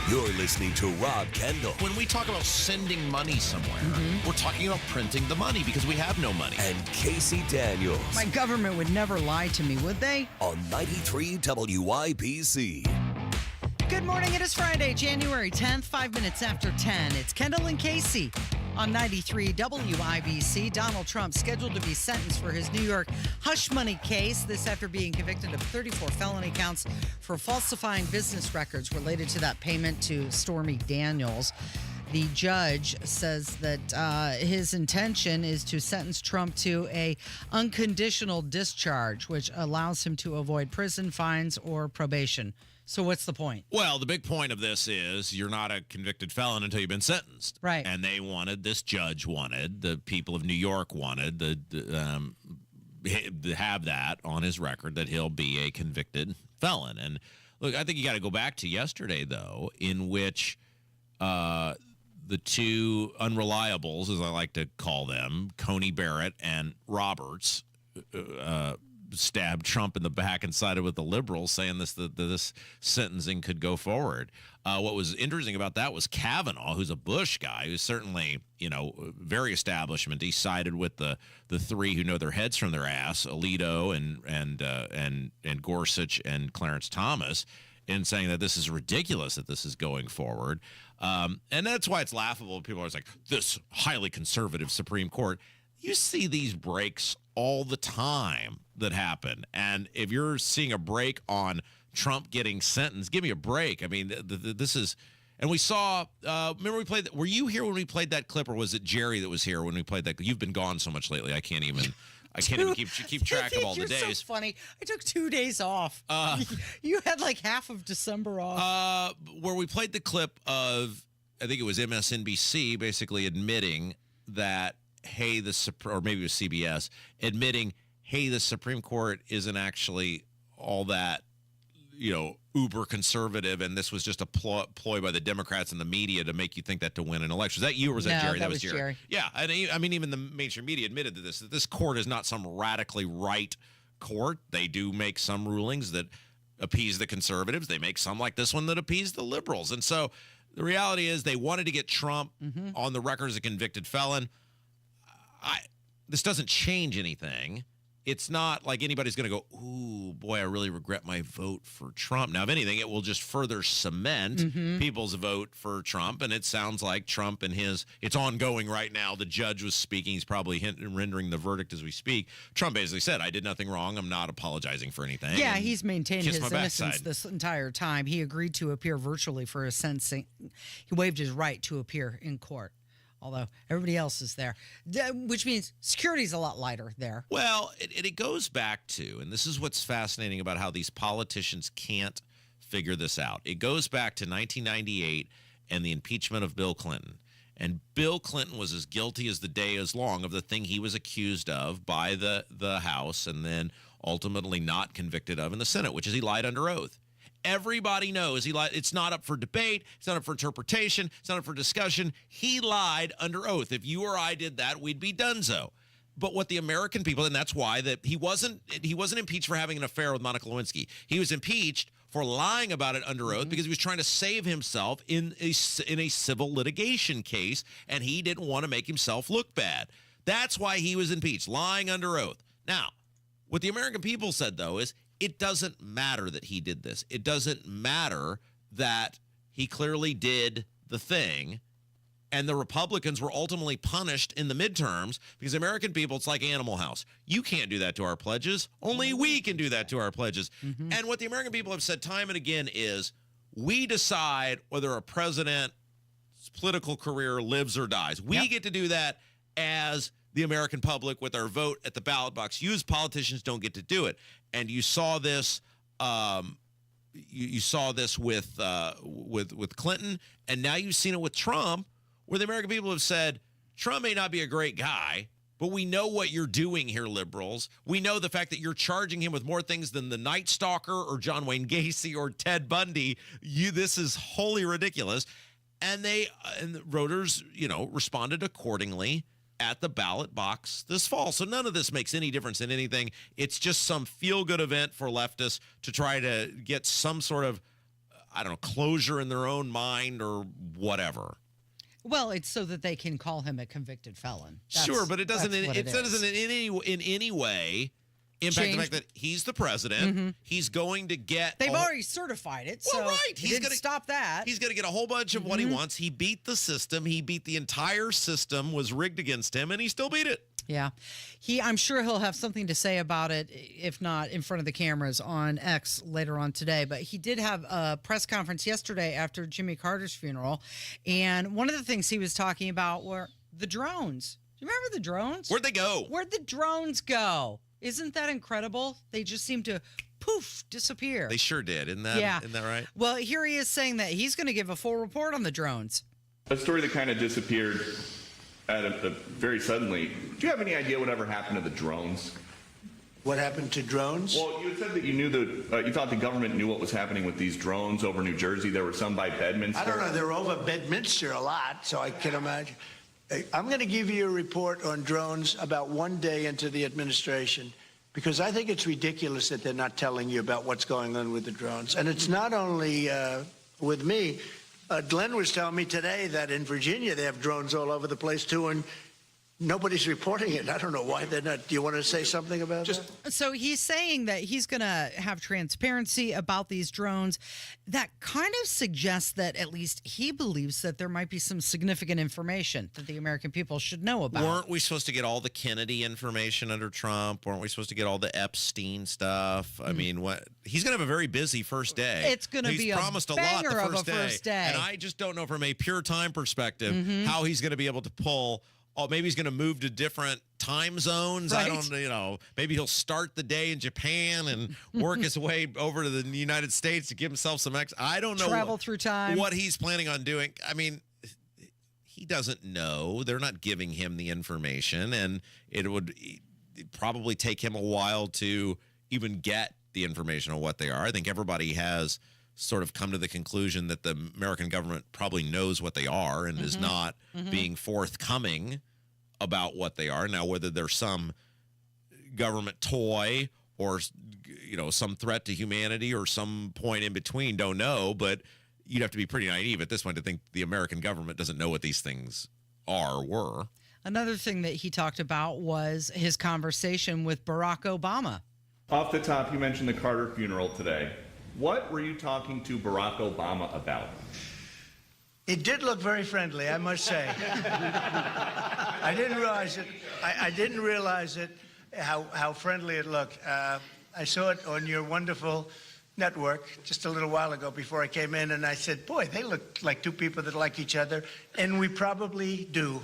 [SPEAKER 5] You're listening to Rob Kendall.
[SPEAKER 2] When we talk about sending money somewhere, we're talking about printing the money because we have no money.
[SPEAKER 5] And Casey Daniels.
[SPEAKER 13] My government would never lie to me, would they?
[SPEAKER 5] On 93 WIBC.
[SPEAKER 13] Good morning. It is Friday, January 10th, 5 minutes after 10. It's Kendall and Casey on 93 WIBC. Donald Trump scheduled to be sentenced for his New York hush money case. This after being convicted of 34 felony counts for falsifying business records related to that payment to Stormy Daniels. The judge says that his intention is to sentence Trump to a unconditional discharge, which allows him to avoid prison, fines, or probation. So what's the point?
[SPEAKER 14] Well, the big point of this is you're not a convicted felon until you've been sentenced.
[SPEAKER 13] Right.
[SPEAKER 14] And they wanted, this judge wanted, the people of New York wanted to have that on his record that he'll be a convicted felon. And look, I think you got to go back to yesterday, though, in which the two unreliables, as I like to call them, Coney Barrett and Roberts, stabbed Trump in the back and sided with the liberals, saying this sentencing could go forward. What was interesting about that was Kavanaugh, who's a Bush guy, who's certainly, very establishment. He sided with the three who know their heads from their ass, Alito and Gorsuch and Clarence Thomas, in saying that this is ridiculous that this is going forward. And that's why it's laughable. People are like, this highly conservative Supreme Court. You see these breaks all the time that happen. And if you're seeing a break on Trump getting sentenced, give me a break. I mean, this is, and we saw, remember we played, were you here when we played that clip, or was it Jerry that was here when we played that? You've been gone so much lately, I can't even keep track of all the days.
[SPEAKER 13] You're so funny. I took 2 days off. You had like half of December off.
[SPEAKER 14] Where we played the clip of, I think it was MSNBC, basically admitting that, hey, or maybe it was CBS, admitting, hey, the Supreme Court isn't actually all that, uber conservative, and this was just a ploy by the Democrats and the media to make you think that to win an election. Was that you, or was that Jerry?
[SPEAKER 13] That was Jerry.
[SPEAKER 14] Yeah, and I mean, even the mainstream media admitted to this, that this court is not some radically right court. They do make some rulings that appease the conservatives. They make some like this one that appease the liberals. And so the reality is they wanted to get Trump on the record as a convicted felon. This doesn't change anything. It's not like anybody's going to go, ooh, boy, I really regret my vote for Trump. Now, if anything, it will just further cement people's vote for Trump. And it sounds like Trump and it's ongoing right now. The judge was speaking. He's probably rendering the verdict as we speak. Trump basically said, I did nothing wrong. I'm not apologizing for anything.
[SPEAKER 13] Yeah, he's maintained his innocence this entire time. He agreed to appear virtually for his sentencing. He waived his right to appear in court, although everybody else is there, which means security's a lot lighter there.
[SPEAKER 14] Well, it goes back to, and this is what's fascinating about how these politicians can't figure this out. It goes back to 1998 and the impeachment of Bill Clinton. And Bill Clinton was as guilty as the day is long of the thing he was accused of by the House and then ultimately not convicted of in the Senate, which is he lied under oath. Everybody knows he lied. It's not up for debate. It's not up for interpretation. It's not up for discussion. He lied under oath. If you or I did that, we'd be donezo. But what the American people, and that's why that he wasn't impeached for having an affair with Monica Lewinsky. He was impeached for lying about it under oath because he was trying to save himself in a civil litigation case, and he didn't want to make himself look bad. That's why he was impeached, lying under oath. Now, what the American people said, though, is it doesn't matter that he did this. It doesn't matter that he clearly did the thing. And the Republicans were ultimately punished in the midterms because American people, it's like Animal House. You can't do that to our pledges. Only we can do that to our pledges. And what the American people have said time and again is we decide whether a president's political career lives or dies. We get to do that as the American public with our vote at the ballot box. You as politicians don't get to do it. And you saw this. You saw this with Clinton, and now you've seen it with Trump, where the American people have said Trump may not be a great guy, but we know what you're doing here, liberals. We know the fact that you're charging him with more things than the Night Stalker or John Wayne Gacy or Ted Bundy. This is wholly ridiculous, and the voters, responded accordingly at the ballot box this fall. So none of this makes any difference in anything. It's just some feel-good event for leftists to try to get some sort of, closure in their own mind or whatever.
[SPEAKER 13] Well, it's so that they can call him a convicted felon.
[SPEAKER 14] Sure, but it doesn't in any way impact the fact that he's the president. He's going to get...
[SPEAKER 13] They've already certified it, so he's going to stop that.
[SPEAKER 14] He's going to get a whole bunch of what he wants. He beat the system. He beat the entire system, was rigged against him, and he still beat it.
[SPEAKER 13] Yeah. I'm sure he'll have something to say about it, if not in front of the cameras on X later on today. But he did have a press conference yesterday after Jimmy Carter's funeral, and one of the things he was talking about were the drones. Do you remember the drones?
[SPEAKER 14] Where'd they go?
[SPEAKER 13] Where'd the drones go? Isn't that incredible? They just seem to poof, disappear.
[SPEAKER 14] They sure did. Isn't that right?
[SPEAKER 13] Well, here he is saying that he's going to give a full report on the drones.
[SPEAKER 3] A story that kind of disappeared very suddenly. Do you have any idea whatever happened to the drones?
[SPEAKER 7] What happened to drones?
[SPEAKER 3] Well, you had said that you knew you thought the government knew what was happening with these drones over New Jersey. There were some by Bedminster.
[SPEAKER 7] I don't know. They're over Bedminster a lot, so I can imagine. I'm going to give you a report on drones about one day into the administration, because I think it's ridiculous that they're not telling you about what's going on with the drones. And it's not only with me. Glenn was telling me today that in Virginia they have drones all over the place too, and nobody's reporting it. I don't know why they're not. Do you want to say something about that?
[SPEAKER 13] So he's saying that he's going to have transparency about these drones. That kind of suggests that at least he believes that there might be some significant information that the American people should know about.
[SPEAKER 14] Weren't we supposed to get all the Kennedy information under Trump? Weren't we supposed to get all the Epstein stuff? I mean, what he's going to have a very busy first day.
[SPEAKER 13] It's going to be
[SPEAKER 14] promised
[SPEAKER 13] a
[SPEAKER 14] lot the
[SPEAKER 13] banger of a first day.
[SPEAKER 14] And I just don't know from a pure time perspective how he's going to be able to pull. Oh, maybe he's going to move to different time zones.
[SPEAKER 13] Right.
[SPEAKER 14] I don't, maybe he'll start the day in Japan and work his way over to the United States to give himself some I don't know.
[SPEAKER 13] Travel through time.
[SPEAKER 14] What he's planning on doing. I mean, he doesn't know. They're not giving him the information, and it would probably take him a while to even get the information on what they are. I think everybody has sort of come to the conclusion that the American government probably knows what they are and is not being forthcoming about what they are. Now, whether there's some government toy or, some threat to humanity or some point in between, don't know, but you'd have to be pretty naive at this point to think the American government doesn't know what these things are or were.
[SPEAKER 13] Another thing that he talked about was his conversation with Barack Obama.
[SPEAKER 3] Off the top, you mentioned the Carter funeral today. What were you talking to Barack Obama about?
[SPEAKER 7] It did look very friendly, I must say. I didn't realize it. I didn't realize it, how friendly it looked. I saw it on your wonderful network just a little while ago before I came in, and I said, boy, they look like two people that like each other, and we probably do.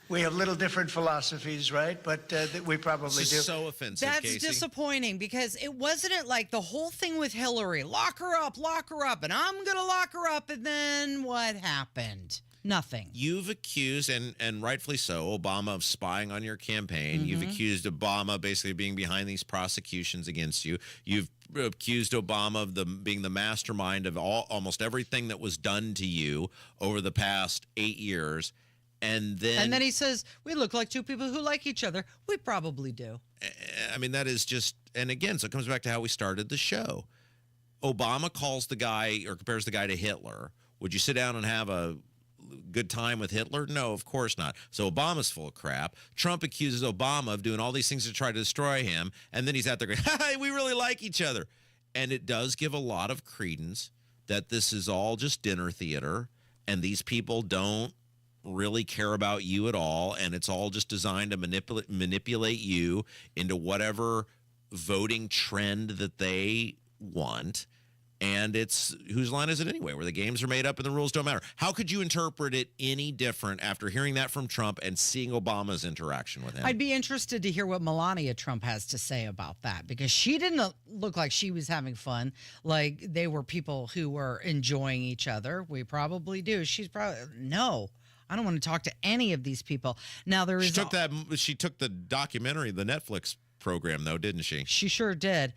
[SPEAKER 7] We have little different philosophies, right? But we probably do.
[SPEAKER 14] So offensive,
[SPEAKER 13] That's
[SPEAKER 14] Casey.
[SPEAKER 13] disappointing because it wasn't like the whole thing with Hillary. Lock her up, and I'm going to lock her up. And then what happened? Nothing.
[SPEAKER 14] You've accused, and rightfully so, Obama of spying on your campaign. You've accused Obama basically of being behind these prosecutions against you. You've accused Obama of being the mastermind of almost everything that was done to you over the past 8 years. And then
[SPEAKER 13] he says, we look like two people who like each other. We probably do.
[SPEAKER 14] I mean, that is just, and again, so it comes back to how we started the show. Obama calls the guy or compares the guy to Hitler. Would you sit down and have a good time with Hitler? No, of course not. So Obama's full of crap. Trump accuses Obama of doing all these things to try to destroy him. And then he's out there going, hey, we really like each other. And it does give a lot of credence that this is all just dinner theater. And these people don't really care about you at all, and it's all just designed to manipulate you into whatever voting trend that they want. And it's whose line is it anyway, where the games are made up and the rules don't matter. How could you interpret it any different after hearing that from Trump and seeing Obama's interaction with him?
[SPEAKER 13] I'd be interested to hear what Melania Trump has to say about that, because she didn't look like she was having fun, like they were people who were enjoying each other. We probably do. She's probably, no. I don't want to talk to any of these people. Now there is.
[SPEAKER 14] She took the documentary, the Netflix program, though, didn't she?
[SPEAKER 13] She sure did.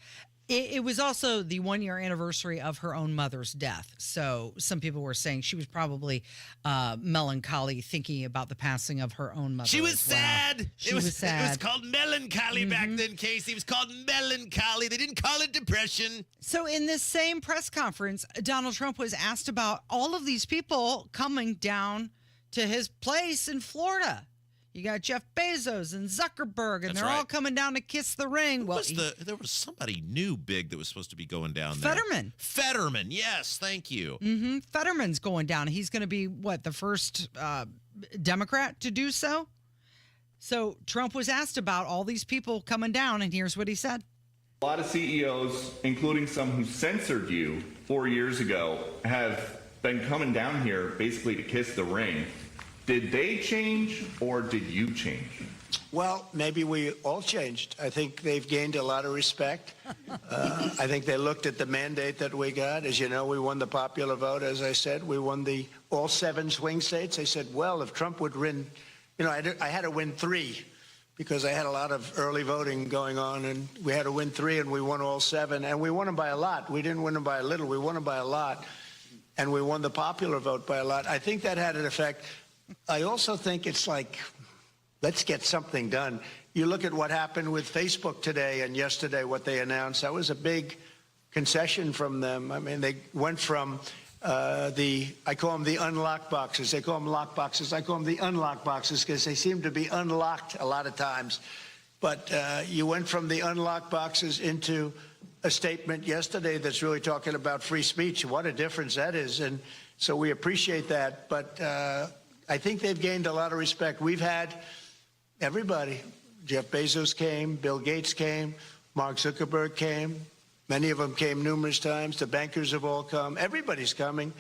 [SPEAKER 13] It was also the 1-year anniversary of her own mother's death. So some people were saying she was probably melancholy, thinking about the passing of her own mother.
[SPEAKER 14] She was sad.
[SPEAKER 13] She was sad.
[SPEAKER 14] It was called melancholy back then, Casey. It was called melancholy. They didn't call it depression.
[SPEAKER 13] So in this same press conference, Donald Trump was asked about all of these people coming down to his place in Florida. You got Jeff Bezos and Zuckerberg, and they're all coming down to kiss the ring.
[SPEAKER 14] There was somebody new big that was supposed to be going down there. Fetterman, yes, thank you.
[SPEAKER 13] Fetterman's going down. He's going to be, the first Democrat to do so? So Trump was asked about all these people coming down, and here's what he said.
[SPEAKER 3] A lot of CEOs, including some who censored you 4 years ago, have been coming down here basically to kiss the ring. Did they change or did you change?
[SPEAKER 7] Well, maybe we all changed. I think they've gained a lot of respect. I think they looked at the mandate that we got. As you know, we won the popular vote, as I said. We won all 7 swing states. They said, well, if Trump would win, I had to win 3 because I had a lot of early voting going on, and we had to win 3, and we won all 7. And we won them by a lot. We didn't win them by a little. We won them by a lot. And we won the popular vote by a lot. I think that had an effect. I also think it's like let's get something done. You look at what happened with Facebook today and yesterday, what they announced. That was a big concession from them. I mean, they went from I call them the unlock boxes. They call them lock boxes. I call them the unlock boxes because they seem to be unlocked a lot of times. But you went from the unlock boxes into a statement yesterday that's really talking about free speech. What a difference that is. And so we appreciate that. But I think they've gained a lot of respect. We've had everybody. Jeff Bezos came, Bill Gates came, Mark Zuckerberg came. Many of them came numerous times. The bankers have all come. Everybody's coming.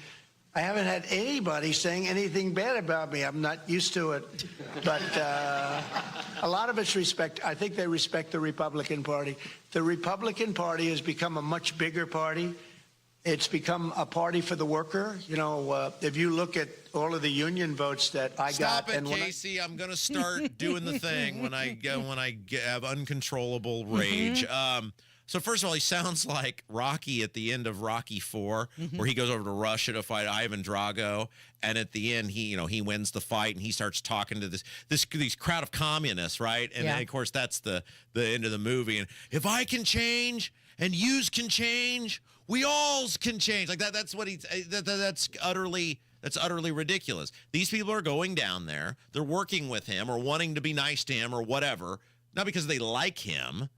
[SPEAKER 7] I haven't had anybody saying anything bad about me. I'm not used to it. But a lot of it's respect. I think they respect the Republican Party. The Republican Party has become a much bigger party. It's become a party for the worker. You know, if you look at all of the union votes that I got.
[SPEAKER 14] Stop it, Casey. I'm going to start doing the thing when I have uncontrollable rage. So first of all, he sounds like Rocky at the end of Rocky IV, where he goes over to Russia to fight Ivan Drago, and at the end he wins the fight and he starts talking to these crowd of communists, right? And then, of course that's the end of the movie. And if I can change and yous can change, we alls can change. Like that. That's what that's utterly ridiculous. These people are going down there. They're working with him or wanting to be nice to him or whatever, not because they like him,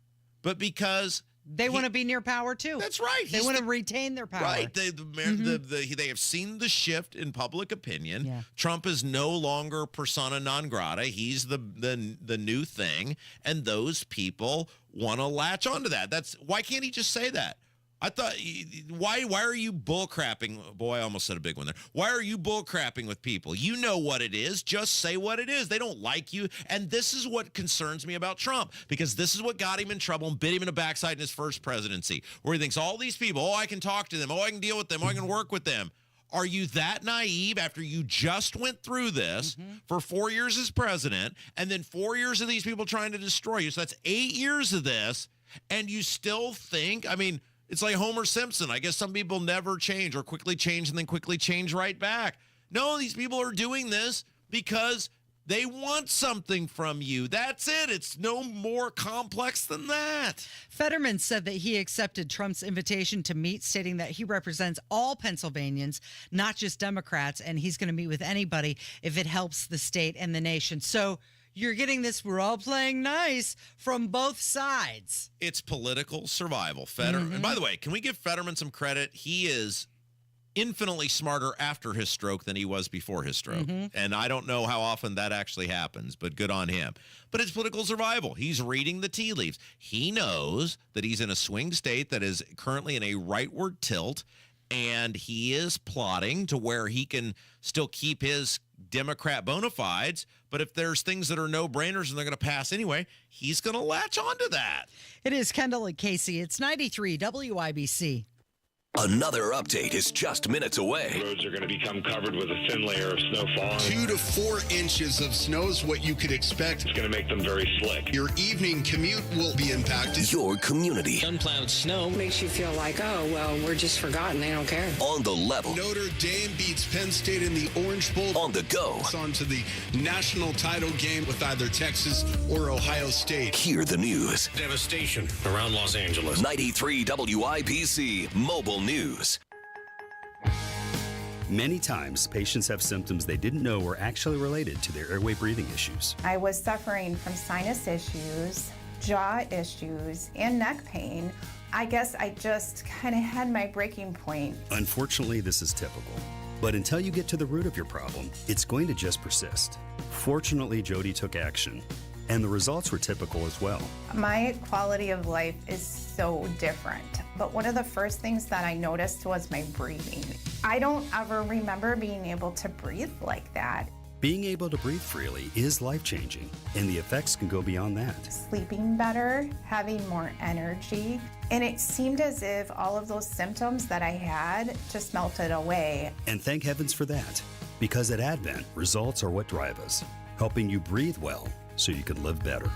[SPEAKER 14] but because
[SPEAKER 13] they want to be near power too.
[SPEAKER 14] That's right.
[SPEAKER 13] They want to retain their power.
[SPEAKER 14] Right. They have seen the shift in public opinion.
[SPEAKER 13] Yeah.
[SPEAKER 14] Trump is no longer persona non grata. He's the new thing, and those people want to latch onto that. Why can't he just say that? I thought, why are you bullcrapping? Boy, I almost said a big one there. Why are you bullcrapping with people? You know what it is. Just say what it is. They don't like you. And this is what concerns me about Trump, because this is what got him in trouble and bit him in the backside in his first presidency, where he thinks all these people, I can talk to them. I can deal with them. I can work with them. Are you that naive after you just went through this for 4 years as president and then 4 years of these people trying to destroy you? So that's 8 years of this. And you still think, I mean, it's like Homer Simpson. I guess some people never change or quickly change and then quickly change right back. No, these people are doing this because they want something from you. That's it. It's no more complex than that.
[SPEAKER 13] Fetterman said that he accepted Trump's invitation to meet, stating that he represents all Pennsylvanians, not just Democrats, and he's going to meet with anybody if it helps the state and the nation. So you're getting this, we're all playing nice from both sides.
[SPEAKER 14] It's political survival. Fetterman. And by the way, can we give Fetterman some credit? He is infinitely smarter after his stroke than he was before his stroke. And I don't know how often that actually happens, but good on him. But it's political survival. He's reading the tea leaves. He knows that he's in a swing state that is currently in a rightward tilt, and he is plotting to where he can still keep his Democrat bona fides, but if there's things that are no-brainers and they're going to pass anyway, he's going to latch onto that.
[SPEAKER 13] It is Kendall Casey. It's 93 WIBC.
[SPEAKER 5] Another update is just minutes away.
[SPEAKER 1] Roads are going to become covered with a thin layer of snow falling.
[SPEAKER 8] 2 to 4 inches of snow is what you could expect.
[SPEAKER 1] It's going to make them very slick.
[SPEAKER 8] Your evening commute will be impacted.
[SPEAKER 5] Your community.
[SPEAKER 9] Unplowed snow makes you feel like, oh, well, we're just forgotten. They don't care.
[SPEAKER 5] On the level.
[SPEAKER 8] Notre Dame beats Penn State in the Orange Bowl.
[SPEAKER 5] On the go.
[SPEAKER 8] It's on to the national title game with either Texas or Ohio State.
[SPEAKER 5] Hear the news.
[SPEAKER 26] Devastation around Los Angeles.
[SPEAKER 5] 93 WIBC Mobile News.
[SPEAKER 10] Many times, patients have symptoms they didn't know were actually related to their airway breathing issues.
[SPEAKER 11] I was suffering from sinus issues, jaw issues, and neck pain. I guess I just kind of had my breaking point.
[SPEAKER 10] Unfortunately, this is typical. But until you get to the root of your problem, it's going to just persist. Fortunately, Jody took action, and the results were typical as well.
[SPEAKER 11] My quality of life is so different. But one of the first things that I noticed was my breathing. I don't ever remember being able to breathe like that.
[SPEAKER 10] Being able to breathe freely is life-changing, and the effects can go beyond that.
[SPEAKER 11] Sleeping better, having more energy, and it seemed as if all of those symptoms that I had just melted away.
[SPEAKER 10] And thank heavens for that, because at Advent, results are what drive us, helping you breathe well so you can live better.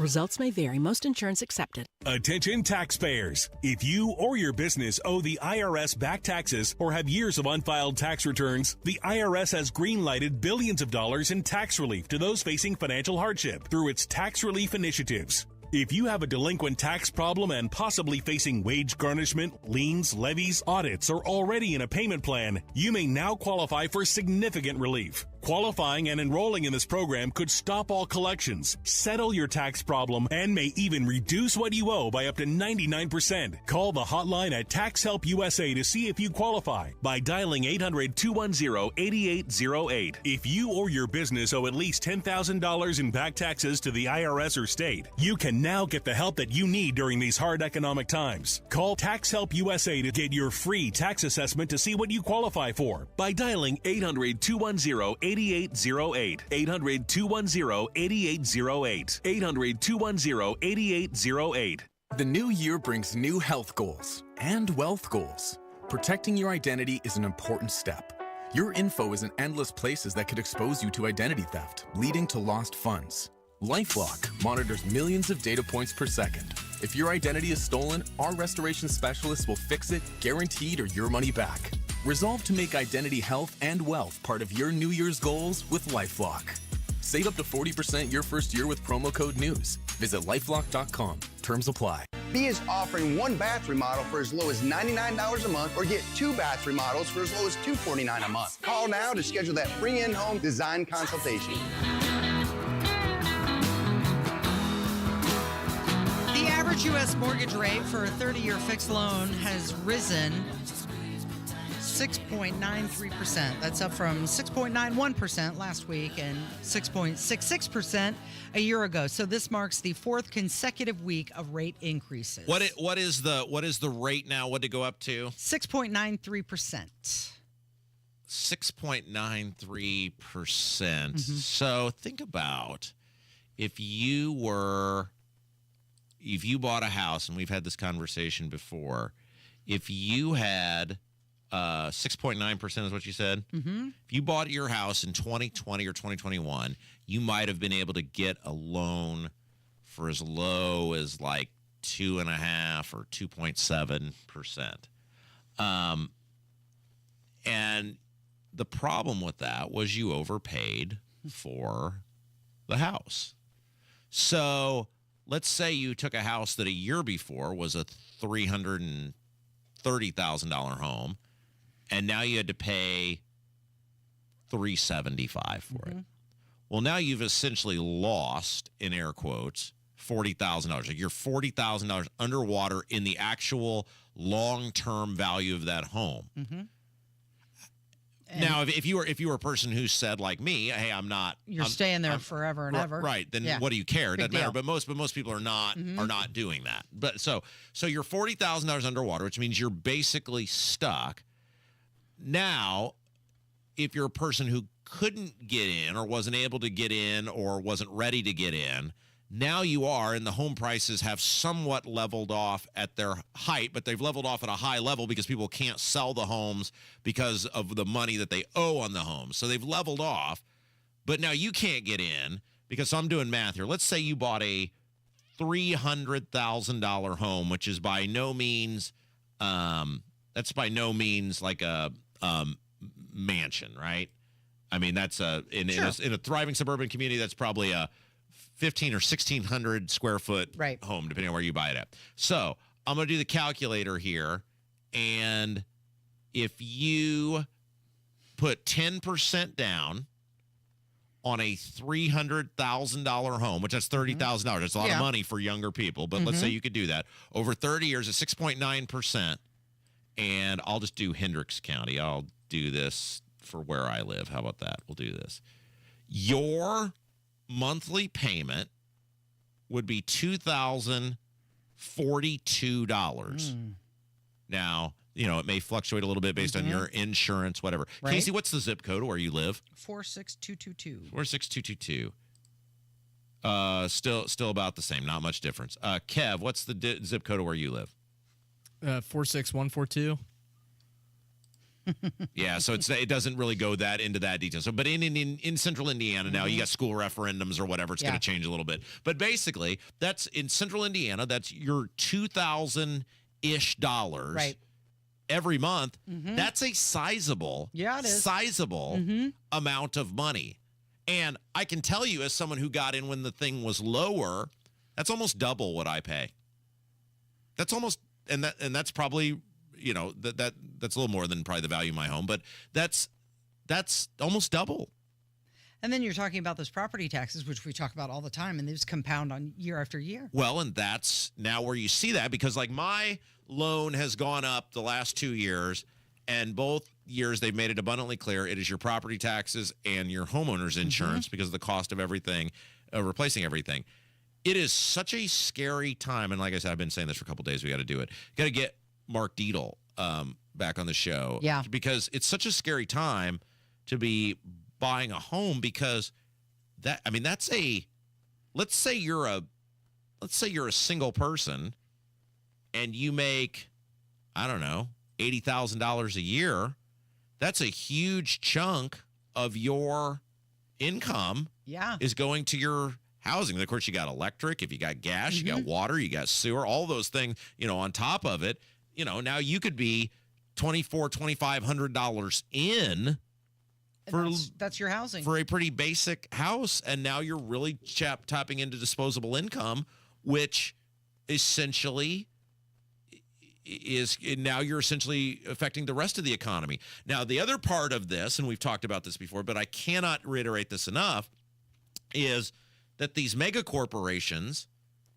[SPEAKER 15] Results may vary. Most insurance accepted.
[SPEAKER 16] Attention taxpayers. If you or your business owe the IRS back taxes or have years of unfiled tax returns, the IRS has green-lighted billions of dollars in tax relief to those facing financial hardship through its tax relief initiatives. If you have a delinquent tax problem and possibly facing wage garnishment, liens, levies, audits, or already in a payment plan, you may now qualify for significant relief. Qualifying and enrolling in this program could stop all collections, settle your tax problem, and may even reduce what you owe by up to 99%. Call the hotline at Tax Help USA to see if you qualify by dialing 800-210-8808. If you or your business owe at least $10,000 in back taxes to the IRS or state, you can now get the help that you need during these hard economic times. Call Tax Help USA to get your free tax assessment to see what you qualify for by dialing 800-210-8808. 800-210-8808. 800-210-8808.
[SPEAKER 17] The new year brings new health goals and wealth goals. Protecting your identity is an important step. Your info is in endless places that could expose you to identity theft, leading to lost funds. LifeLock monitors millions of data points per second. If your identity is stolen, our restoration specialists will fix it, guaranteed, or your money back. Resolve to make identity health and wealth part of your New Year's goals with LifeLock. Save up to 40% your first year with promo code NEWS. Visit LifeLock.com. Terms apply.
[SPEAKER 18] B is offering one bath remodel for as low as $99 a month or get 2 bath remodels for as low as $249 a month. Call now to schedule that free in-home design consultation.
[SPEAKER 13] The average U.S. mortgage rate for a 30-year fixed loan has risen 6.93%. That's up from 6.91% last week and 6.66% a year ago. So this marks the 4th consecutive week of rate increases.
[SPEAKER 14] What is the rate now? What did it go up to?
[SPEAKER 13] 6.93%.
[SPEAKER 14] 6.93%. So think about if you bought a house, and we've had this conversation before, if you had 6.9% is what you said.
[SPEAKER 13] Mm-hmm.
[SPEAKER 14] If you bought your house in 2020 or 2021, you might have been able to get a loan for as low as like 2.5 or 2.7%. And the problem with that was you overpaid for the house. So let's say you took a house that a year before was a $330,000 home, and now you had to pay $375 for it. Well, now you've essentially lost, in air quotes, $40,000. Like you're $40,000 underwater in the actual long-term value of that home. Now, if you were a person who said like me, hey, I'm
[SPEAKER 13] staying there forever and ever,
[SPEAKER 14] right? Then what do you care? It doesn't matter. But most people are not doing that. But so you're $40,000 underwater, which means you're basically stuck. Now, if you're a person who couldn't get in or wasn't able to get in or wasn't ready to get in, now you are, and the home prices have somewhat leveled off at their height, but they've leveled off at a high level because people can't sell the homes because of the money that they owe on the homes. So they've leveled off, but now you can't get in because, so I'm doing math here. Let's say you bought a $300,000 home, which is by no means, that's by no means like a mansion, right? I mean, that's in a thriving suburban community, that's probably a 1,500 or 1,600 square foot home, depending on where you buy it at. So I'm going to do the calculator here. And if you put 10% down on a $300,000 home, which that's $30,000. That's a lot of money for younger people. But let's say you could do that. Over 30 years, it's 6.9%. And I'll just do Hendricks County. I'll do this for where I live. How about that? We'll do this. Your monthly payment would be $2,042. Now, it may fluctuate a little bit based on your insurance, whatever. Right. Casey, what's the zip code where you live?
[SPEAKER 13] 46222.
[SPEAKER 14] 46222. Still about the same. Not much difference. Kev, what's the zip code where you live?
[SPEAKER 19] 46142.
[SPEAKER 14] Yeah, so it doesn't really go into that detail. So, but in central Indiana now, you got school referendums or whatever. It's going to change a little bit. But basically, that's in central Indiana. That's your $2,000-ish every month. That's a sizable, amount of money. And I can tell you, as someone who got in when the thing was lower, that's almost double what I pay. That's almost, and that's probably, that's a little more than probably the value of my home, but that's almost double.
[SPEAKER 13] And then you're talking about those property taxes, which we talk about all the time, and these compound on year after year.
[SPEAKER 14] Well, and that's now where you see that, because like my loan has gone up the last 2 years, and both years they've made it abundantly clear it is your property taxes and your homeowner's insurance because of the cost of everything, replacing everything. It is such a scary time, and like I said, I've been saying this for a couple of days. We got to do it. Got to get Mark Dietel back on the show, because it's such a scary time to be buying a home, because let's say you're a single person and you make, I don't know, $80,000 a year. That's a huge chunk of your income is going to your housing. And of course, you got electric, if you got gas, you got water, you got sewer, all those things, on top of it. Now you could be $2,400-$2,500 in for
[SPEAKER 13] that's your housing
[SPEAKER 14] for a pretty basic house, and now you're really tapping into disposable income, which essentially you're essentially affecting the rest of the economy. Now, the other part of this, and we've talked about this before, but I cannot reiterate this enough, is that these mega corporations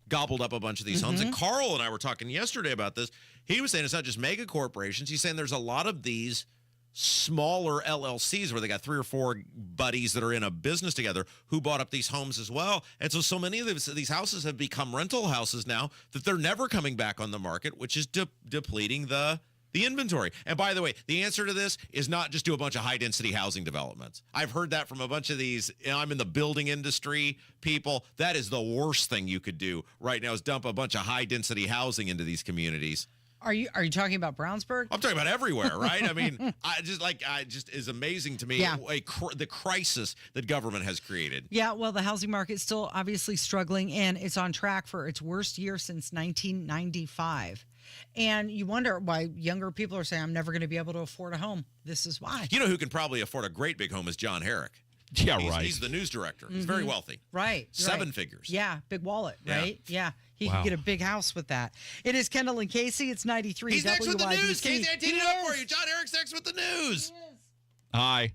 [SPEAKER 14] gobbled up a bunch of these homes. And Carl and I were talking yesterday about this. He was saying it's not just mega corporations. He's saying there's a lot of these smaller LLCs where they got 3 or 4 buddies that are in a business together who bought up these homes as well. And so many of these houses have become rental houses now that they're never coming back on the market, which is depleting the inventory. And by the way, the answer to this is not just do a bunch of high-density housing developments. I've heard that from a bunch of these. I'm in the building industry, people. That is the worst thing you could do right now, is dump a bunch of high-density housing into these communities.
[SPEAKER 13] Are you talking about Brownsburg?
[SPEAKER 14] I'm talking about everywhere, right? I mean, I just is amazing to me the crisis that government has created.
[SPEAKER 13] Yeah, well, the housing market's still obviously struggling, and it's on track for its worst year since 1995. And you wonder why younger people are saying, I'm never going to be able to afford a home. This is why.
[SPEAKER 14] You know who can probably afford a great big home is John Herrick.
[SPEAKER 25] Yeah,
[SPEAKER 14] right. He's the news director. He's very wealthy.
[SPEAKER 13] Right.
[SPEAKER 14] 7 figures.
[SPEAKER 13] Yeah, big wallet, right? Yeah. He can get a big house with that. It is Kendall and Casey. It's 93
[SPEAKER 14] He's
[SPEAKER 13] WYBC.
[SPEAKER 14] next with the news. Casey, I teed it up for you. John Herrick's next with the news.
[SPEAKER 25] Hi.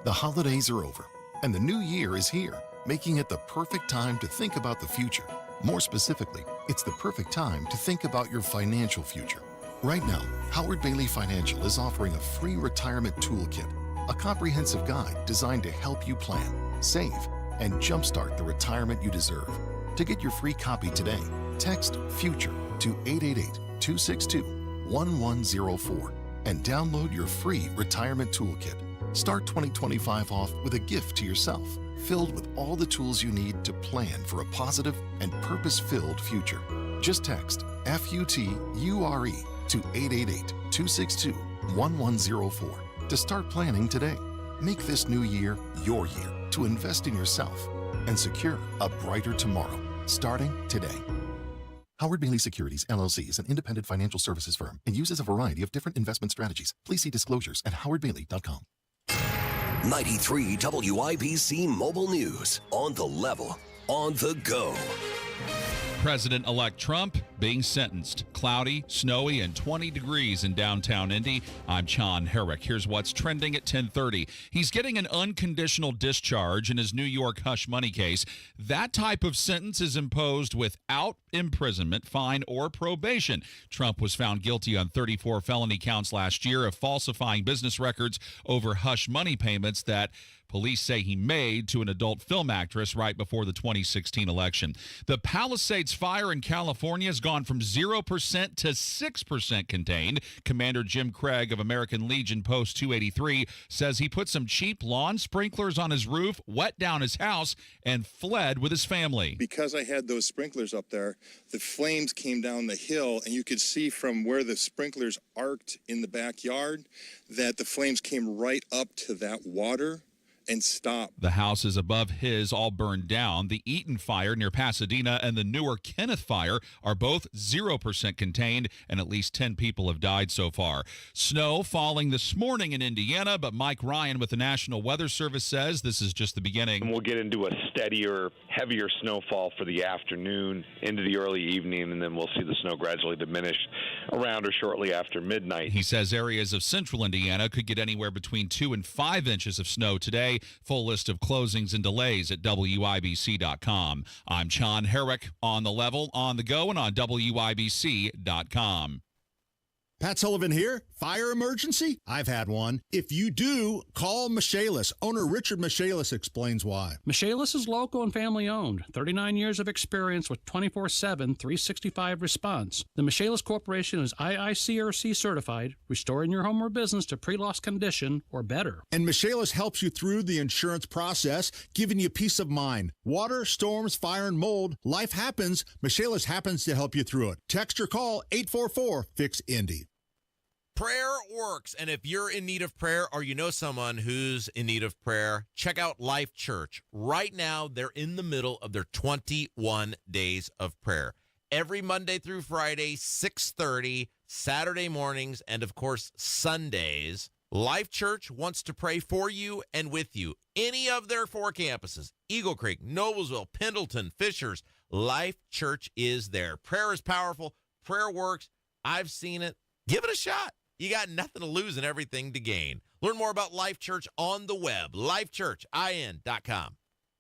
[SPEAKER 19] The holidays are over, and the new year is here, making it the perfect time to think about the future. More specifically, it's the perfect time to think about your financial future. Right now, Howard Bailey Financial is offering a free retirement toolkit, a comprehensive guide designed to help you plan, save, and jumpstart the retirement you deserve. To get your free copy today, text FUTURE to 888-262-1104 and download your free retirement toolkit. Start 2025 off with a gift to yourself, filled with all the tools you need to plan for a positive and purpose-filled future. Just text FUTURE to 888-262-1104 to start planning today. Make this new year your year to invest in yourself and secure a brighter tomorrow, starting today. Howard Bailey Securities, LLC is an independent financial services firm and uses a variety of different investment strategies. Please see disclosures at howardbailey.com.
[SPEAKER 5] 93 WIBC Mobile News. On the level, on the go.
[SPEAKER 25] President-elect Trump being sentenced. Cloudy, snowy, and 20 degrees in downtown Indy. I'm John Herrick. Here's what's trending at 10:30. He's getting an unconditional discharge in his New York hush money case. That type of sentence is imposed without imprisonment, fine, or probation. Trump was found guilty on 34 felony counts last year of falsifying business records over hush money payments that police say he made to an adult film actress right before the 2016 election. The Palisades fire in California has gone from 0% to 6% contained. Commander Jim Craig of American Legion Post 283 says he put some cheap lawn sprinklers on his roof, wet down his house, and fled with his family.
[SPEAKER 4] Because I had those sprinklers up there, the flames came down the hill, and you could see from where the sprinklers arced in the backyard that the flames came right up to that water and stopped.
[SPEAKER 25] The houses above his all burned down. The Eaton fire near Pasadena and the newer Kenneth fire are both 0% contained, and at least 10 people have died so far. Snow falling this morning in Indiana, but Mike Ryan with the National Weather Service says this is just the beginning.
[SPEAKER 1] And we'll get into a steadier, heavier snowfall for the afternoon into the early evening, and then we'll see the snow gradually diminish around or shortly after midnight.
[SPEAKER 25] He says areas of central Indiana could get anywhere between 2 and 5 inches of snow today. Full list of closings and delays at WIBC.com. I'm John Herrick on the level, on the go, and on WIBC.com.
[SPEAKER 20] Pat Sullivan here. Fire emergency? I've had one. If you do, call Michaelis. Owner Richard Michaelis explains why.
[SPEAKER 21] Michaelis is local and family owned. 39 years of experience with 24/7, 365 response. The Michaelis Corporation is IICRC certified, restoring your home or business to pre-loss condition or better.
[SPEAKER 20] And Michaelis helps you through the insurance process, giving you peace of mind. Water, storms, fire, and mold. Life happens. Michaelis happens to help you through it. Text or call 844-FIX-INDY.
[SPEAKER 14] Prayer works, and if you're in need of prayer or you know someone who's in need of prayer, check out Life Church. Right now, they're in the middle of their 21 days of prayer. Every Monday through Friday, 6:30, Saturday mornings, and of course, Sundays. Life Church wants to pray for you and with you. Any of their 4 campuses, Eagle Creek, Noblesville, Pendleton, Fishers, Life Church is there. Prayer is powerful. Prayer works. I've seen it. Give it a shot. You got nothing to lose and everything to gain. Learn more about Life Church on the web, lifechurchin.com.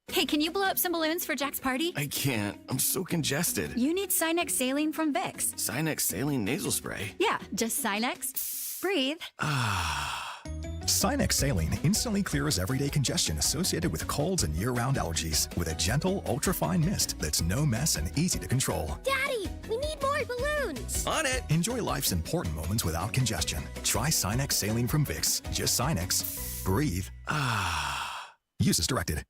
[SPEAKER 22] Hey, can you blow up some balloons for Jack's party?
[SPEAKER 23] I can't. I'm so congested.
[SPEAKER 22] You need Sinex Saline from Vicks.
[SPEAKER 23] Sinex Saline Nasal Spray?
[SPEAKER 22] Yeah, just Sinex. Breathe.
[SPEAKER 24] Sinex Saline instantly clears everyday congestion associated with colds and year-round allergies with a gentle, ultra-fine mist that's no mess and easy to control.
[SPEAKER 22] Daddy, we need more balloons.
[SPEAKER 23] On it.
[SPEAKER 24] Enjoy life's important moments without congestion. Try Sinex Saline from Vicks. Just Sinex. Breathe. Use as directed.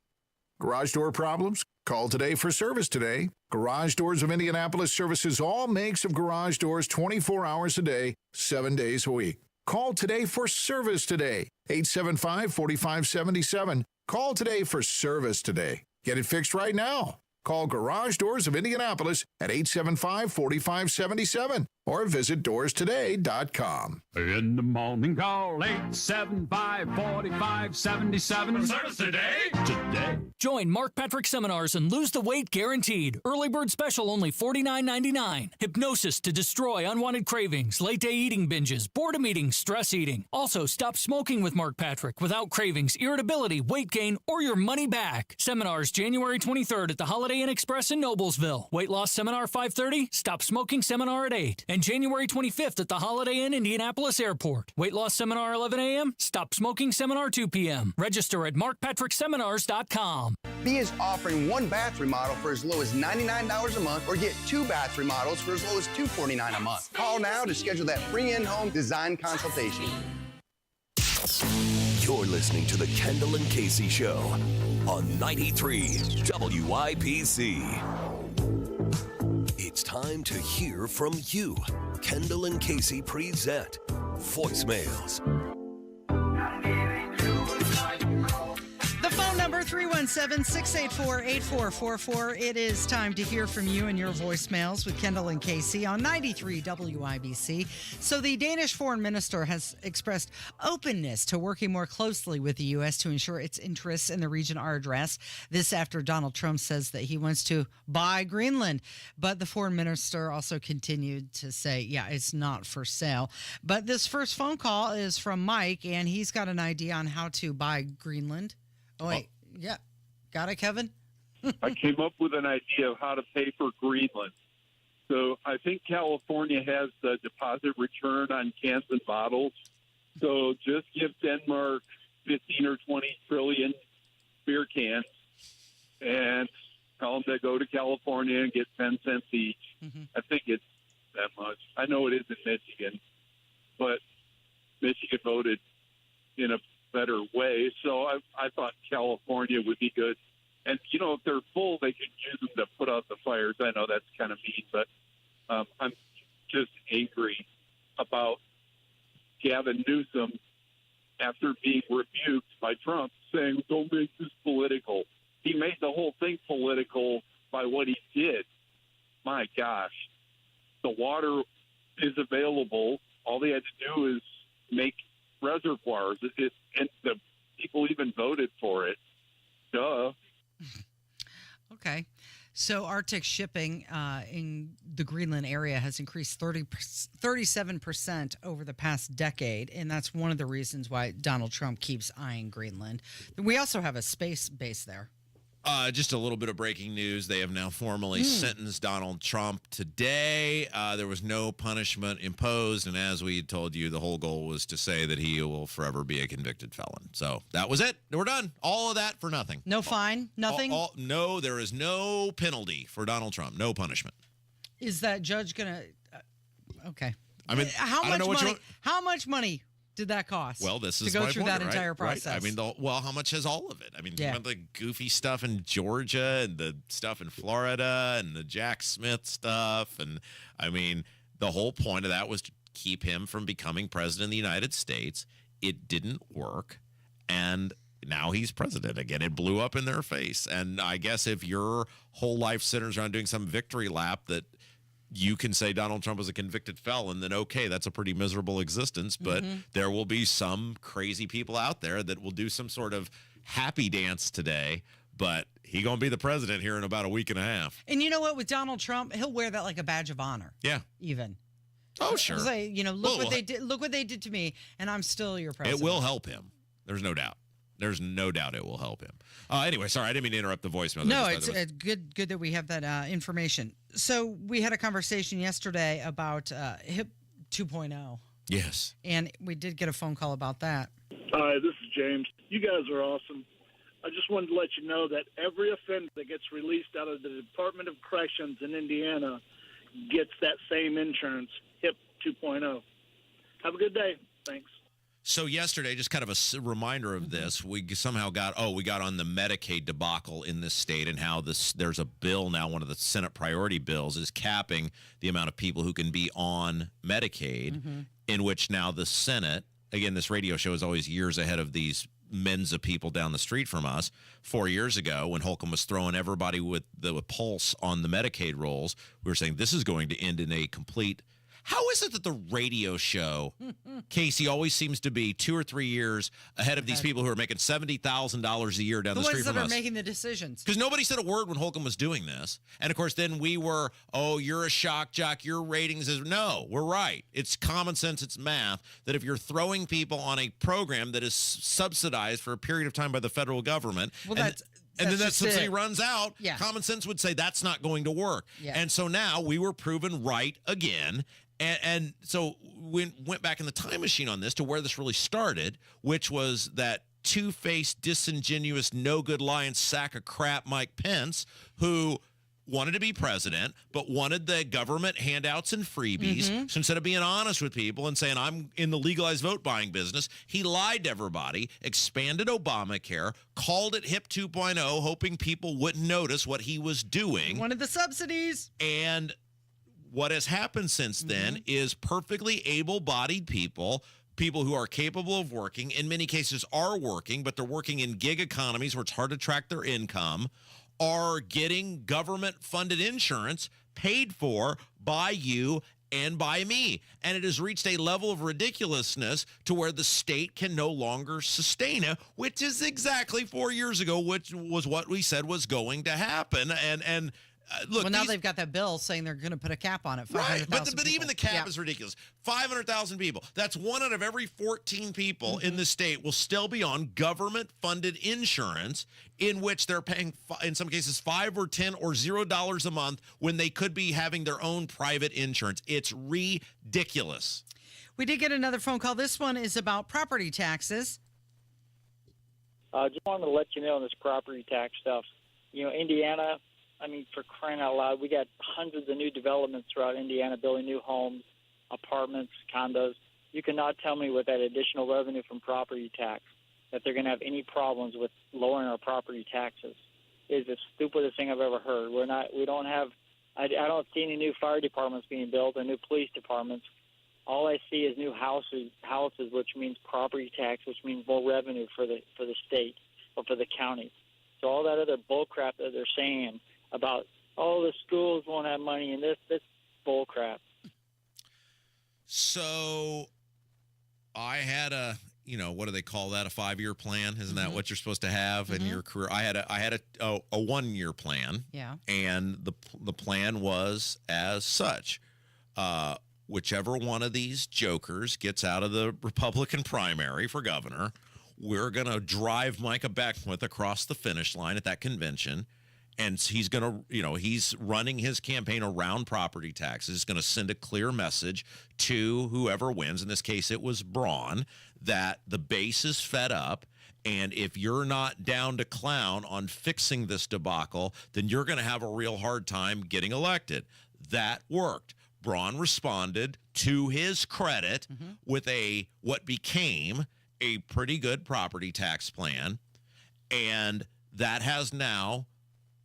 [SPEAKER 27] Garage door problems? Call today for service today. Garage Doors of Indianapolis services all makes of garage doors 24 hours a day, 7 days a week. Call today for service today. 875-4577. Call today for service today. Get it fixed right now. Call Garage Doors of Indianapolis at 875-4577 or visit doorstoday.com.
[SPEAKER 28] In the morning, call 875-4577.
[SPEAKER 29] Service today.
[SPEAKER 28] Join Mark Patrick Seminars and lose the weight guaranteed. Early bird special only $49.99. Hypnosis to destroy unwanted cravings, late day eating binges, boredom eating, stress eating. Also, stop smoking with Mark Patrick without cravings, irritability, weight gain, or your money back. Seminars January 23rd at the Holiday Inn Express in Noblesville. Weight loss seminar 5:30. Stop smoking seminar at 8. And January 25th at the Holiday Inn Indianapolis Airport. Weight loss seminar 11 a.m. Stop smoking seminar 2 p.m. Register at markpatrickseminars.com.
[SPEAKER 18] B is offering 1 bath remodel for as low as $99 a month or get 2 bath remodels for as low as $249 a month. Call now to schedule that free in-home design consultation.
[SPEAKER 5] You're listening to the Kendall and Casey Show on 93 WIPC. It's time to hear from you. Kendall and Casey present Voicemails.
[SPEAKER 13] The phone number 317-684-8444. It is time to hear from you and your voicemails with Kendall and Casey on 93 WIBC. So the Danish foreign minister has expressed openness to working more closely with the U.S. to ensure its interests in the region are addressed. This after Donald Trump says that he wants to buy Greenland. But the foreign minister also continued to say, yeah, it's not for sale. But this first phone call is from Mike, and he's got an idea on how to buy Greenland. Oh, wait. Yeah. Got it, Kevin?
[SPEAKER 30] I came up with an idea of how to pay for Greenland. So I think California has the deposit return on cans and bottles. So just give Denmark 15 or 20 trillion cans and tell them to go to California and get 10 cents each. I think it's that much. I know it is in Michigan, but Michigan voted in a better way. So I thought California would be good. And, if they're full, they can use them to put out the fires. I know that's kind of mean, but I'm just angry about Gavin Newsom, after being rebuked by Trump, saying, don't make this political. He made the whole thing political by what he did. My gosh. The water is available. All they had to do is make reservoirs. And the people even voted for it. Duh.
[SPEAKER 13] Okay. So Arctic shipping in the Greenland area has increased 37% over the past decade, and that's one of the reasons why Donald Trump keeps eyeing Greenland. We also have a space base there.
[SPEAKER 14] Just a little bit of breaking news. They have now formally sentenced Donald Trump today. There was no punishment imposed, and as we told you, the whole goal was to say that he will forever be a convicted felon. So that was it. We're done. All of that for nothing.
[SPEAKER 13] No fine? Nothing?
[SPEAKER 14] No, there is no penalty for Donald Trump. No punishment.
[SPEAKER 13] Is that judge going to... okay.
[SPEAKER 14] I mean,
[SPEAKER 13] How much money did that cost?
[SPEAKER 14] Well, this is
[SPEAKER 13] to go
[SPEAKER 14] my
[SPEAKER 13] through
[SPEAKER 14] point,
[SPEAKER 13] that entire process.
[SPEAKER 14] Right? I mean, how much has all of it? I mean,
[SPEAKER 13] Yeah.
[SPEAKER 14] the goofy stuff in Georgia and the stuff in Florida and the Jack Smith stuff, and I mean, the whole point of that was to keep him from becoming president of the United States. It didn't work, and now he's president again. It blew up in their face, and I guess if your whole life centers around doing some victory lap that you can say Donald Trump is a convicted felon, then okay, that's a pretty miserable existence. But there will be some crazy people out there that will do some sort of happy dance today. But he going to be the president here in about a week and a half.
[SPEAKER 13] And you know what? With Donald Trump, he'll wear that like a badge of honor.
[SPEAKER 14] Yeah.
[SPEAKER 13] Even.
[SPEAKER 14] Oh, sure.
[SPEAKER 13] Say, look what they did. Look what they did to me, and I'm still your president.
[SPEAKER 14] It will help him. There's no doubt. There's no doubt it will help him. Anyway, sorry, I didn't mean to interrupt the voicemail.
[SPEAKER 13] No, it's good that we have that information. So we had a conversation yesterday about HIP 2.0.
[SPEAKER 14] Yes.
[SPEAKER 13] And we did get a phone call about that.
[SPEAKER 2] Hi, this is James. You guys are awesome. I just wanted to let you know that every offender that gets released out of the Department of Corrections in Indiana gets that same insurance, HIP 2.0. Have a good day. Thanks.
[SPEAKER 14] So yesterday, just kind of a reminder of this, we somehow got on the Medicaid debacle in this state, and how there's a bill now, one of the Senate priority bills is capping the amount of people who can be on Medicaid, in which now the Senate, again, this radio show is always years ahead of these Mensa people down the street from us. 4 years ago, when Holcomb was throwing everybody with the pulse on the Medicaid rolls, we were saying this is going to end in a complete... How is it that the radio show, Casey, always seems to be 2 or 3 years ahead of these people who are making $70,000 a year down the street from us?
[SPEAKER 13] The ones that are making the decisions.
[SPEAKER 14] Because nobody said a word when Holcomb was doing this. And, of course, then we were, you're a shock jock, your ratings is... No, we're right. It's common sense, it's math, that if you're throwing people on a program that is subsidized for a period of time by the federal government...
[SPEAKER 13] Well,
[SPEAKER 14] and then that subsidy runs out,
[SPEAKER 13] yeah.
[SPEAKER 14] Common sense would say that's not going to work.
[SPEAKER 13] Yeah.
[SPEAKER 14] And so now we were proven right again. And so we went back in the time machine on this to where this really started, which was that two-faced, disingenuous, no-good lying sack of crap Mike Pence, who wanted to be president, but wanted the government handouts and freebies. So instead of being honest with people and saying, I'm in the legalized vote buying business, he lied to everybody, expanded Obamacare, called it HIP 2.0, hoping people wouldn't notice what he was doing.
[SPEAKER 13] One of the subsidies.
[SPEAKER 14] And what has happened since then is perfectly able-bodied people who are capable of working, in many cases are working, but they're working in gig economies where it's hard to track their income, are getting government-funded insurance paid for by you and by me. And it has reached a level of ridiculousness to where the state can no longer sustain it, which is exactly 4 years ago, which was what we said was going to happen. And look,
[SPEAKER 13] well, now they've got that bill saying they're going to put a cap on it.
[SPEAKER 14] Right, but even the cap is ridiculous. 500,000 people. That's 1 out of every 14 people in the state will still be on government-funded insurance, in which they're paying, in some cases, $5 or $10 or $0 a month when they could be having their own private insurance. It's ridiculous.
[SPEAKER 13] We did get another phone call. This one is about property taxes.
[SPEAKER 3] Just wanted to let you know on this property tax stuff. Indiana, I mean, for crying out loud, we got hundreds of new developments throughout Indiana, building new homes, apartments, condos. You cannot tell me with that additional revenue from property tax that they're going to have any problems with lowering our property taxes. It is the stupidest thing I've ever heard. I don't see any new fire departments being built or new police departments. All I see is new houses, which means property tax, which means more revenue for the state or for the county. So all that other bull crap that they're saying about, the schools won't have money and this bull crap.
[SPEAKER 14] So I had what do they call that? A 5-year plan? Isn't that what you're supposed to have in your career? I had a 1-year plan.
[SPEAKER 13] Yeah.
[SPEAKER 14] And the plan was as such. Whichever one of these jokers gets out of the Republican primary for governor, we're going to drive Micah Beckwith across the finish line at that convention. And he's going to, he's running his campaign around property taxes. He's going to send a clear message to whoever wins. In this case, it was Braun, that the base is fed up. And if you're not down to clown on fixing this debacle, then you're going to have a real hard time getting elected. That worked. Braun responded, to his credit, with what became a pretty good property tax plan. And that has now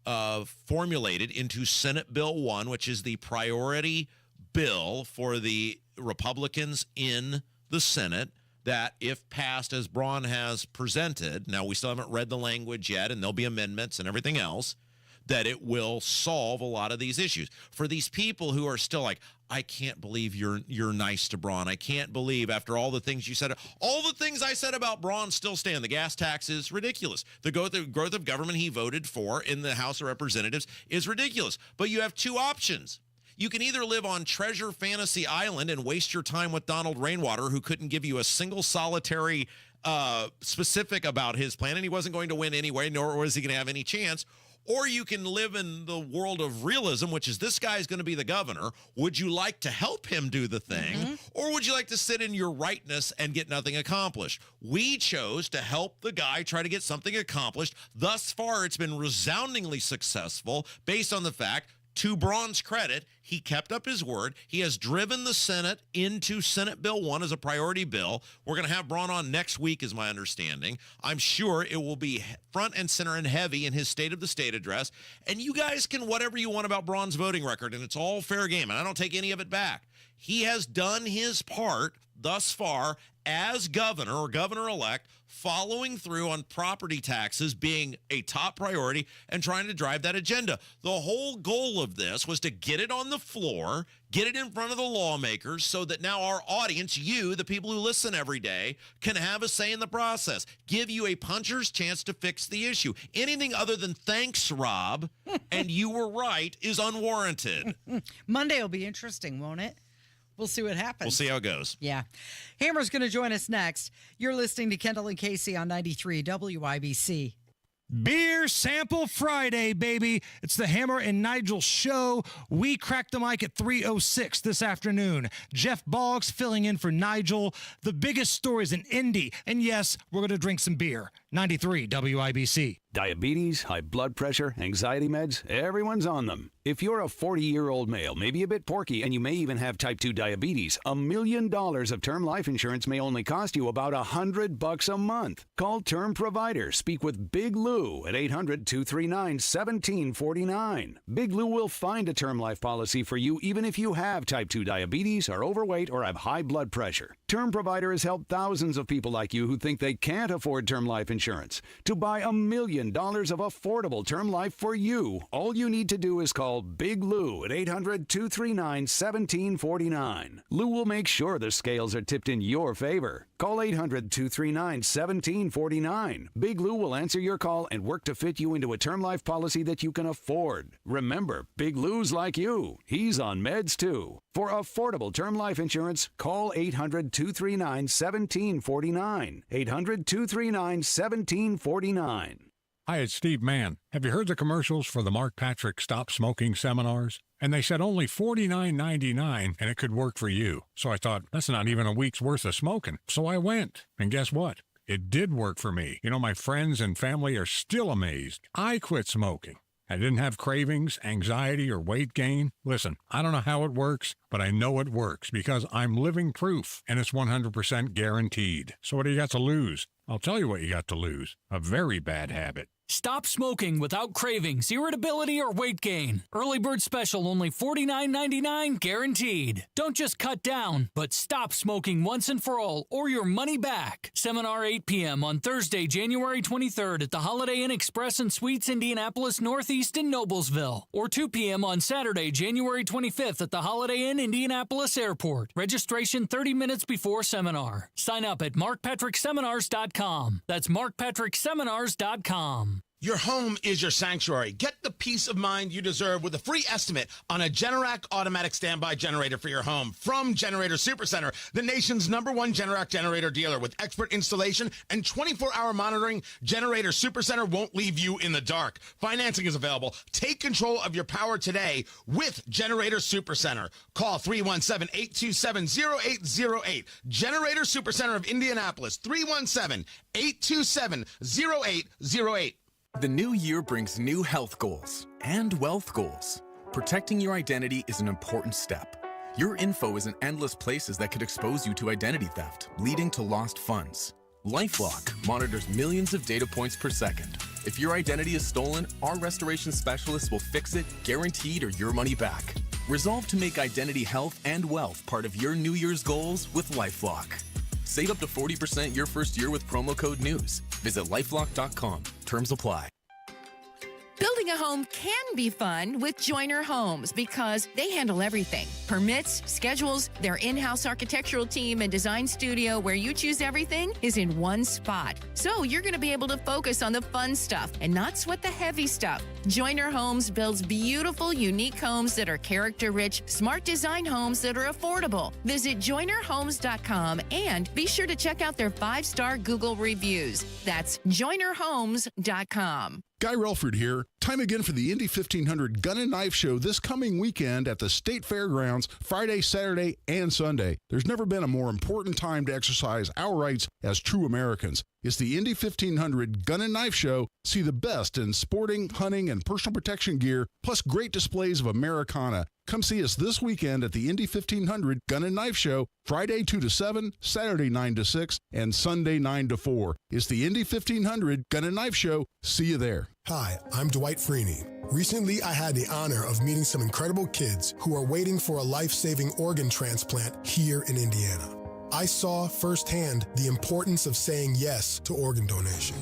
[SPEAKER 14] formulated into Senate Bill 1, which is the priority bill for the Republicans in the Senate, that if passed as Braun has presented, now we still haven't read the language yet, and there'll be amendments and everything else, that it will solve a lot of these issues. For these people who are still like, I can't believe you're nice to Braun. I can't believe after all the things you said, all the things I said about Braun still stand. The gas tax is ridiculous. The growth of government he voted for in the House of Representatives is ridiculous. But you have two options. You can either live on Treasure Fantasy Island and waste your time with Donald Rainwater, who couldn't give you a single solitary specific about his plan, and he wasn't going to win anyway, nor was he going to have any chance. Or you can live in the world of realism, which is this guy's going to be the governor. Would you like to help him do the thing? Or would you like to sit in your rightness and get nothing accomplished? We chose to help the guy try to get something accomplished. Thus far, it's been resoundingly successful based on the fact, to Braun's credit, he kept up his word. He has driven the Senate into Senate Bill 1 as a priority bill. We're going to have Braun on next week, is my understanding. I'm sure it will be front and center and heavy in his State of the State address. And you guys can whatever you want about Braun's voting record, and it's all fair game, and I don't take any of it back. He has done his part thus far as governor or governor-elect, following through on property taxes being a top priority and trying to drive that agenda. The whole goal of this was to get it on the floor, get it in front of the lawmakers so that now our audience, you, the people who listen every day, can have a say in the process, give you a puncher's chance to fix the issue. Anything other than thanks, Rob, and you were right, is unwarranted.
[SPEAKER 13] Monday will be interesting, won't it? We'll see what happens.
[SPEAKER 14] We'll see how it goes.
[SPEAKER 13] Yeah. Hammer's going to join us next. You're listening to Kendall and Casey on 93 WIBC.
[SPEAKER 6] Beer Sample Friday, baby. It's the Hammer and Nigel show. We cracked the mic at 3:06 this afternoon. Jeff Boggs filling in for Nigel. The biggest stories in Indy. And yes, we're going to drink some beer. 93 WIBC.
[SPEAKER 7] Diabetes, high blood pressure, anxiety meds, everyone's on them. If you're a 40-year-old male, maybe a bit porky, and you may even have type 2 diabetes, $1 million of term life insurance may only cost you about $100 a month. Call Term Provider. Speak with Big Lou at 800-239-1749. Big Lou will find a term life policy for you even if you have type 2 diabetes, are overweight, or have high blood pressure. Term Provider has helped thousands of people like you who think they can't afford term life insurance to buy $1 million of affordable term life for you. All you need to do is call Big Lou at 800-239-1749. Lou will make sure the scales are tipped in your favor. Call 800-239-1749. Big Lou will answer your call and work to fit you into a term life policy that you can afford. Remember, Big Lou's like you. He's on meds too. For affordable term life insurance, call 800-239-1749. 800-239-1749.
[SPEAKER 8] Hi, it's Steve Mann. Have you heard the commercials for the Mark Patrick Stop Smoking seminars? And they said only $49.99 and it could work for you. So I thought, that's not even a week's worth of smoking. So I went. And guess what? It did work for me. You know, my friends and family are still amazed. I quit smoking. I didn't have cravings, anxiety, or weight gain. Listen, I don't know how it works, but I know it works because I'm living proof, and it's 100% guaranteed. So what do you got to lose? I'll tell you what you got to lose. A very bad habit.
[SPEAKER 28] Stop smoking without cravings, irritability, or weight gain. Early bird special only $49.99 guaranteed. Don't just cut down, but stop smoking once and for all or your money back. Seminar 8 p.m. on Thursday, January 23rd at the Holiday Inn Express and Suites Indianapolis Northeast in Noblesville. Or 2 p.m. on Saturday, January 25th at the Holiday Inn Indianapolis Airport. Registration 30 minutes before seminar. Sign up at markpatrickseminars.com. That's markpatrickseminars.com.
[SPEAKER 9] Your home is your sanctuary. Get the peace of mind you deserve with a free estimate on a Generac automatic standby generator for your home from Generator Supercenter, the nation's #1 Generac generator dealer. With expert installation and 24-hour monitoring, Generator Supercenter won't leave you in the dark. Financing is available. Take control of your power today with Generator Supercenter. Call 317-827-0808. Generator Supercenter of Indianapolis, 317-827-0808.
[SPEAKER 10] The new year brings new health goals and wealth goals. Protecting your identity is an important step. Your info is in endless places that could expose you to identity theft, leading to lost funds. LifeLock monitors millions of data points per second. If your identity is stolen, our restoration specialists will fix it, guaranteed, or your money back. Resolve to make identity health and wealth part of your New Year's goals with LifeLock. Save up to 40% your first year with promo code NEWS. Visit lifelock.com. Terms apply.
[SPEAKER 11] Building a home can be fun with Joiner Homes because they handle everything. Permits, schedules, their in-house architectural team and design studio where you choose everything is in one spot. So you're going to be able to focus on the fun stuff and not sweat the heavy stuff. Joiner Homes builds beautiful, unique homes that are character-rich, smart design homes that are affordable. Visit joinerhomes.com and be sure to check out their 5-star Google reviews. That's joinerhomes.com.
[SPEAKER 12] Guy Relford here. Time again for the Indy 1500 Gun and Knife Show this coming weekend at the State Fairgrounds, Friday, Saturday, and Sunday. There's never been a more important time to exercise our rights as true Americans. It's the Indy 1500 Gun and Knife Show. See the best in sporting, hunting, and personal protection gear, plus great displays of Americana. Come see us this weekend at the Indy 1500 Gun and Knife Show, Friday 2 to 7, Saturday 9 to 6, and Sunday 9 to 4. It's the Indy 1500 Gun and Knife Show. See you there.
[SPEAKER 15] Hi, I'm Dwight Freeney. Recently, I had the honor of meeting some incredible kids who are waiting for a life-saving organ transplant here in Indiana. I saw firsthand the importance of saying yes to organ donation.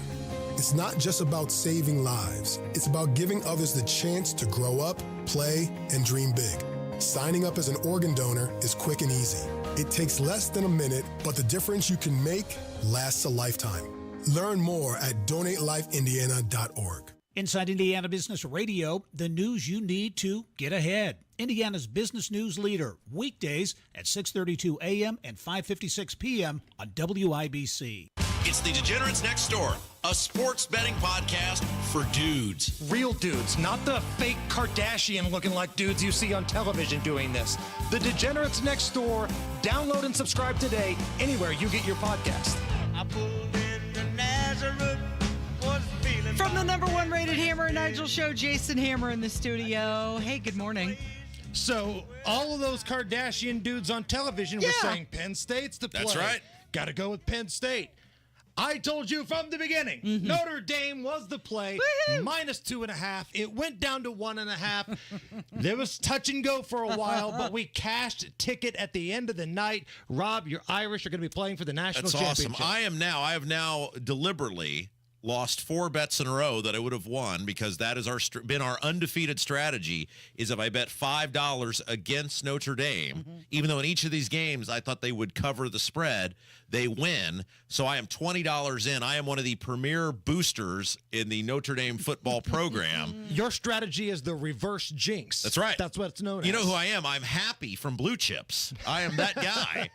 [SPEAKER 15] It's not just about saving lives. It's about giving others the chance to grow up, play, and dream big. Signing up as an organ donor is quick and easy. It takes less than a minute, but the difference you can make lasts a lifetime. Learn more at donatelifeindiana.org.
[SPEAKER 16] Inside Indiana Business Radio, the news you need to get ahead. Indiana's business news leader, weekdays at 6:32 a.m. and 5:56 p.m. on WIBC.
[SPEAKER 14] It's the Degenerates Next Door, a sports betting podcast for dudes.
[SPEAKER 17] Real dudes, not the fake Kardashian-looking like dudes you see on television doing this. The Degenerates Next Door. Download and subscribe today anywhere you get your podcast.
[SPEAKER 19] I pulled into Nazareth.
[SPEAKER 13] From the #1 rated Hammer and Nigel show, Jason Hammer in the studio. Hey, good morning.
[SPEAKER 17] So, all of those Kardashian dudes on television were saying Penn State's the play.
[SPEAKER 14] That's right.
[SPEAKER 17] Got to go with Penn State. I told you from the beginning, Notre Dame was the play, -2.5. It went down to 1.5. There was touch and go for a while, but we cashed a ticket at the end of the night. Rob, your Irish are going to be playing for the national championship.
[SPEAKER 14] That's awesome. I have now deliberately lost 4 bets in a row that I would have won, because that has been our undefeated strategy, is if I bet $5 against Notre Dame, even though in each of these games I thought they would cover the spread, they win. So I am $20 in. I am one of the premier boosters in the Notre Dame football program.
[SPEAKER 17] Your strategy is the reverse jinx.
[SPEAKER 14] That's right.
[SPEAKER 17] That's what it's known as.
[SPEAKER 14] You know who I am? I'm Happy from Blue Chips. I am that guy.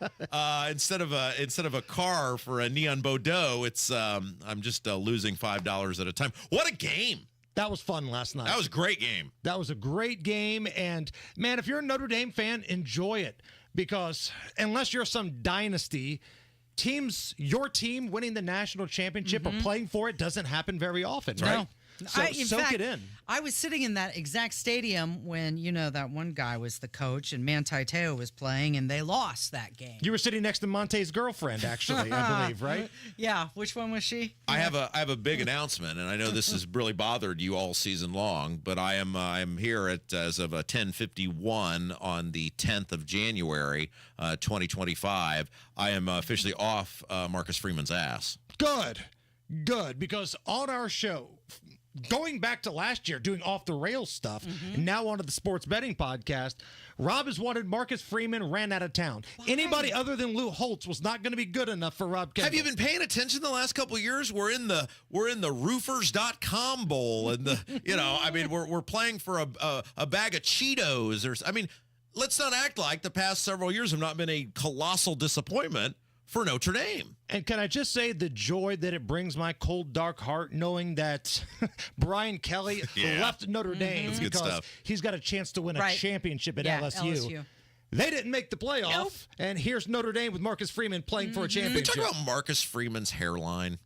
[SPEAKER 14] Instead of a car for a Neon Bordeaux, it's I'm just losing $5 at a time. What a game!
[SPEAKER 17] That was fun last night.
[SPEAKER 14] That was a great game.
[SPEAKER 17] That was a great game, and man, if you're a Notre Dame fan, enjoy it, because unless you're some dynasty,
[SPEAKER 6] your team winning the national championship or playing for it doesn't happen very often, right?
[SPEAKER 13] No.
[SPEAKER 6] So soak it in.
[SPEAKER 13] I was sitting in that exact stadium when, that one guy was the coach and Manti Te'o was playing, and they lost that game.
[SPEAKER 6] You were sitting next to Monte's girlfriend, actually, I believe, right?
[SPEAKER 13] Yeah. Which one was she?
[SPEAKER 14] I have a big announcement, and I know this has really bothered you all season long, but I'm here as of 10:51 on the 10th of January, 2025. I am officially off Marcus Freeman's ass.
[SPEAKER 6] Good, because on our show, going back to last year, doing off the rails stuff, and now onto the sports betting podcast, Rob has wanted Marcus Freeman ran out of town. Why? Anybody other than Lou Holtz was not going to be good enough for Rob Kendall.
[SPEAKER 14] Have you been paying attention the last couple of years? We're in the roofers.com bowl, and we're playing for a bag of Cheetos. Let's not act like the past several years have not been a colossal disappointment for Notre Dame.
[SPEAKER 6] And can I just say the joy that it brings my cold, dark heart knowing that Brian Kelly left Notre Dame because he's got a chance to win a championship at LSU. They didn't make the playoff, and here's Notre Dame with Marcus Freeman playing for a championship.
[SPEAKER 14] We talk about Marcus Freeman's hairline.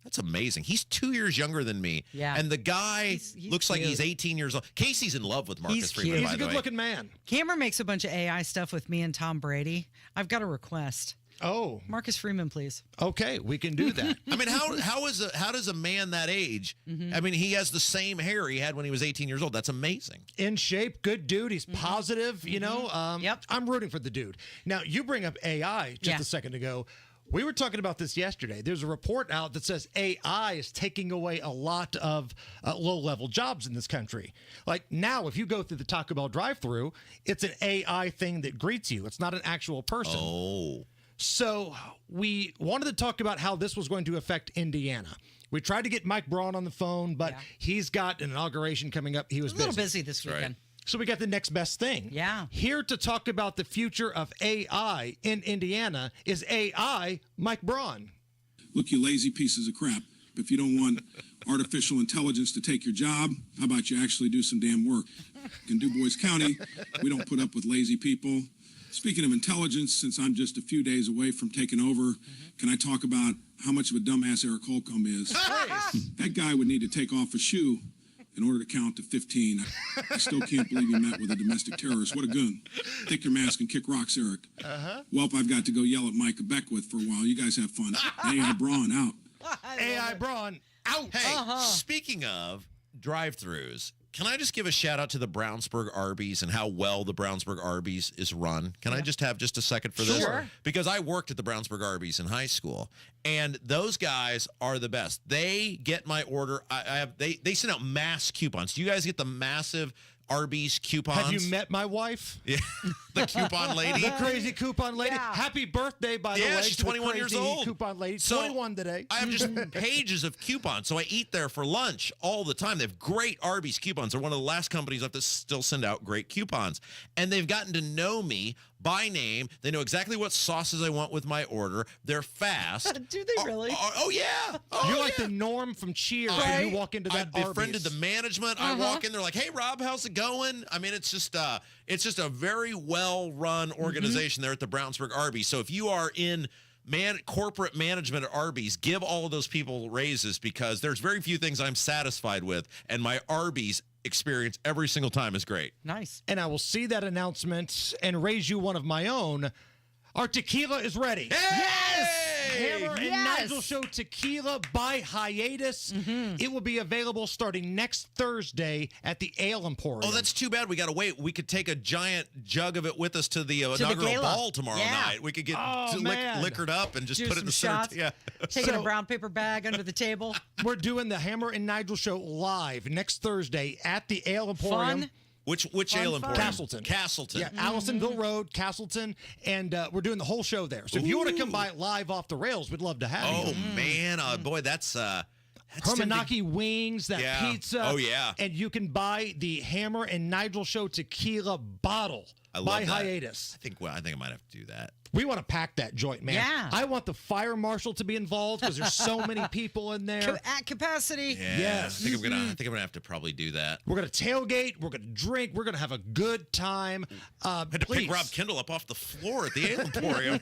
[SPEAKER 14] That's amazing. He's 2 years younger than me. Yeah. And the guy looks like he's 18 years old. Casey's in love with Marcus Freeman,
[SPEAKER 6] He's a good-looking man.
[SPEAKER 13] Cameron makes a bunch of AI stuff with me and Tom Brady. I've got a request.
[SPEAKER 6] Oh.
[SPEAKER 13] Marcus Freeman, please.
[SPEAKER 6] Okay, we can do that.
[SPEAKER 14] How does a man that age, he has the same hair he had when he was 18 years old. That's amazing.
[SPEAKER 6] In shape, good dude. He's positive, I'm rooting for the dude. Now, you bring up AI just a second ago. We were talking about this yesterday. There's a report out that says AI is taking away a lot of low-level jobs in this country. Like now, if you go through the Taco Bell drive-thru, it's an AI thing that greets you. It's not an actual person.
[SPEAKER 14] Oh.
[SPEAKER 6] So we wanted to talk about how this was going to affect Indiana. We tried to get Mike Braun on the phone, but he's got an inauguration coming up. He was
[SPEAKER 13] a little busy this weekend.
[SPEAKER 6] Right. So we got the next best thing.
[SPEAKER 13] Yeah.
[SPEAKER 6] Here to talk about the future of AI in Indiana is AI Mike Braun.
[SPEAKER 1] Look, you lazy pieces of crap. If you don't want artificial intelligence to take your job, how about you actually do some damn work? In Du Bois County, we don't put up with lazy people. Speaking of intelligence, since I'm just a few days away from taking over, can I talk about how much of a dumbass Eric Holcomb is? That guy would need to take off a shoe in order to count to 15. I still can't believe he met with a domestic terrorist. What a goon. Take your mask and kick rocks, Eric. Welp, I've got to go yell at Micah Beckwith for a while. You guys have fun. AI Braun, out.
[SPEAKER 6] AI Braun, out.
[SPEAKER 14] Hey, speaking of drive-thrus, can I just give a shout out to the Brownsburg Arby's and how well the Brownsburg Arby's is run? Can I just have just a second for this?
[SPEAKER 13] Sure.
[SPEAKER 14] Because I worked at the Brownsburg Arby's in high school, and those guys are the best. They get my order. They send out mass coupons. Do you guys get the massive Arby's coupons?
[SPEAKER 6] Have you met my wife?
[SPEAKER 14] Yeah, the coupon lady.
[SPEAKER 6] The crazy coupon lady.
[SPEAKER 13] Yeah.
[SPEAKER 6] Happy birthday, by the way.
[SPEAKER 14] Yeah, she's 21 years old.
[SPEAKER 6] Coupon lady.
[SPEAKER 14] So,
[SPEAKER 6] 21 today.
[SPEAKER 14] I have just pages of coupons. So I eat there for lunch all the time. They have great Arby's coupons. They're one of the last companies left to still send out great coupons. And they've gotten to know me by name. They know exactly what sauces I want with my order. They're fast.
[SPEAKER 13] Do they really?
[SPEAKER 14] Oh yeah. Oh,
[SPEAKER 6] You're like the Norm from Cheers when you walk into that
[SPEAKER 14] I've befriended
[SPEAKER 6] Arby's.
[SPEAKER 14] the management. I walk in, they're like, "Hey, Rob, how's it going?" I mean, it's just a very well-run organization there at the Brownsburg Arby's. So if you are in corporate management at Arby's, give all of those people raises, because there's very few things I'm satisfied with, and my Arby's experience every single time is great.
[SPEAKER 13] Nice.
[SPEAKER 6] And I will see that announcement and raise you one of my own. Our tequila is ready.
[SPEAKER 14] Yes!
[SPEAKER 6] Hammer and Nigel Show Tequila by Hiatus. It will be available starting next Thursday at the Ale Emporium.
[SPEAKER 14] Oh, that's too bad. We got to wait. We could take a giant jug of it with us to the inaugural ball tomorrow night. We could get liquored up and just
[SPEAKER 13] do
[SPEAKER 14] put it in the
[SPEAKER 13] shots.
[SPEAKER 14] Yeah.
[SPEAKER 13] Taking a brown paper bag under the table.
[SPEAKER 6] We're doing the Hammer and Nigel Show live next Thursday at the Ale Emporium.
[SPEAKER 13] Fun.
[SPEAKER 14] Which Ale Emporium?
[SPEAKER 6] Castleton.
[SPEAKER 14] Yeah,
[SPEAKER 6] Allisonville Road, Castleton, and we're doing the whole show there. So if you want to come by live off the rails, we'd love to have you.
[SPEAKER 14] Oh, man. Boy, that's
[SPEAKER 6] Hermanaki wings, pizza.
[SPEAKER 14] Oh, yeah.
[SPEAKER 6] And you can buy the Hammer and Nigel Show Tequila bottle
[SPEAKER 14] I love
[SPEAKER 17] by
[SPEAKER 14] that.
[SPEAKER 17] hiatus.
[SPEAKER 14] I think I might have to do that.
[SPEAKER 17] We want to pack that joint, man.
[SPEAKER 13] Yeah.
[SPEAKER 17] I want the fire marshal to be involved because there's so many people in there.
[SPEAKER 13] At capacity.
[SPEAKER 14] Yeah,
[SPEAKER 17] Yes.
[SPEAKER 14] I think I'm gonna have to probably do that.
[SPEAKER 17] We're gonna tailgate. We're gonna drink. We're gonna have a good time.
[SPEAKER 14] I had to pick Rob Kendall up off the floor at the Ale Emporium.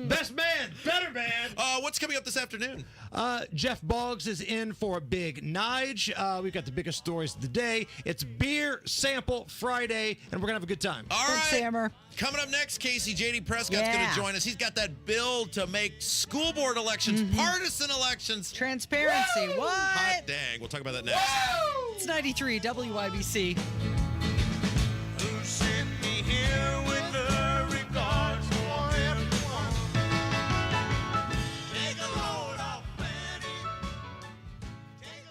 [SPEAKER 17] Best man, better man.
[SPEAKER 14] What's coming up this afternoon?
[SPEAKER 17] Jeff Boggs is in for a big Nige. We've got the biggest stories of the day. It's Beer Sample Friday, and we're gonna have a good time.
[SPEAKER 14] All right.
[SPEAKER 13] Hammer.
[SPEAKER 14] Coming up next, Casey, J.D. Prescott's going to join us. He's got that bill to make school board elections, partisan elections.
[SPEAKER 13] Transparency.
[SPEAKER 14] Woo!
[SPEAKER 13] What?
[SPEAKER 14] Hot dang. We'll talk about that next.
[SPEAKER 13] Woo! It's 93 WIBC.
[SPEAKER 19] Who sent me here with the regards for everyone? Take a load off, Fanny. Take a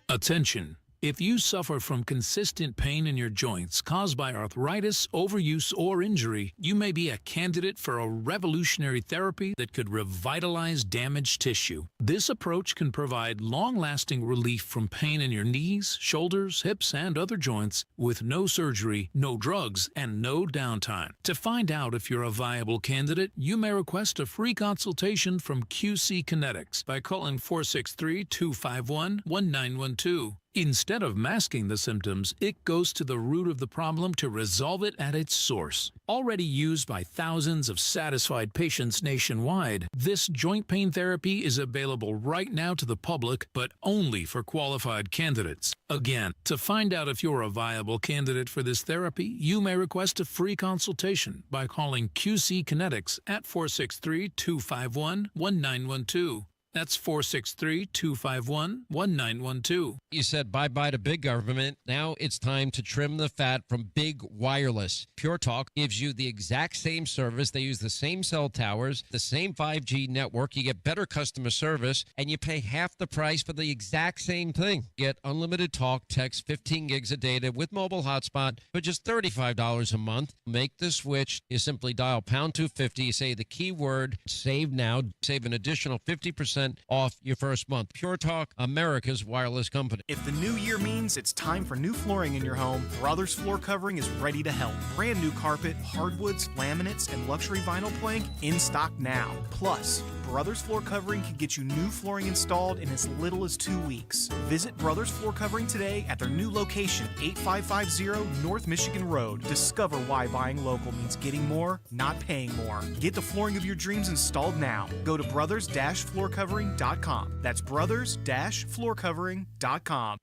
[SPEAKER 19] load.
[SPEAKER 4] Attention. If you suffer from consistent pain in your joints caused by arthritis, overuse, or injury, you may be a candidate for a revolutionary therapy that could revitalize damaged tissue. This approach can provide long-lasting relief from pain in your knees, shoulders, hips, and other joints with no surgery, no drugs, and no downtime. To find out if you're a viable candidate, you may request a free consultation from QC Kinetics by calling 463-251-1912. Instead of masking the symptoms, it goes to the root of the problem to resolve it at its source. Already used by thousands of satisfied patients nationwide, this joint pain therapy is available right now to the public, but only for qualified candidates. Again, to find out if you're a viable candidate for this therapy, you may request a free consultation by calling QC Kinetics at 463-251-1912. That's 463-251-1912.
[SPEAKER 20] You said bye-bye to big government. Now it's time to trim the fat from big wireless. Pure Talk gives you the exact same service. They use the same cell towers, the same 5G network. You get better customer service, and you pay half the price for the exact same thing. Get unlimited talk, text, 15 gigs of data with mobile hotspot for just $35 a month. Make the switch. You simply dial pound 250. You say the keyword save now. Save an additional 50% off your first month. Pure Talk, America's wireless company.
[SPEAKER 21] If the new year means it's time for new flooring in your home, Brothers Floor Covering is ready to help. Brand new carpet, hardwoods, laminates, and luxury vinyl plank in stock now. Plus, Brothers Floor Covering can get you new flooring installed in as little as 2 weeks. Visit Brothers Floor Covering today at their new location, 8550 North Michigan Road. Discover why buying local means getting more, not paying more. Get the flooring of your dreams installed now. Go to brothers-floorcovering.com. That's brothers-floorcovering.com.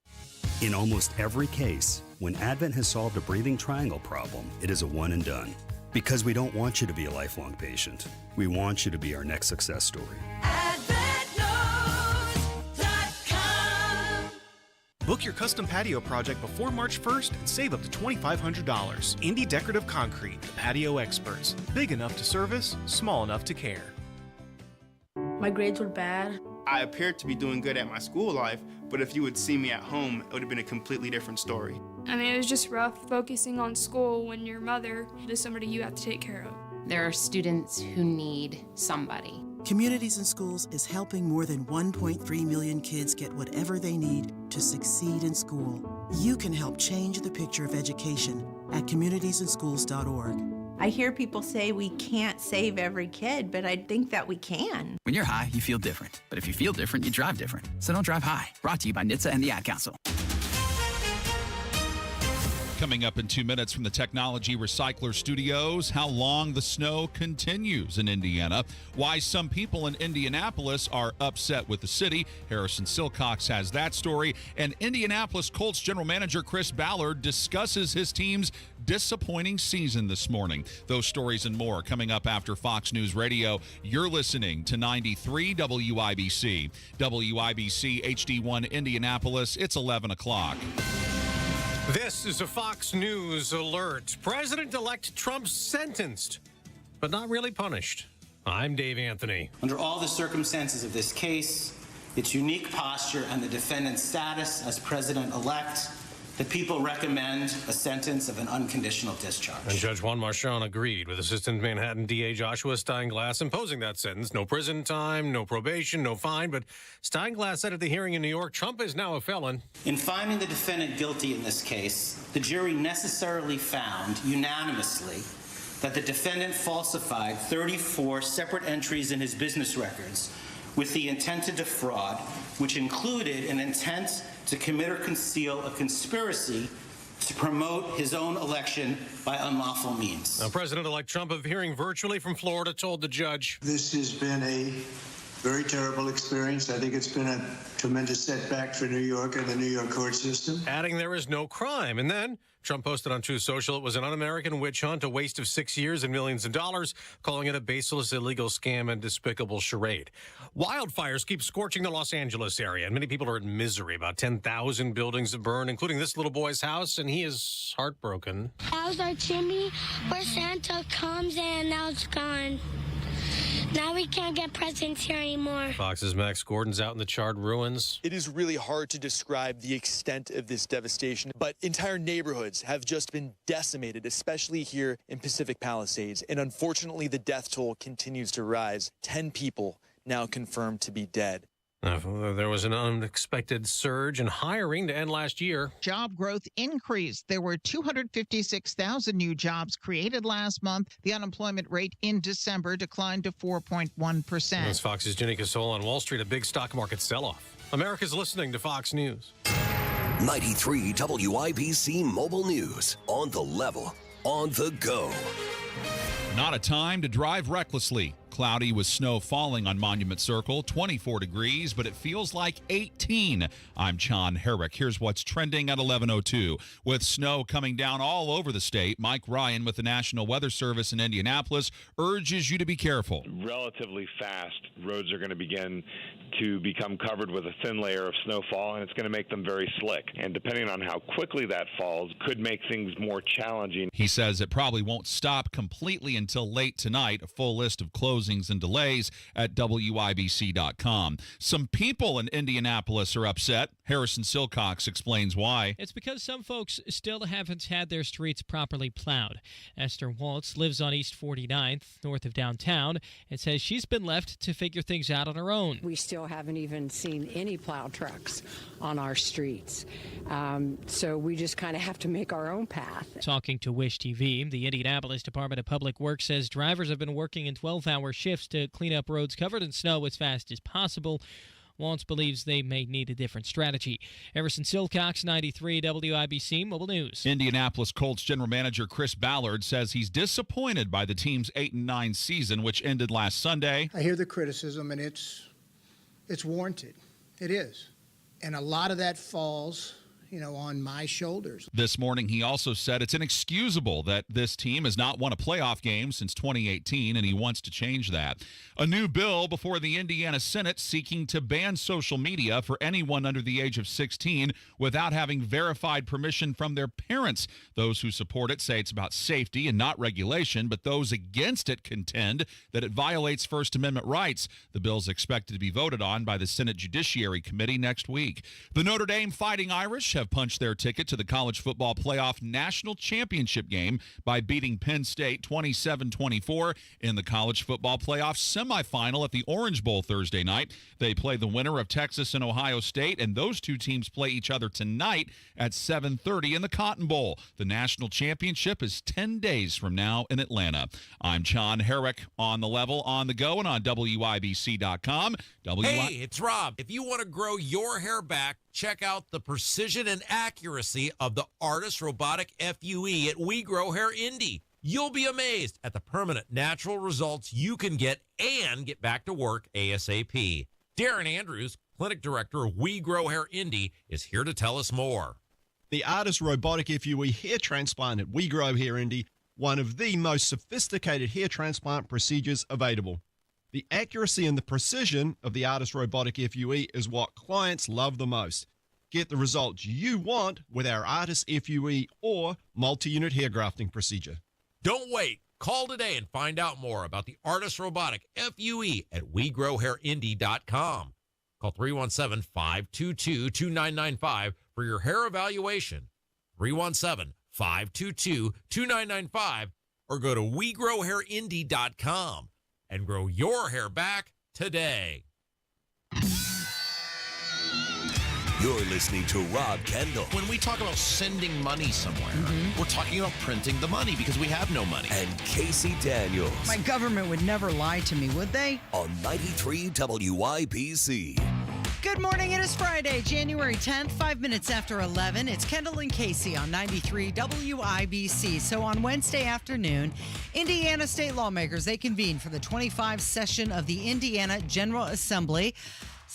[SPEAKER 22] In almost every case, when Advent has solved a breathing triangle problem, it is a one and done. Because we don't want you to be a lifelong patient. We want you to be our next success story.
[SPEAKER 21] Book your custom patio project before March 1st and save up to $2,500. Indy Decorative Concrete, the patio experts. Big enough to service, small enough to care.
[SPEAKER 23] My grades were bad.
[SPEAKER 24] I appeared to be doing good at my school life, but if you would see me at home, it would have been a completely different story.
[SPEAKER 25] I mean, it was just rough focusing on school when your mother is somebody you have to take care of.
[SPEAKER 26] There are students who need somebody.
[SPEAKER 28] Communities in Schools is helping more than 1.3 million kids get whatever they need to succeed in school. You can help change the picture of education at communitiesinschools.org.
[SPEAKER 27] I hear people say we can't save every kid, but I think that we can.
[SPEAKER 30] When you're high, you feel different. But if you feel different, you drive different. So don't drive high. Brought to you by NHTSA and the Ad Council.
[SPEAKER 29] Coming up in 2 minutes from the Technology Recycler Studios, how long the snow continues in Indiana, why some people in Indianapolis are upset with the city. Harrison Silcox has that story, and Indianapolis Colts general manager Chris Ballard discusses his team's disappointing season this morning. Those stories and more coming up after Fox News Radio. You're listening to 93 WIBC. WIBC HD1 Indianapolis. It's 11 o'clock.
[SPEAKER 31] This is a Fox News alert. President-elect Trump sentenced, but not really punished. I'm Dave Anthony.
[SPEAKER 32] Under all the circumstances of this case, its unique posture and the defendant's status as president-elect, The people recommend a sentence of an unconditional discharge.
[SPEAKER 31] And Judge Juan Marchand agreed with Assistant Manhattan DA Joshua Steinglass imposing that sentence. No prison time, no probation, no fine. But Steinglass said at the hearing in New York, Trump is now a felon.
[SPEAKER 32] In finding the defendant guilty in this case, the jury necessarily found unanimously that the defendant falsified 34 separate entries in his business records with the intent to defraud, which included an intent to commit or conceal a conspiracy to promote his own election by unlawful means.
[SPEAKER 31] Now, President-elect Trump, appearing virtually from Florida, told the judge,
[SPEAKER 2] "This has been a very terrible experience. I think it's been a tremendous setback for New York and the New York court system."
[SPEAKER 31] adding there is no crime. And then Trump posted on Truth Social it was an un-American witch hunt, a waste of 6 years and millions of dollars, calling it a baseless, illegal scam and despicable charade. Wildfires keep scorching the Los Angeles area, and many people are in misery. About 10,000 buildings have burned, including this little boy's house, and he is heartbroken.
[SPEAKER 3] That was our chimney where Santa comes and now it's gone. Now we can't get presents here anymore.
[SPEAKER 31] Fox's Max Gordon's out in the charred ruins.
[SPEAKER 5] It is really hard to describe the extent of this devastation, but entire neighborhoods have just been decimated, especially here in Pacific Palisades. And unfortunately, the death toll continues to rise. 10 people now confirmed to be dead.
[SPEAKER 31] There was an unexpected surge in hiring to end last year.
[SPEAKER 7] Job growth increased. There were 256,000 new jobs created last month. The unemployment rate in December declined to 4.1%.
[SPEAKER 31] That's Fox's Jenny Casole on Wall Street, a big stock market sell-off. America's listening to Fox News.
[SPEAKER 8] 93 WIBC Mobile News. On the level, on the go.
[SPEAKER 29] Not a time to drive recklessly. Cloudy with snow falling on Monument Circle, 24 degrees, but it feels like 18. I'm John Herrick. Here's what's trending at 11:02. With snow coming down all over the state, Mike Ryan with the National Weather Service in Indianapolis urges you to be careful.
[SPEAKER 9] Relatively fast, roads are going to begin to become covered with a thin layer of snowfall, and it's going to make them very slick. And depending on how quickly that falls, could make things more challenging.
[SPEAKER 29] He says it probably won't stop completely until late tonight. A full list of closings and delays at WIBC.com. Some people in Indianapolis are upset. Harrison Silcox explains why.
[SPEAKER 10] It's because some folks still haven't had their streets properly plowed. Esther Waltz lives on East 49th, north of downtown, and says she's been left to figure things out on her own.
[SPEAKER 11] We still haven't even seen any plow trucks on our streets. So we just kind of have to make our own path.
[SPEAKER 10] Talking to Wish TV, the Indianapolis Department of Public Works says drivers have been working in 12-hour shifts to clean up roads covered in snow as fast as possible. Waltz believes they may need a different strategy. Harrison Silcox, 93 WIBC Mobile News.
[SPEAKER 29] Indianapolis Colts general manager Chris Ballard says he's disappointed by the team's 8-9 season, which ended last Sunday.
[SPEAKER 12] I hear the criticism, and it's warranted. It is. And a lot of that falls, on my shoulders.
[SPEAKER 29] This morning, he also said it's inexcusable that this team has not won a playoff game since 2018, and he wants to change that. A new bill before the Indiana Senate seeking to ban social media for anyone under the age of 16 without having verified permission from their parents. Those who support it say it's about safety and not regulation, but those against it contend that it violates First Amendment rights. The bill's expected to be voted on by the Senate Judiciary Committee next week. The Notre Dame Fighting Irish have punched their ticket to the college football playoff national championship game by beating Penn State 27-24 in the college football playoff semifinal at the Orange Bowl Thursday night. They play the winner of Texas and Ohio State, and those two teams play each other tonight at 7:30 in the Cotton Bowl. The national championship is 10 days from now in Atlanta. I'm John Herrick on the level, on the go, and on WIBC.com.
[SPEAKER 14] Hey, it's Rob. If you want to grow your hair back, check out the precision and accuracy of the Artist Robotic FUE at We Grow Hair Indy. You'll be amazed at the permanent natural results you can get and get back to work ASAP. Darren Andrews, Clinic Director of We Grow Hair Indy, is here to tell us more.
[SPEAKER 15] The Artist Robotic FUE hair transplant at We Grow Hair Indy, one of the most sophisticated hair transplant procedures available. The accuracy and the precision of the Artist Robotic FUE is what clients love the most. Get the results you want with our Artist FUE or multi-unit hair grafting procedure.
[SPEAKER 14] Don't wait. Call today and find out more about the Artist Robotic FUE at WeGrowHairIndy.com. Call 317-522-2995 for your hair evaluation. 317-522-2995, or go to WeGrowHairIndy.com and grow your hair back today.
[SPEAKER 8] You're listening to Rob Kendall.
[SPEAKER 1] When we talk about sending money somewhere, we're talking about printing the money because we have no money.
[SPEAKER 8] And Casey Daniels.
[SPEAKER 4] My government would never lie to me, would they?
[SPEAKER 8] On 93 WIBC.
[SPEAKER 4] Good morning. It is Friday, January 10th, 5 minutes after 11. It's Kendall and Casey on 93 WIBC. So on Wednesday afternoon, Indiana state lawmakers, they convened for the 25th session of the Indiana General Assembly.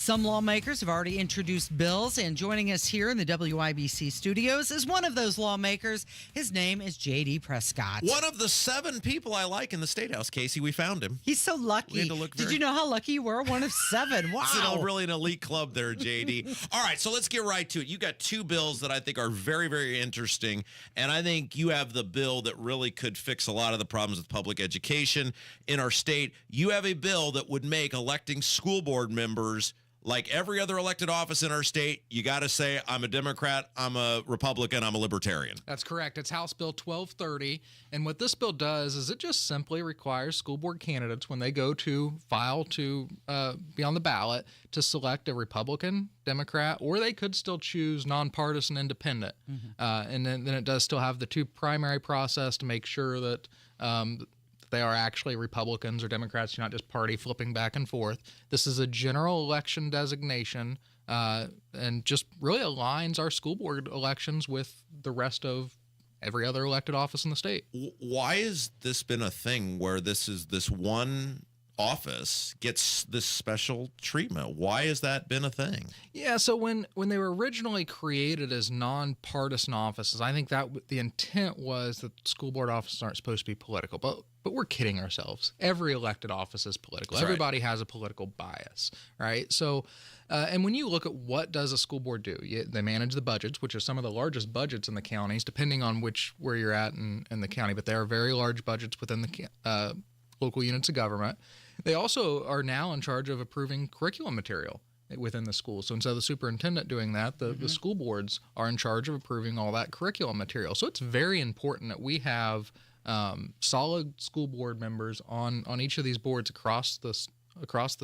[SPEAKER 4] Some lawmakers have already introduced bills, and joining us here in the WIBC studios is one of those lawmakers. His name is J.D. Prescott.
[SPEAKER 14] One of the 7 people I like in the State House, Casey. We found him.
[SPEAKER 4] He's so lucky.
[SPEAKER 14] We had to look
[SPEAKER 4] Did you know how lucky you were? One of 7. Wow.
[SPEAKER 14] It's really an elite club there, J.D. All right, so let's get right to it. You got 2 bills that I think are very, very interesting, and I think you have the bill that really could fix a lot of the problems with public education in our state. You have a bill that would make electing school board members, like every other elected office in our state, you got to say, I'm a Democrat, I'm a Republican, I'm a Libertarian.
[SPEAKER 6] That's correct. It's House Bill 1230. And what this bill does is it just simply requires school board candidates, when they go to file to be on the ballot, to select a Republican, Democrat, or they could still choose nonpartisan independent. And then it does still have the 2 primary process to make sure that they are actually Republicans or Democrats. You're not just party flipping back and forth. This is a general election designation and just really aligns our school board elections with the rest of every other elected office in the state.
[SPEAKER 14] Why has this been a thing where this one office gets this special treatment? Why has that been a thing?
[SPEAKER 6] Yeah, so when they were originally created as nonpartisan offices, I think that the intent was that school board offices aren't supposed to be political, but we're kidding ourselves. Every elected office is political.
[SPEAKER 14] That's
[SPEAKER 6] Everybody has a political bias, right? So, and when you look at what does a school board do, they manage the budgets, which are some of the largest budgets in the counties, depending on where you're at in the county, but they are very large budgets within the local units of government. They also are now in charge of approving curriculum material within the school. So instead of the superintendent doing that, the school boards are in charge of approving all that curriculum material. So it's very important that we have solid school board members on each of these boards across the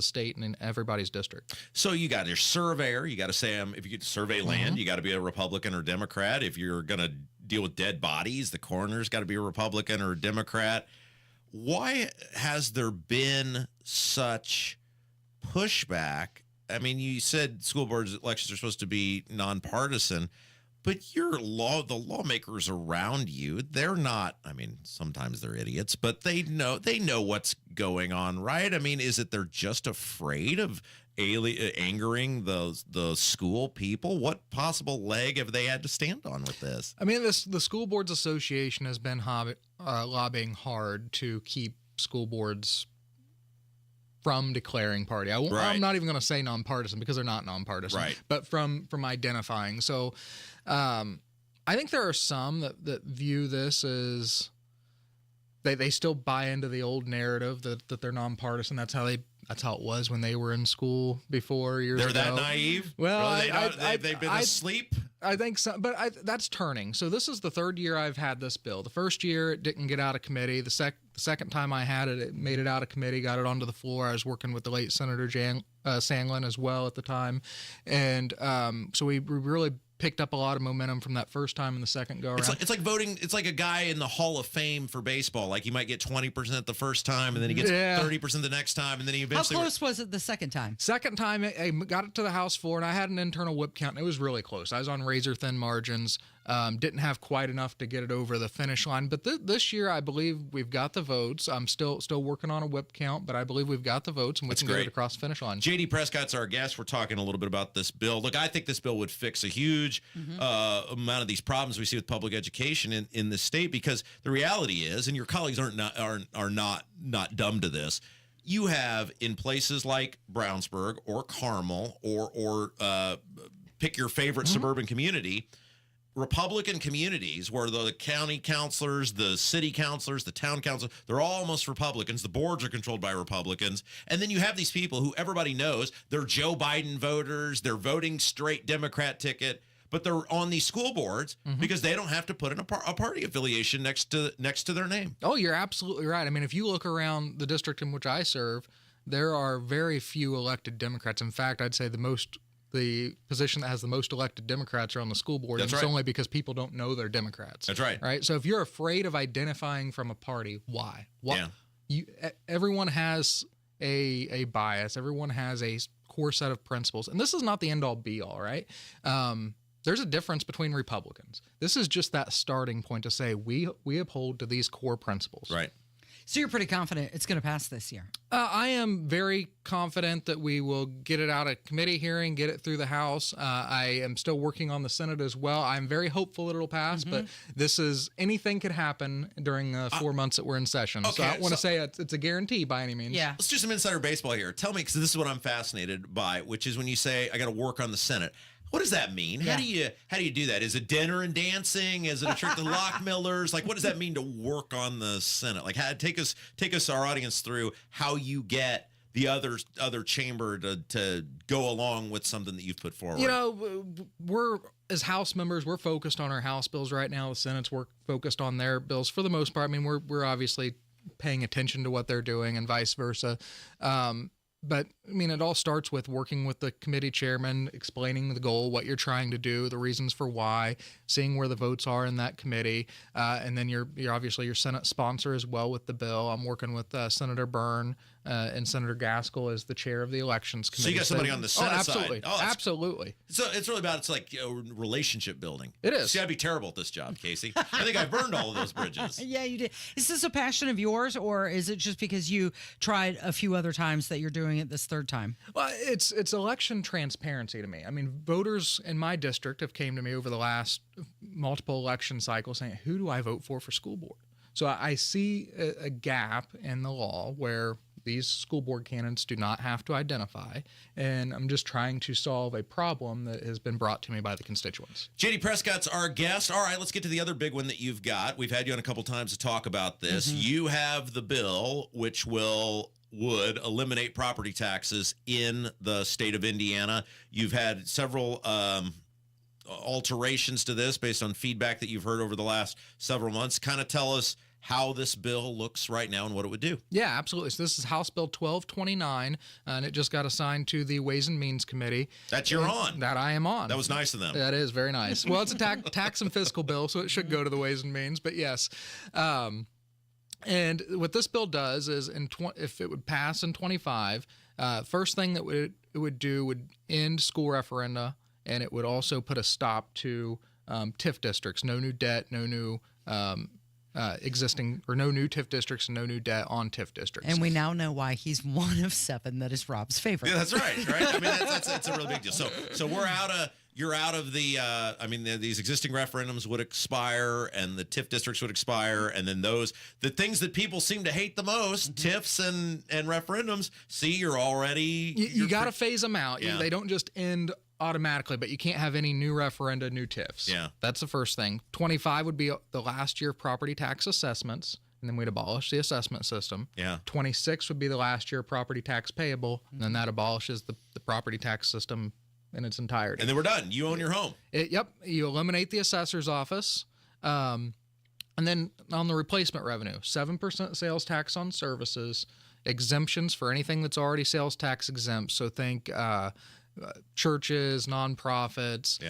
[SPEAKER 6] state and in everybody's district.
[SPEAKER 14] So you got your surveyor. You got to say, if you get to survey land, you got to be a Republican or Democrat. If you're going to deal with dead bodies, the coroner's got to be a Republican or a Democrat. Why has there been such pushback? I mean, you said school board elections are supposed to be nonpartisan, but the lawmakers around you, they're not, I mean, sometimes they're idiots, but they know what's going on, right? I mean, is it they're just afraid of angering the school people? What possible leg have they had to stand on with this?
[SPEAKER 6] I mean, the School Boards Association has been lobbying hard to keep school boards from declaring party. I'm not even going to say nonpartisan because they're not nonpartisan, but from identifying. So I think there are some that view this as they still buy into the old narrative that they're nonpartisan. That's how it was when they were in school before years ago.
[SPEAKER 14] They're that naive?
[SPEAKER 6] Well,
[SPEAKER 14] really? They've been asleep?
[SPEAKER 6] I think so, but that's turning. So this is the 3rd year I've had this bill. The first year it didn't get out of committee. The second time I had it, it made it out of committee, got it onto the floor. I was working with the late Senator Sandlin as well at the time. And so we really picked up a lot of momentum from that first time and the second go around.
[SPEAKER 14] It's like voting. It's like a guy in the Hall of Fame for baseball. Like he might get 20% the first time, and then he gets 30% the next time, and then he eventually.
[SPEAKER 4] How close was it the second time?
[SPEAKER 6] Second time, I got it to the House floor, and I had an internal whip count, and it was really close. I was on razor thin margins. Didn't have quite enough to get it over the finish line. But this year, I believe we've got the votes. I'm still working on a whip count, but I believe we've got the votes, and we can get it across the finish line.
[SPEAKER 14] J.D. Prescott's our guest. We're talking a little bit about this bill. Look, I think this bill would fix a huge amount of these problems we see with public education in the state, because the reality is, and your colleagues are not dumb to this, you have in places like Brownsburg or Carmel or pick your favorite suburban community, Republican communities where the county councilors, the city councilors, the town council, they're all almost Republicans. The boards are controlled by Republicans. And then you have these people who everybody knows they're Joe Biden voters. They're voting straight Democrat ticket. but they're on these school boards because they don't have to put in a party affiliation next to their name.
[SPEAKER 6] Oh, you're absolutely right. I mean, if you look around the district in which I serve, there are very few elected Democrats. In fact, I'd say the position that has the most elected Democrats are on the school board.
[SPEAKER 14] That's
[SPEAKER 6] and it's
[SPEAKER 14] right.
[SPEAKER 6] only because people don't know they're Democrats.
[SPEAKER 14] That's right.
[SPEAKER 6] Right. So if you're afraid of identifying from a party, why? Everyone has a bias. Everyone has a core set of principles. And this is not the end all be all, right? There's a difference between Republicans. This is just that starting point to say we uphold to these core principles.
[SPEAKER 14] Right.
[SPEAKER 4] So you're pretty confident it's going to pass this year?
[SPEAKER 6] I am very confident that we will get it out of committee hearing, get it through the House. I am still working on the Senate as well. I'm very hopeful it'll pass, but anything could happen during the 4 months that we're in session. So I don't want to say it's a guarantee by any means.
[SPEAKER 4] Yeah.
[SPEAKER 14] Let's do some insider baseball here. Tell me, because this is what I'm fascinated by, which is when you say I got to work on the Senate. What does that mean? How do you do that? Is it dinner and dancing? Is it a trick to Lockmillers? Like, what does that mean to work on the Senate? Like, take us our audience through how you get the other chamber to go along with something that you've put forward.
[SPEAKER 6] You know, we're as House members, we're focused on our House bills right now. The Senate's focused on their bills for the most part. I mean, we're obviously paying attention to what they're doing and vice versa. But, I mean, it all starts with working with the committee chairman, explaining the goal, what you're trying to do, the reasons for why, seeing where the votes are in that committee. And then you're obviously your Senate sponsor as well with the bill. I'm working with Senator Byrne and Senator Gaskell as the chair of the elections committee.
[SPEAKER 14] So you got somebody on the Senate
[SPEAKER 6] absolutely.
[SPEAKER 14] side. Oh,
[SPEAKER 6] absolutely.
[SPEAKER 14] So it's really about, it's like relationship building.
[SPEAKER 6] It is.
[SPEAKER 14] See, I'd be terrible at this job, Casey. I think I burned all of those bridges.
[SPEAKER 4] Yeah, you did. Is this a passion of yours, or is it just because you tried a few other times that you're doing it this third time?
[SPEAKER 6] Well, it's election transparency to me. I mean, voters in my district have came to me over the last multiple election cycles saying, who do I vote for school board? So I see a gap in the law where these school board candidates do not have to identify, and I'm just trying to solve a problem that has been brought to me by the constituents.
[SPEAKER 14] J.D. Prescott's our guest. All right, let's get to the other big one that you've got. We've had you on a couple times to talk about this. You have the bill which would eliminate property taxes in the state of Indiana. You've had several alterations to this based on feedback that you've heard over the last several months. Kind of tell us how this bill looks right now and what it would do.
[SPEAKER 6] Yeah, absolutely. So this is House Bill 1229, and it just got assigned to the Ways and Means Committee.
[SPEAKER 14] That you're on.
[SPEAKER 6] That I am on.
[SPEAKER 14] That was nice of them.
[SPEAKER 6] That is very nice. Well, it's a tax and fiscal bill, so it should go to the Ways and Means, but yes. And what this bill does is, if it would pass in 25, first thing that it would do would end school referenda, and it would also put a stop to TIF districts. No new debt, no new existing, or no new TIF districts and no new debt on TIF districts.
[SPEAKER 4] And we now know why he's one of 7 that is Rob's favorite.
[SPEAKER 14] Yeah, that's right. I mean, that's a really big deal. So we're out of. You're out of the, these existing referendums would expire and the TIF districts would expire. And then the things that people seem to hate the most, TIFs and referendums, see, you're already.
[SPEAKER 6] You got to phase them out.
[SPEAKER 14] Yeah.
[SPEAKER 6] They don't just end automatically, but you can't have any new referenda, new TIFs.
[SPEAKER 14] Yeah.
[SPEAKER 6] That's the first thing. 25 would be the last year of property tax assessments, and then we'd abolish the assessment system.
[SPEAKER 14] Yeah.
[SPEAKER 6] 26 would be the last year of property tax payable, and then that abolishes the property tax system in its entirety.
[SPEAKER 14] And then we're done. You own your home.
[SPEAKER 6] Yep. You eliminate the assessor's office. And then on the replacement revenue, 7% sales tax on services, exemptions for anything that's already sales tax exempt. So think churches, nonprofits,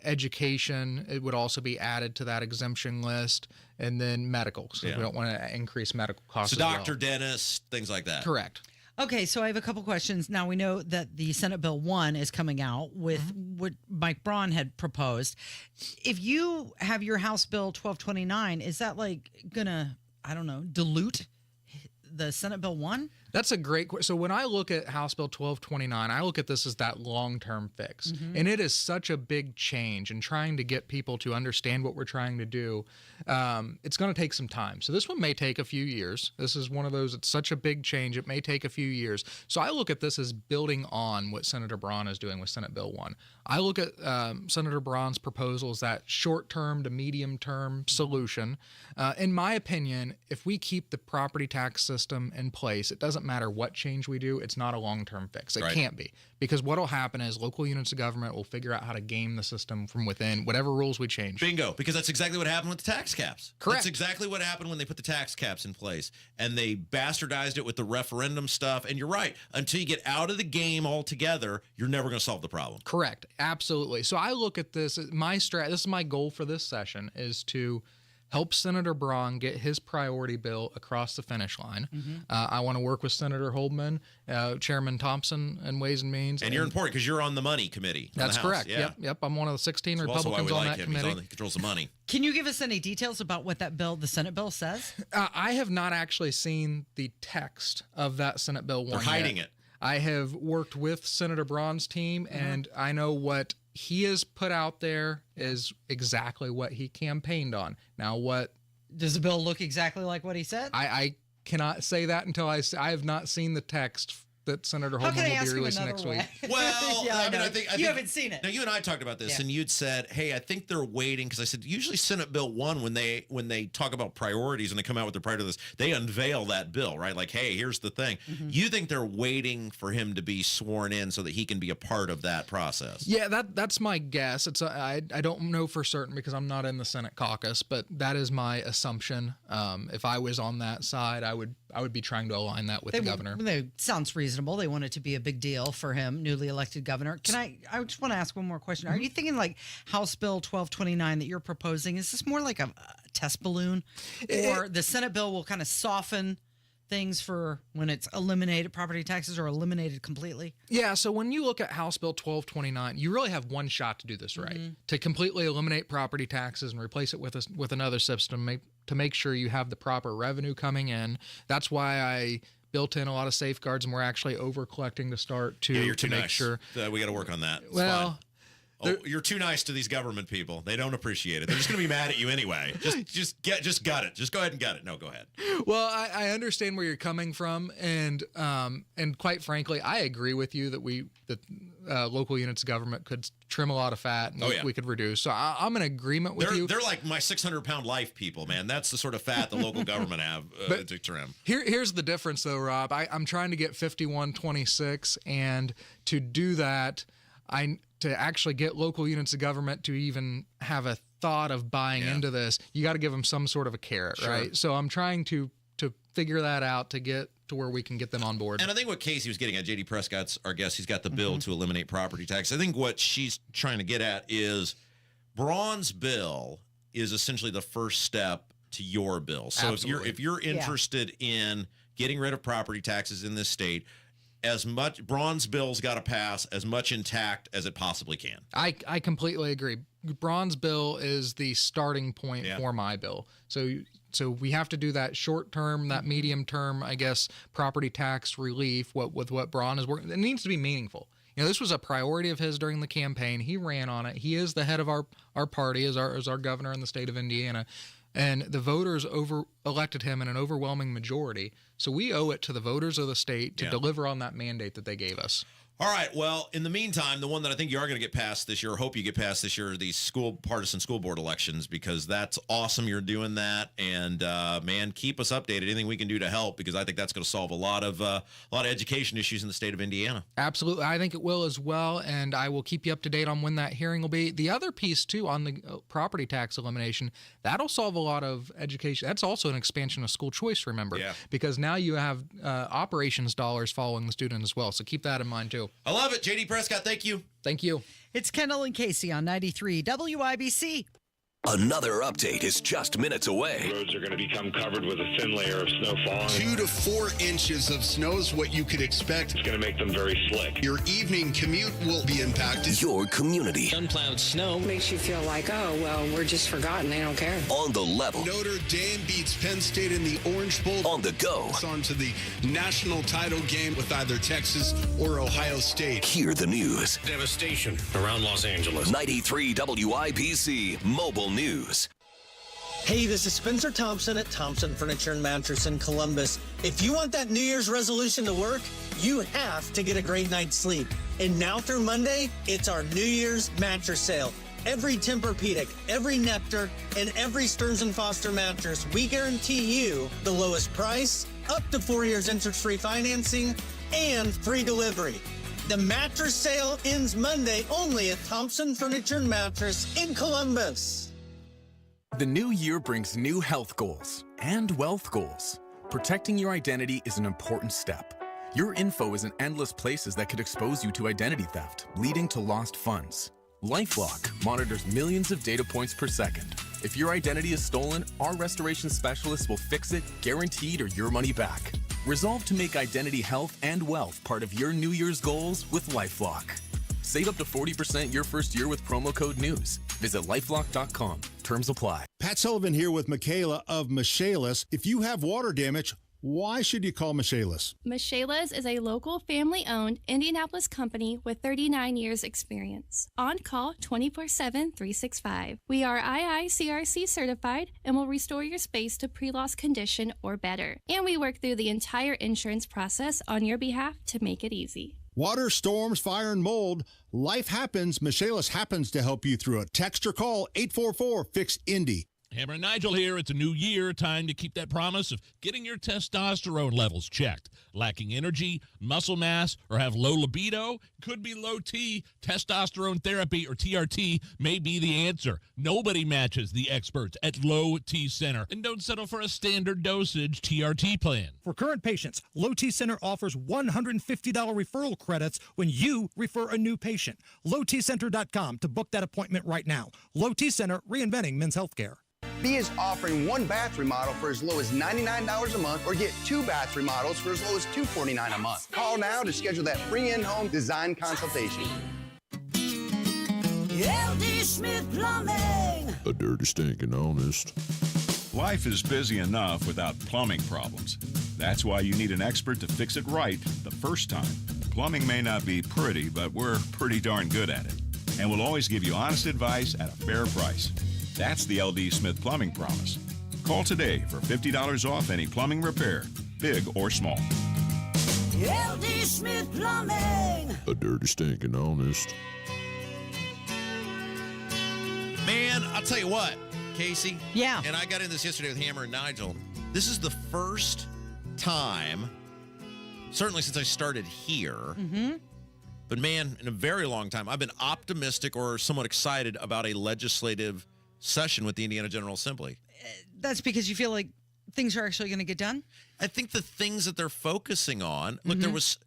[SPEAKER 6] education. It would also be added to that exemption list. And then medical. So we don't want to increase medical costs.
[SPEAKER 14] So doctor, dentist, things like that.
[SPEAKER 6] Correct.
[SPEAKER 4] Okay, so I have a couple questions. Now, we know that the Senate Bill 1 is coming out with what Mike Braun had proposed. If you have your House Bill 1229, is that gonna, dilute the Senate Bill 1?
[SPEAKER 6] That's a great question. So when I look at House Bill 1229, I look at this as that long-term fix. And it is such a big change in trying to get people to understand what we're trying to do. It's going to take some time. So this one may take a few years. This is one of those, it's such a big change. It may take a few years. So I look at this as building on what Senator Braun is doing with Senate Bill 1. I look at Senator Braun's proposal as that short-term to medium-term solution. In my opinion, if we keep the property tax system in place, it doesn't doesn't matter what change we do, it's not a long-term fix. It
[SPEAKER 14] Right.
[SPEAKER 6] can't be. Because what will happen is local units of government will figure out how to game the system from within, whatever rules we change.
[SPEAKER 14] Bingo, because that's exactly what happened with the tax caps.
[SPEAKER 6] Correct.
[SPEAKER 14] That's exactly what happened when they put the tax caps in place. And they bastardized it with the referendum stuff. And you're right, until you get out of the game altogether, you're never going to solve the problem.
[SPEAKER 6] Correct. Absolutely. So I look at this, this is my goal for this session, is to help Senator Braun get his priority bill across the finish line. I want to work with Senator Holdman, Chairman Thompson, and Ways and Means.
[SPEAKER 14] And you're important because you're on the money committee.
[SPEAKER 6] That's correct.
[SPEAKER 14] Yeah.
[SPEAKER 6] Yep. I'm one of the 16
[SPEAKER 14] That's also why
[SPEAKER 6] Republicans
[SPEAKER 14] we
[SPEAKER 6] on
[SPEAKER 14] like
[SPEAKER 6] that
[SPEAKER 14] him.
[SPEAKER 6] committee.
[SPEAKER 14] He controls the money.
[SPEAKER 4] Can you give us any details about what that bill, the Senate bill, says?
[SPEAKER 6] I have not actually seen the text of that Senate Bill 1
[SPEAKER 14] They're hiding it.
[SPEAKER 6] I have worked with Senator Braun's team, and I know what he has put out there is exactly what he campaigned on. Now, what
[SPEAKER 4] does the bill look exactly like what he said?
[SPEAKER 6] I cannot say that until I have not seen the text that Senator Holdman will be releasing next week.
[SPEAKER 14] Well,
[SPEAKER 4] Yeah,
[SPEAKER 14] I mean, I think
[SPEAKER 4] you haven't seen it.
[SPEAKER 14] Now, you and I talked about this, and you'd said, "Hey, I think they're waiting," because I said usually Senate Bill 1, when they talk about priorities and they come out with their priority list, they unveil that bill, right? Like, hey, here's the thing. You think they're waiting for him to be sworn in so that he can be a part of that process?
[SPEAKER 6] Yeah, that's my guess. I don't know for certain because I'm not in the Senate caucus, but that is my assumption. If I was on that side, I would be trying to align that with the governor.
[SPEAKER 4] Sounds reasonable. They want it to be a big deal for him, newly elected governor. I just want to ask one more question. Are you thinking like House Bill 1229 that you're proposing? Is this more like a test balloon, or the Senate bill will kind of soften things for when it's eliminated, property taxes are eliminated completely?
[SPEAKER 6] Yeah, so when you look at House Bill 1229, you really have one shot to do this right. To completely eliminate property taxes and replace it with another system to make sure you have the proper revenue coming in. That's why I built in a lot of safeguards, and we're actually over collecting to start to,
[SPEAKER 14] you're too
[SPEAKER 6] make
[SPEAKER 14] nice.
[SPEAKER 6] sure.
[SPEAKER 14] We got to work on that. It's
[SPEAKER 6] well,
[SPEAKER 14] fine. Oh, you're too nice to these government people. They don't appreciate it. They're just going to be mad at you anyway. Just gut it. Just go ahead and gut it. No, go ahead.
[SPEAKER 6] Well, I understand where you're coming from, and quite frankly, I agree with you that local units of government could trim a lot of fat, and we could reduce. So I'm in agreement with you.
[SPEAKER 14] They're like my 600-pound life people, man. That's the sort of fat the local government have to trim.
[SPEAKER 6] Here's the difference, though, Rob. I'm trying to get 5126, and to do that, to actually get local units of government to even have a thought of buying into this, you got to give them some sort of a carrot, right? So I'm trying to figure that out to get to where we can get them on board.
[SPEAKER 14] And I think what Casey was getting at, J.D. Prescott's our guest, he's got the bill to eliminate property tax. I think what she's trying to get at is Braun's bill is essentially the first step to your bill. So if you're interested in getting rid of property taxes in this state, Braun's bill's got to pass as much intact as it possibly can.
[SPEAKER 6] I completely agree. Braun's bill is the starting point for my bill. So we have to do that short term, that medium term, I guess, property tax relief. With what Braun is working, it needs to be meaningful. This was a priority of his during the campaign. He ran on it. He is the head of our party, as our governor in the state of Indiana. And the voters elected him in an overwhelming majority. So we owe it to the voters of the state to deliver on that mandate that they gave us.
[SPEAKER 14] All right. Well, in the meantime, the one that I think you are going to get past this year, or hope you get past this year, are these partisan school board elections, because that's awesome you're doing that. And man, keep us updated. Anything we can do to help, because I think that's going to solve a lot of education issues in the state of Indiana.
[SPEAKER 6] Absolutely. I think it will as well. And I will keep you up to date on when that hearing will be. The other piece, too, on the property tax elimination, that'll solve a lot of education. That's also an expansion of school choice, remember, because now you have operations dollars following the student as well. So keep that in mind, too.
[SPEAKER 14] I love it. J.D. Prescott, thank you.
[SPEAKER 6] Thank you.
[SPEAKER 4] It's Kendall and Casey on 93 WIBC.
[SPEAKER 8] Another update is just minutes away.
[SPEAKER 9] Roads are going to become covered with a thin layer of snowfall.
[SPEAKER 13] 2 to 4 inches of snow is what you could expect.
[SPEAKER 9] It's going to make them very slick.
[SPEAKER 13] Your evening commute will be impacted.
[SPEAKER 8] Your community.
[SPEAKER 11] Unplowed snow makes you feel like, oh, well, we're just forgotten. They don't care.
[SPEAKER 8] On the level.
[SPEAKER 13] Notre Dame beats Penn State in the Orange Bowl.
[SPEAKER 8] On the go.
[SPEAKER 13] It's on to the national title game with either Texas or Ohio State.
[SPEAKER 8] Hear the news.
[SPEAKER 31] Devastation around Los Angeles.
[SPEAKER 8] 93 WIBC Mobile News.
[SPEAKER 16] Hey, this is Spencer Thompson at Thompson Furniture and Mattress in Columbus. If you want that New Year's resolution to work, you have to get a great night's sleep. And now through Monday, it's our New Year's mattress sale. Every Tempur-Pedic, every Nectar, and every Stearns & Foster mattress, we guarantee you the lowest price up to 4 years interest-free financing, and free delivery. The mattress sale ends Monday only at Thompson Furniture and Mattress in Columbus.
[SPEAKER 17] The new year brings new health goals and wealth goals. Protecting your identity is an important step. Your info is in endless places that could expose you to identity theft, leading to lost funds. LifeLock monitors millions of data points per second. If your identity is stolen, our restoration specialists will fix it, guaranteed, or your money back. Resolve to make identity health and wealth part of your New Year's goals with LifeLock. Save up to 40% your first year with promo code NEWS. Visit lifelock.com. Terms apply.
[SPEAKER 18] Pat Sullivan here with Michaela of Michaelis. If you have water damage, why should you call Michaelis?
[SPEAKER 19] Michaelis is a local family-owned Indianapolis company with 39 years experience. On call 24/7, 365. We are IICRC certified and will restore your space to pre-loss condition or better. And we work through the entire insurance process on your behalf to make it easy.
[SPEAKER 18] Water, storms, fire, and mold. Life happens. Michaelis happens to help you through it. Text or call 844-FIX-INDY.
[SPEAKER 20] Hammer and Nigel here. It's a new year. Time to keep that promise of getting your testosterone levels checked. Lacking energy, muscle mass, or have low libido? Could be low T. Testosterone therapy, or TRT, may be the answer. Nobody matches the experts at Low T Center. And don't settle for a standard dosage TRT plan.
[SPEAKER 21] For current patients, Low T Center offers $150 referral credits when you refer a new patient. LowTCenter.com to book that appointment right now. Low T Center, reinventing men's healthcare.
[SPEAKER 22] B is offering one bath remodel for as low as $99 a month, or get 2 bath remodels for as low as $249 a month. Call now to schedule that free in-home design consultation.
[SPEAKER 20] LD Smith Plumbing.
[SPEAKER 23] A dirty, stinking honest. Life is busy enough without plumbing problems. That's why you need an expert to fix it right the first time. Plumbing may not be pretty, but we're pretty darn good at it. And we'll always give you honest advice at a fair price. That's the LD Smith Plumbing Promise. Call today for $50 off any plumbing repair, big or small.
[SPEAKER 20] LD Smith Plumbing.
[SPEAKER 23] A dirty, stinking honest.
[SPEAKER 14] Man, I'll tell you what, Casey.
[SPEAKER 4] Yeah.
[SPEAKER 14] And I got in this yesterday with Hammer and Nigel. This is the first time, certainly since I started here, but man, in a very long time, I've been optimistic or somewhat excited about a legislative session with the Indiana General Assembly.
[SPEAKER 4] That's because you feel like things are actually going to get done?
[SPEAKER 14] I think the things that they're focusing on, look, there was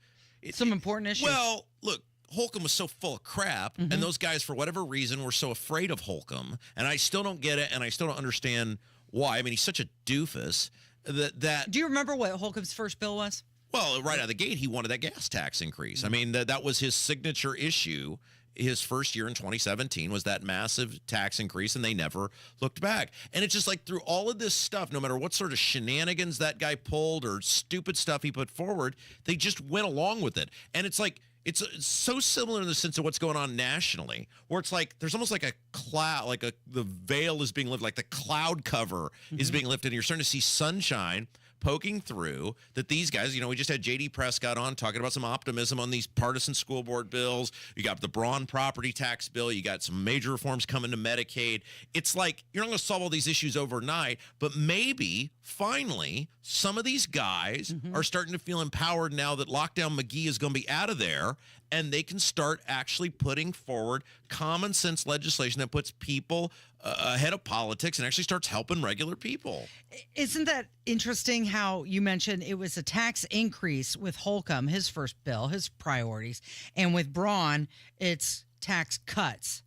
[SPEAKER 4] some important issues.
[SPEAKER 14] Well, look, Holcomb was so full of crap, and those guys, for whatever reason, were so afraid of Holcomb, and I still don't get it, and I still don't understand why. I mean, he's such a doofus that
[SPEAKER 4] Do you remember what Holcomb's first bill was?
[SPEAKER 14] Well, right out of the gate, he wanted that gas tax increase. I mean, that was his signature issue. His first year in 2017 was that massive tax increase, and they never looked back. And it's just like through all of this stuff, no matter what sort of shenanigans that guy pulled or stupid stuff he put forward, they just went along with it. And it's like, it's so similar in the sense of what's going on nationally, where it's like there's almost like a cloud, like the veil is being lifted, like the cloud cover is being lifted, and you're starting to see sunshine poking through that these guys, we just had J.D. Prescott on talking about some optimism on these partisan school board bills. You got the Braun property tax bill. You got some major reforms coming to Medicaid. It's like you're not going to solve all these issues overnight, but maybe finally some of these guys are starting to feel empowered now that Lockdown McGee is going to be out of there, and they can start actually putting forward common sense legislation that puts people ahead of politics and actually starts helping regular people.
[SPEAKER 4] Isn't that interesting how you mentioned it was a tax increase with Holcomb, his first bill, his priorities, and with Braun, it's tax cuts.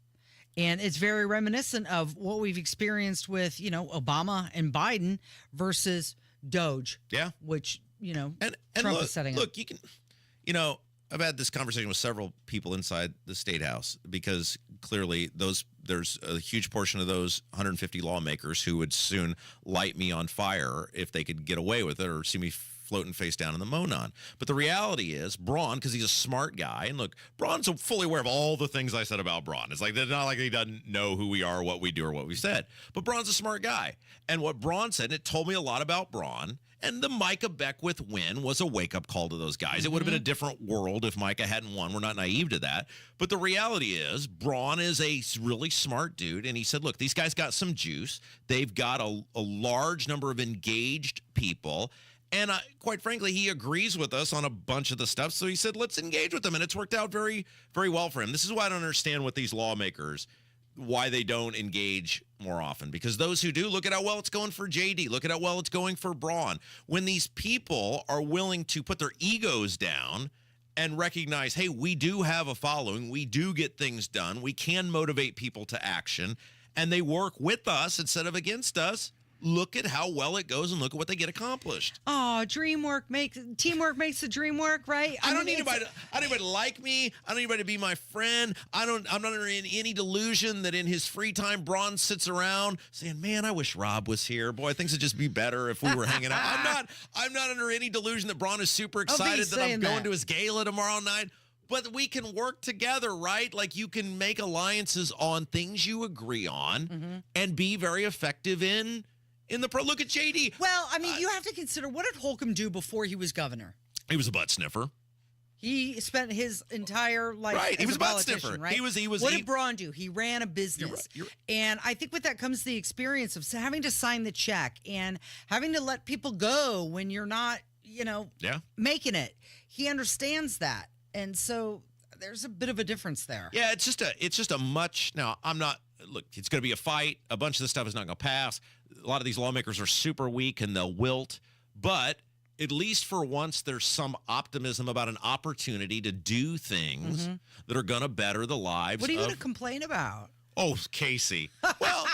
[SPEAKER 4] And it's very reminiscent of what we've experienced with, Obama and Biden versus Doge.
[SPEAKER 14] Yeah.
[SPEAKER 4] Which,
[SPEAKER 14] and
[SPEAKER 4] Trump
[SPEAKER 14] look,
[SPEAKER 4] is setting up.
[SPEAKER 14] Look, you can, I've had this conversation with several people inside the State House because clearly there's a huge portion of those 150 lawmakers who would soon light me on fire if they could get away with it or see me floating face down in the Monon. But the reality is Braun, because he's a smart guy, and look, Braun's fully aware of all the things I said about Braun. It's like, it's not like he doesn't know who we are, what we do, or what we said. But Braun's a smart guy. And what Braun said, and it told me a lot about Braun, and the Micah Beckwith win was a wake-up call to those guys. It would have been a different world if Micah hadn't won. We're not naive to that. But the reality is Braun is a really smart dude, and he said, look, these guys got some juice. They've got a large number of engaged people, And quite frankly, he agrees with us on a bunch of the stuff. So he said, let's engage with them. And it's worked out very, very well for him. This is why I don't understand what these lawmakers, why they don't engage more often. Because those who do, look at how well it's going for JD. Look at how well it's going for Braun. When these people are willing to put their egos down and recognize, hey, we do have a following. We do get things done. We can motivate people to action. And they work with us instead of against us. Look at how well it goes and look at what they get accomplished.
[SPEAKER 4] Oh, teamwork makes the dream work, right?
[SPEAKER 14] I don't need anybody to like me. I don't need anybody to be my friend. I'm not under any delusion that in his free time, Braun sits around saying, man, I wish Rob was here. Boy, things would just be better if we were hanging out. I'm not under any delusion that Braun is super excited that I'm going to his gala tomorrow night. But we can work together, right? Like you can make alliances on things you agree on and be very effective in the pro. Look at JD.
[SPEAKER 4] Well, I mean, you have to consider, what did Holcomb do before he was governor?
[SPEAKER 14] He was a butt sniffer.
[SPEAKER 4] He spent his entire life
[SPEAKER 14] right.
[SPEAKER 4] as
[SPEAKER 14] He was
[SPEAKER 4] a
[SPEAKER 14] a butt
[SPEAKER 4] politician,
[SPEAKER 14] sniffer.
[SPEAKER 4] right? What did Braun do? He ran a business.
[SPEAKER 14] You're right.
[SPEAKER 4] And I think with that comes the experience of having to sign the check and having to let people go when you're not, making it. He understands that. And so there's a bit of a difference there.
[SPEAKER 14] Yeah, it's just a much. Now, look, it's going to be a fight. A bunch of this stuff is not going to pass. A lot of these lawmakers are super weak and they'll wilt. But at least for once, there's some optimism about an opportunity to do things that are going to better the lives.
[SPEAKER 4] What are you going to complain about?
[SPEAKER 14] Oh, Casey. Well,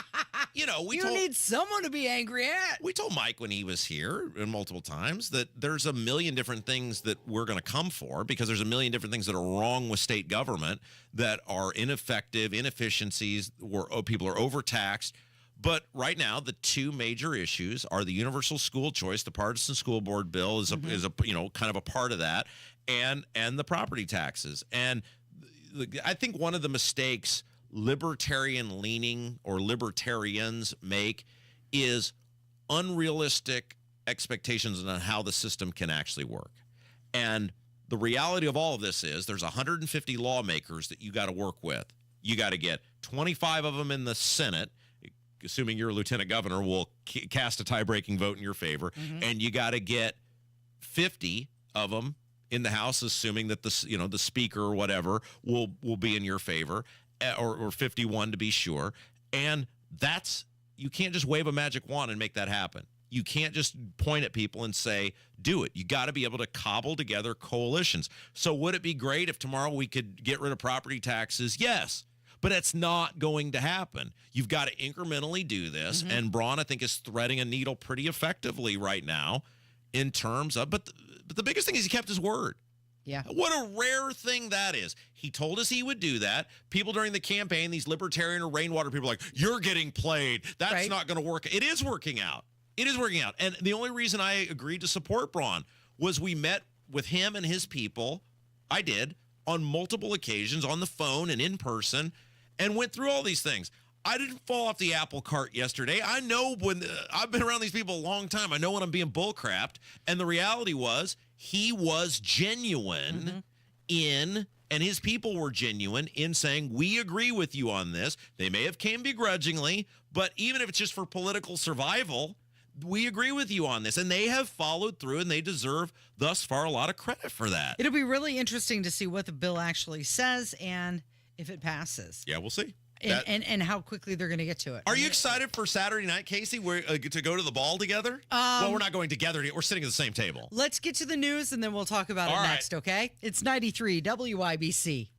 [SPEAKER 14] we
[SPEAKER 4] need someone to be angry at.
[SPEAKER 14] We told Mike when he was here multiple times that there's a million different things that we're going to come for because there's a million different things that are wrong with state government that are ineffective, inefficiencies, where people are overtaxed. But right now, the two major issues are the universal school choice. The partisan school board bill is a kind of a part of that, and the property taxes. And I think one of the mistakes libertarian leaning or libertarians make is unrealistic expectations on how the system can actually work. And the reality of all of this is there's 150 lawmakers that you got to work with. You got to get 25 of them in the Senate, assuming you're a lieutenant governor, will cast a tie-breaking vote in your favor. And you got to get 50 of them in the House, assuming that the speaker or whatever will be in your favor. Or 51 to be sure. And you can't just wave a magic wand and make that happen. You can't just point at people and say, do it. You got to be able to cobble together coalitions. So would it be great if tomorrow we could get rid of property taxes? Yes. But it's not going to happen. You've got to incrementally do this. And Braun, I think, is threading a needle pretty effectively right now in terms of, but the biggest thing is he kept his word.
[SPEAKER 4] Yeah.
[SPEAKER 14] What a rare thing that is. He told us he would do that. People during the campaign, these libertarian or rainwater people are like, you're getting played. That's not going to work. It is working out. It is working out. And the only reason I agreed to support Braun was we met with him and his people. I did on multiple occasions on the phone and in person and went through all these things. I didn't fall off the apple cart yesterday. I know when I've been around these people a long time. I know when I'm being bullcrapped. And the reality was, he was genuine and his people were genuine in saying, we agree with you on this. They may have came begrudgingly, but even if it's just for political survival, we agree with you on this. And they have followed through, and they deserve thus far a lot of credit for that.
[SPEAKER 4] It'll be really interesting to see what the bill actually says and if it passes.
[SPEAKER 14] Yeah, we'll see.
[SPEAKER 4] And how quickly they're going to get to it.
[SPEAKER 14] Are you excited for Saturday night, Casey? We're to go to the ball together? Well, we're not going together. We're sitting at the same table.
[SPEAKER 4] Let's get to the news, and then we'll talk about it next, okay? It's 93 WIBC.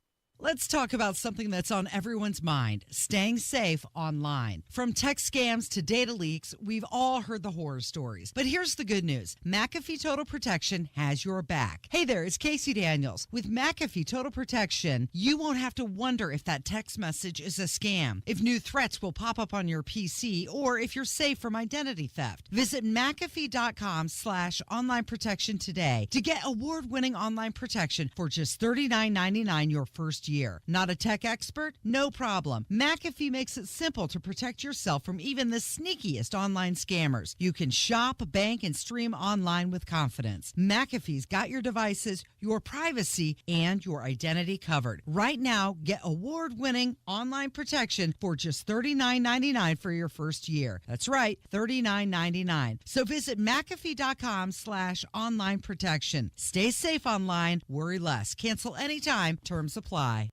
[SPEAKER 4] Let's talk about something that's on everyone's mind, staying safe online. From text scams to data leaks, we've all heard the horror stories. But here's the good news. McAfee Total Protection has your back. Hey there, it's Casey Daniels. With McAfee Total Protection, you won't have to wonder if that text message is a scam, if new threats will pop up on your PC, or if you're safe from identity theft. Visit McAfee.com/online protection today to get award-winning online protection for just $39.99 your first year. Not a tech expert? No problem. McAfee makes it simple to protect yourself from even the sneakiest online scammers. You can shop, bank, and stream online with confidence. McAfee's got your devices, your privacy, and your identity covered. Right now, get award-winning online protection for just $39.99 for your first year. That's right, $39.99. So visit McAfee.com/online protection. Stay safe online, worry less. Cancel anytime. Terms apply.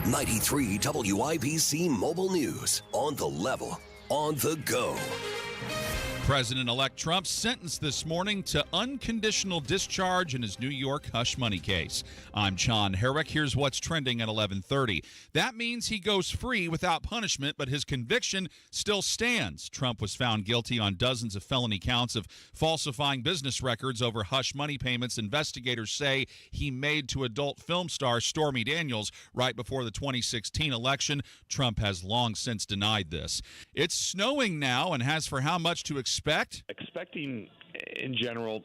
[SPEAKER 8] 93 WIBC Mobile News. On the level, on the go.
[SPEAKER 29] President-elect Trump sentenced this morning to unconditional discharge in his New York hush money case. I'm John Herrick. Here's what's trending at 11:30. That means he goes free without punishment, but his conviction still stands. Trump was found guilty on dozens of felony counts of falsifying business records over hush money payments investigators say he made to adult film star Stormy Daniels right before the 2016 election. Trump has long since denied this. It's snowing now, and as for how much to
[SPEAKER 9] Expecting, in general,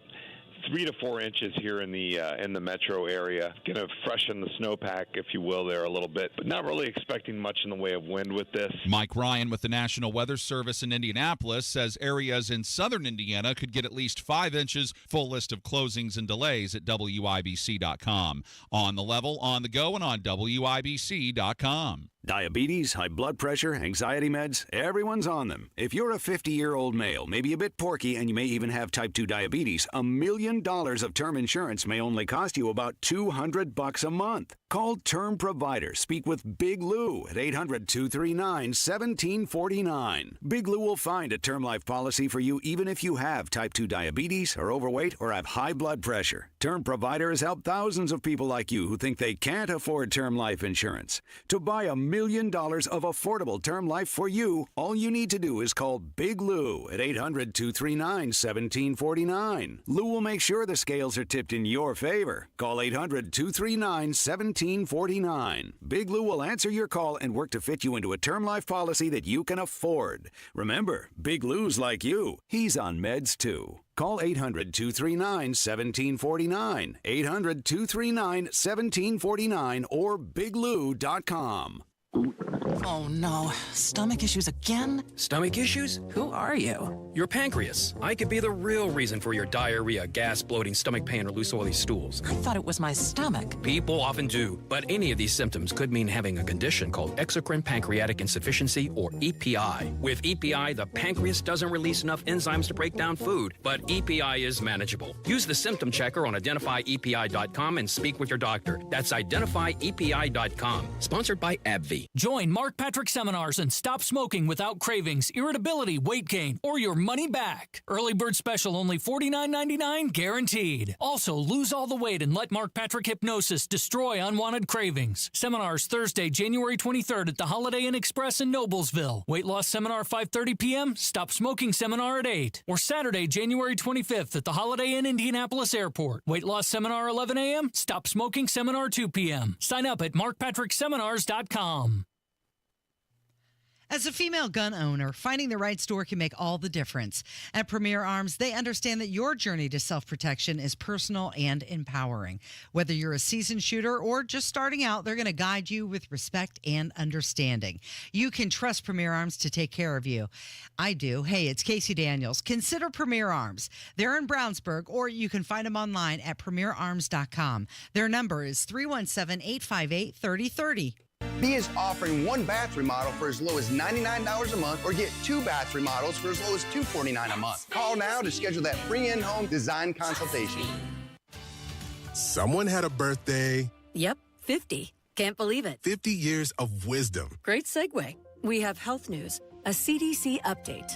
[SPEAKER 9] 3 to 4 inches here in the metro area. Going to freshen the snowpack, if you will, there a little bit, but not really expecting much in the way of wind with this.
[SPEAKER 29] Mike Ryan with the National Weather Service in Indianapolis says areas in southern Indiana could get at least 5 inches. Full list of closings and delays at WIBC.com. On the level, on the go, and on WIBC.com.
[SPEAKER 2] Diabetes, high blood pressure, anxiety meds, everyone's on them. If you're a 50-year-old male, maybe a bit porky, and you may even have type 2 diabetes, $1 million of term insurance may only cost you about $200 a month. Call Term Provider. Speak with Big Lou at 800-239-1749. Big Lou will find a term life policy for you even if you have type 2 diabetes, are overweight, or have high blood pressure. Term Provider has helped thousands of people like you who think they can't afford term life insurance. To buy $1 million of affordable term life for you, all you need to do is call Big Lou at 800-239-1749. Lou will make sure the scales are tipped in your favor. Call 800-239-1749. Big Lou will answer your call and work to fit you into a term life policy that you can afford. Remember, Big Lou's like you. He's on meds too. Call 800-239-1749, 800-239-1749, or biglou.com.
[SPEAKER 3] Oh no, stomach issues again?
[SPEAKER 5] Stomach issues? Who are you? Your pancreas. I could be the real reason for your diarrhea, gas, bloating, stomach pain, or loose oily stools.
[SPEAKER 3] I thought it was my stomach.
[SPEAKER 5] People often do, but any of these symptoms could mean having a condition called exocrine pancreatic insufficiency, or EPI. With EPI, the pancreas doesn't release enough enzymes to break down food, but EPI is manageable. Use the symptom checker on identifyepi.com and speak with your doctor. That's identifyepi.com. Sponsored by AbbVie.
[SPEAKER 7] Join Mark Patrick seminars and stop smoking without cravings, irritability, weight gain, or your money back. Early bird special only $49.99 guaranteed. Also, lose all the weight and let Mark Patrick hypnosis destroy unwanted cravings. Seminars Thursday, January 23rd at the Holiday Inn Express in Noblesville. Weight loss seminar 5:30 p.m. Stop smoking seminar at 8. Or Saturday, January 25th at the Holiday Inn Indianapolis Airport. Weight loss seminar 11 a.m. Stop smoking seminar 2 p.m. Sign up at markpatrickseminars.com.
[SPEAKER 4] As a female gun owner, finding the right store can make all the difference. At Premier Arms, they understand that your journey to self-protection is personal and empowering. Whether you're a seasoned shooter or just starting out, they're going to guide you with respect and understanding. You can trust Premier Arms to take care of you. I do. Hey, it's Casey Daniels. Consider Premier Arms. They're in Brownsburg, or you can find them online at premierarms.com. Their number is 317-858-3030.
[SPEAKER 22] B is offering 1 bath remodel for as low as $99 a month, or get 2 bath remodels for as low as $249 a month. Call now to schedule that free in-home design consultation.
[SPEAKER 10] Someone had a birthday.
[SPEAKER 24] Yep, 50. Can't believe it.
[SPEAKER 10] 50 years of wisdom.
[SPEAKER 24] Great segue. We have health news, a CDC update.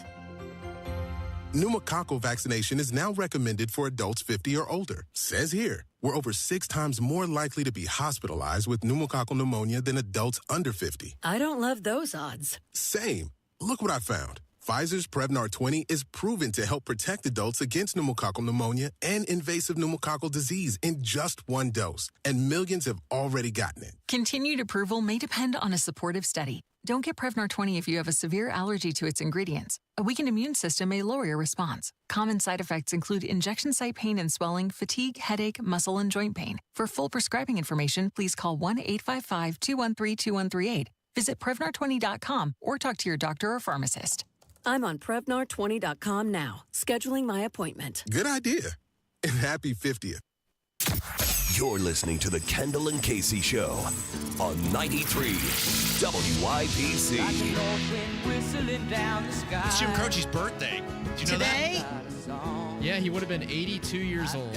[SPEAKER 10] Pneumococcal vaccination is now recommended for adults 50 or older. Says here, we're over 6 times more likely to be hospitalized with pneumococcal pneumonia than adults under 50.
[SPEAKER 24] I don't love those odds.
[SPEAKER 10] Same. Look what I found. Pfizer's Prevnar 20 is proven to help protect adults against pneumococcal pneumonia and invasive pneumococcal disease in just 1 dose, and millions have already gotten it.
[SPEAKER 25] Continued approval may depend on a supportive study.
[SPEAKER 1] Don't get Prevnar 20 if you have a severe allergy to its ingredients. A weakened immune system may lower your response. Common side effects include injection site pain and swelling, fatigue, headache, muscle, and joint pain. For full prescribing information, please call 1-855-213-2138. Visit Prevnar20.com or talk to your doctor or pharmacist.
[SPEAKER 24] I'm on Prevnar20.com now, scheduling my appointment.
[SPEAKER 10] Good idea. And happy 50th.
[SPEAKER 8] You're listening to the Kendall and Casey Show on 93 WIPC.
[SPEAKER 14] It's Jim Croce's birthday. Did you know that?
[SPEAKER 6] Yeah, he would have been 82 years old.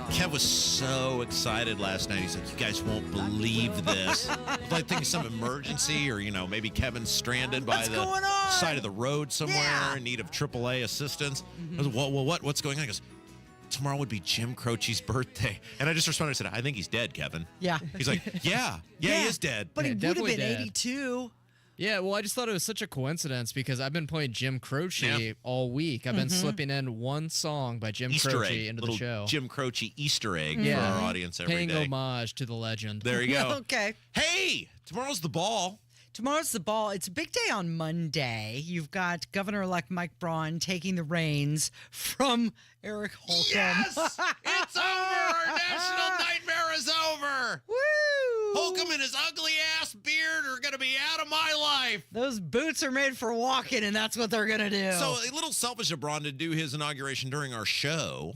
[SPEAKER 14] Kev was so excited last night. He's like, you guys won't believe this. I think it's some emergency or, maybe Kevin's stranded by the side of the road somewhere in need of AAA assistance. I was like, well, what's going on? He goes, tomorrow would be Jim Croce's birthday. And I just responded, I said, I think he's dead, Kevin.
[SPEAKER 4] Yeah.
[SPEAKER 14] He's like, yeah, he is dead.
[SPEAKER 4] But he would have been
[SPEAKER 6] dead.
[SPEAKER 4] 82.
[SPEAKER 6] Yeah, well, I just thought it was such a coincidence because I've been playing Jim Croce all week. I've been slipping in one song by Jim Croce into the show.
[SPEAKER 14] Jim Croce Easter egg for our audience every day.
[SPEAKER 6] Paying homage to the legend.
[SPEAKER 14] There you go.
[SPEAKER 4] Okay.
[SPEAKER 14] Hey, tomorrow's the ball.
[SPEAKER 4] Tomorrow's the ball. It's a big day on Monday. You've got Governor-elect Mike Braun taking the reins from Eric Holcomb.
[SPEAKER 14] Yes! It's over! Our national nightmare is over!
[SPEAKER 4] Woo!
[SPEAKER 14] Holcomb and his ugly-ass beard are going to be out of my life.
[SPEAKER 4] Those boots are made for walking, and that's what they're going to do.
[SPEAKER 14] So a little selfish of Braun to do his inauguration during our show.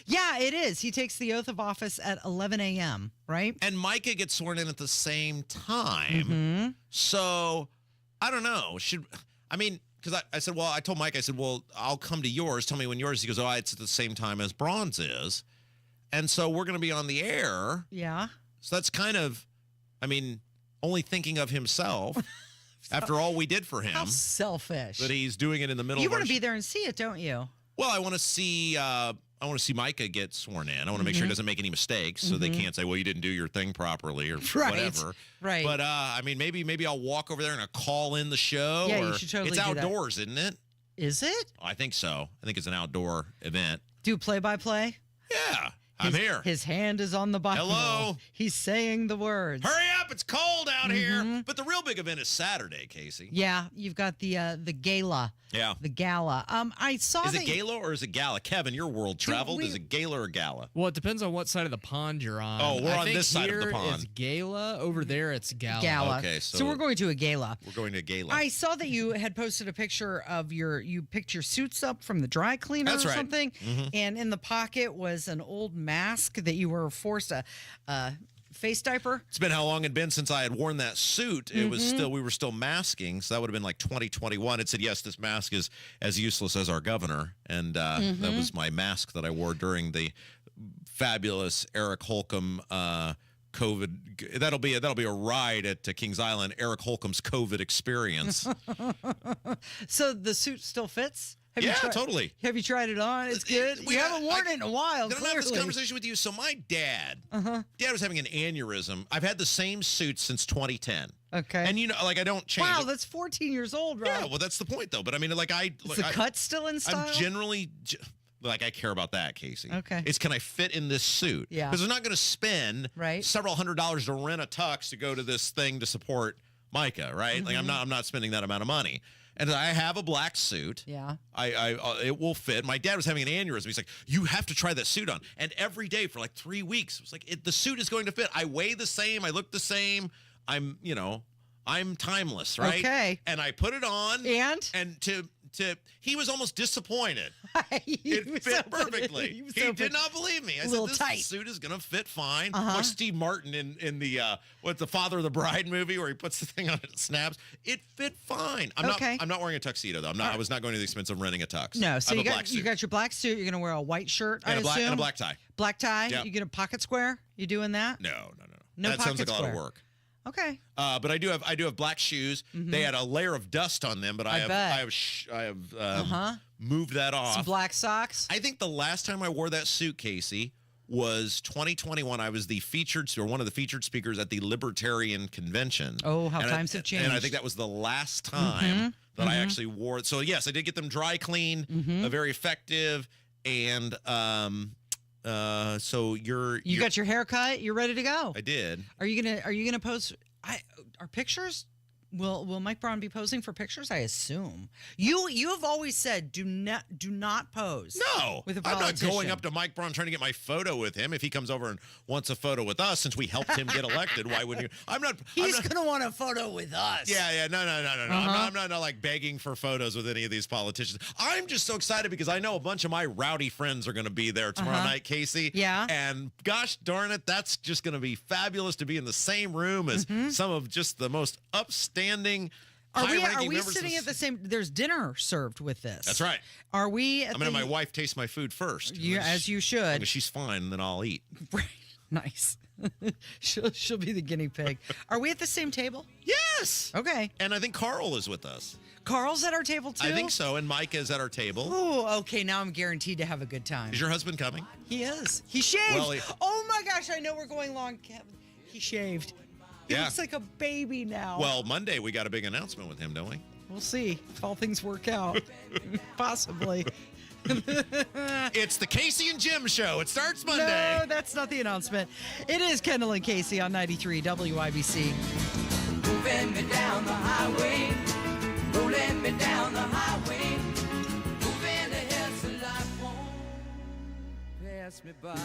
[SPEAKER 4] Yeah, it is. He takes the oath of office at 11 a.m., right?
[SPEAKER 14] And Micah gets sworn in at the same time.
[SPEAKER 4] Mm-hmm.
[SPEAKER 14] So, I don't know. Because I said, I told Mike, I said, I'll come to yours. Tell me when yours is. He goes, it's at the same time as Braun's is. And so we're going to be on the air.
[SPEAKER 4] Yeah.
[SPEAKER 14] So that's kind of, only thinking of himself after all we did for him.
[SPEAKER 4] How selfish.
[SPEAKER 14] But he's doing it in the middle
[SPEAKER 4] You
[SPEAKER 14] of our
[SPEAKER 4] want to be there and see it, don't you?
[SPEAKER 14] Well, I want to see Micah get sworn in. I want to make sure he doesn't make any mistakes so they can't say, well, you didn't do your thing properly or whatever.
[SPEAKER 4] Right.
[SPEAKER 14] But, maybe I'll walk over there and I'll call in the show.
[SPEAKER 4] Yeah, you should totally
[SPEAKER 14] It's
[SPEAKER 4] do that.
[SPEAKER 14] outdoors, isn't it?
[SPEAKER 4] Is it?
[SPEAKER 14] I think so. I think it's an outdoor event.
[SPEAKER 4] Do play-by-play?
[SPEAKER 14] Yeah. I'm here.
[SPEAKER 4] His hand is on the Bible.
[SPEAKER 14] Hello.
[SPEAKER 4] He's saying the words.
[SPEAKER 14] Hurry up. It's cold out here. But the real big event is Saturday, Casey.
[SPEAKER 4] Yeah, you've got the gala.
[SPEAKER 14] Yeah.
[SPEAKER 4] The gala. I saw
[SPEAKER 14] Is it gala or is it gala? Kevin, your world traveled. Is it gala or gala?
[SPEAKER 6] Well, it depends on what side of the pond you're on.
[SPEAKER 14] Oh, we're
[SPEAKER 6] I
[SPEAKER 14] on
[SPEAKER 6] think
[SPEAKER 14] this side of the
[SPEAKER 6] here
[SPEAKER 14] pond.
[SPEAKER 6] It's gala. Over there, it's gala.
[SPEAKER 4] Gala.
[SPEAKER 14] Okay,
[SPEAKER 4] so we're going to a gala.
[SPEAKER 14] We're going to a gala.
[SPEAKER 4] I saw that you had posted a picture of you picked your suits up from the dry cleaner
[SPEAKER 14] That's
[SPEAKER 4] or
[SPEAKER 14] right.
[SPEAKER 4] something, and in the pocket was an old mask that you were forced a face diaper.
[SPEAKER 14] It's been how long it had been since I had worn that suit. It was we were still masking, so that would have been like 2021. It said, yes, this mask is as useless as our governor, and that was my mask that I wore during the fabulous Eric Holcomb COVID. That'll be a ride at Kings Island. Eric Holcomb's COVID experience.
[SPEAKER 4] So the suit still fits?
[SPEAKER 14] Totally.
[SPEAKER 4] Have you tried it on? It's good. You haven't worn it in a while.
[SPEAKER 14] Did I have this conversation with you? So my dad, was having an aneurysm. I've had the same suit since 2010.
[SPEAKER 4] Okay.
[SPEAKER 14] And I don't change.
[SPEAKER 4] Wow,
[SPEAKER 14] it.
[SPEAKER 4] that's 14 years old, right?
[SPEAKER 14] Yeah, well, that's the point, though. But
[SPEAKER 4] Is the cut still in style?
[SPEAKER 14] I'm generally. I care about that, Casey.
[SPEAKER 4] Okay.
[SPEAKER 14] It's can I fit in this suit?
[SPEAKER 4] Yeah.
[SPEAKER 14] Because I'm not going to spend several $100s to rent a tux to go to this thing to support Micah, right? Like I'm not spending that amount of money. And I have a black suit.
[SPEAKER 4] Yeah.
[SPEAKER 14] It will fit. My dad was having an aneurysm. He's like, you have to try that suit on. And every day for like 3 weeks, it was like, the suit is going to fit. I weigh the same. I look the same. I'm timeless, right?
[SPEAKER 4] Okay.
[SPEAKER 14] And I put it on. And he was almost disappointed. It fit perfectly. He did not believe me. I said, this suit is going to fit fine. Like Steve Martin in the what's the Father of the Bride movie where he puts the thing on and it snaps. It fit fine. I'm not wearing a tuxedo though. I was not going to the expense of renting a tux.
[SPEAKER 4] No, so
[SPEAKER 14] I
[SPEAKER 4] you
[SPEAKER 14] have a black suit.
[SPEAKER 4] got your black suit. You're going to wear a white shirt,
[SPEAKER 14] and
[SPEAKER 4] I assume?
[SPEAKER 14] And a black tie.
[SPEAKER 4] Black tie?
[SPEAKER 14] Yep.
[SPEAKER 4] You get a pocket square? You doing that?
[SPEAKER 14] No.
[SPEAKER 4] No
[SPEAKER 14] that sounds like a lot of work.
[SPEAKER 4] Okay.
[SPEAKER 14] But I do have black shoes. They had a layer of dust on them, but I have moved that off.
[SPEAKER 4] Some black socks.
[SPEAKER 14] I think the last time I wore that suit, Casey, was 2021. I was one of the featured speakers at the Libertarian Convention.
[SPEAKER 4] Oh, how times have changed.
[SPEAKER 14] And I think that was the last time that I actually wore it. So yes, I did get them dry cleaned, very effective, and so you
[SPEAKER 4] got your hair cut. You're ready to go.
[SPEAKER 14] I did.
[SPEAKER 4] Are you gonna post our pictures? Will Mike Braun be posing for pictures? I assume. You have always said do not pose.
[SPEAKER 14] No,
[SPEAKER 4] with a
[SPEAKER 14] I'm not
[SPEAKER 4] politician.
[SPEAKER 14] going up to Mike Braun trying to get my photo with him. If he comes over and wants a photo with us, since we helped him get elected, why wouldn't you?
[SPEAKER 4] He's gonna want a photo with us.
[SPEAKER 14] Yeah, no. I'm not like begging for photos with any of these politicians. I'm just so excited because I know a bunch of my rowdy friends are going to be there tomorrow night, Casey.
[SPEAKER 4] Yeah.
[SPEAKER 14] And gosh darn it, that's just going to be fabulous to be in the same room as some of just the most upstanding.
[SPEAKER 4] Are we sitting at the same? There's dinner served with this.
[SPEAKER 14] That's right.
[SPEAKER 4] Are we?
[SPEAKER 14] I'm gonna have my wife taste my food first.
[SPEAKER 4] As you should.
[SPEAKER 14] If she's fine, then I'll eat.
[SPEAKER 4] Right. Nice. she'll be the guinea pig. Are we at the same table?
[SPEAKER 14] Yes.
[SPEAKER 4] Okay.
[SPEAKER 14] And I think Carl is with us.
[SPEAKER 4] Carl's at our table too?
[SPEAKER 14] I think so. And Mike is at our table.
[SPEAKER 4] Oh, okay. Now I'm guaranteed to have a good time.
[SPEAKER 14] Is your husband coming?
[SPEAKER 4] He is. He shaved.
[SPEAKER 14] Well,
[SPEAKER 4] oh my gosh, I know we're going long. He shaved. He looks like a baby now.
[SPEAKER 14] Well, Monday we got a big announcement with him, don't we?
[SPEAKER 4] We'll see if all things work out. Possibly.
[SPEAKER 14] It's the Casey and Jim show. It starts Monday.
[SPEAKER 4] No, that's not the announcement. It is Kendall and Casey on 93 WIBC.
[SPEAKER 11] Moving me down the highway, rolling me down the highway, moving ahead so life won't pass me by.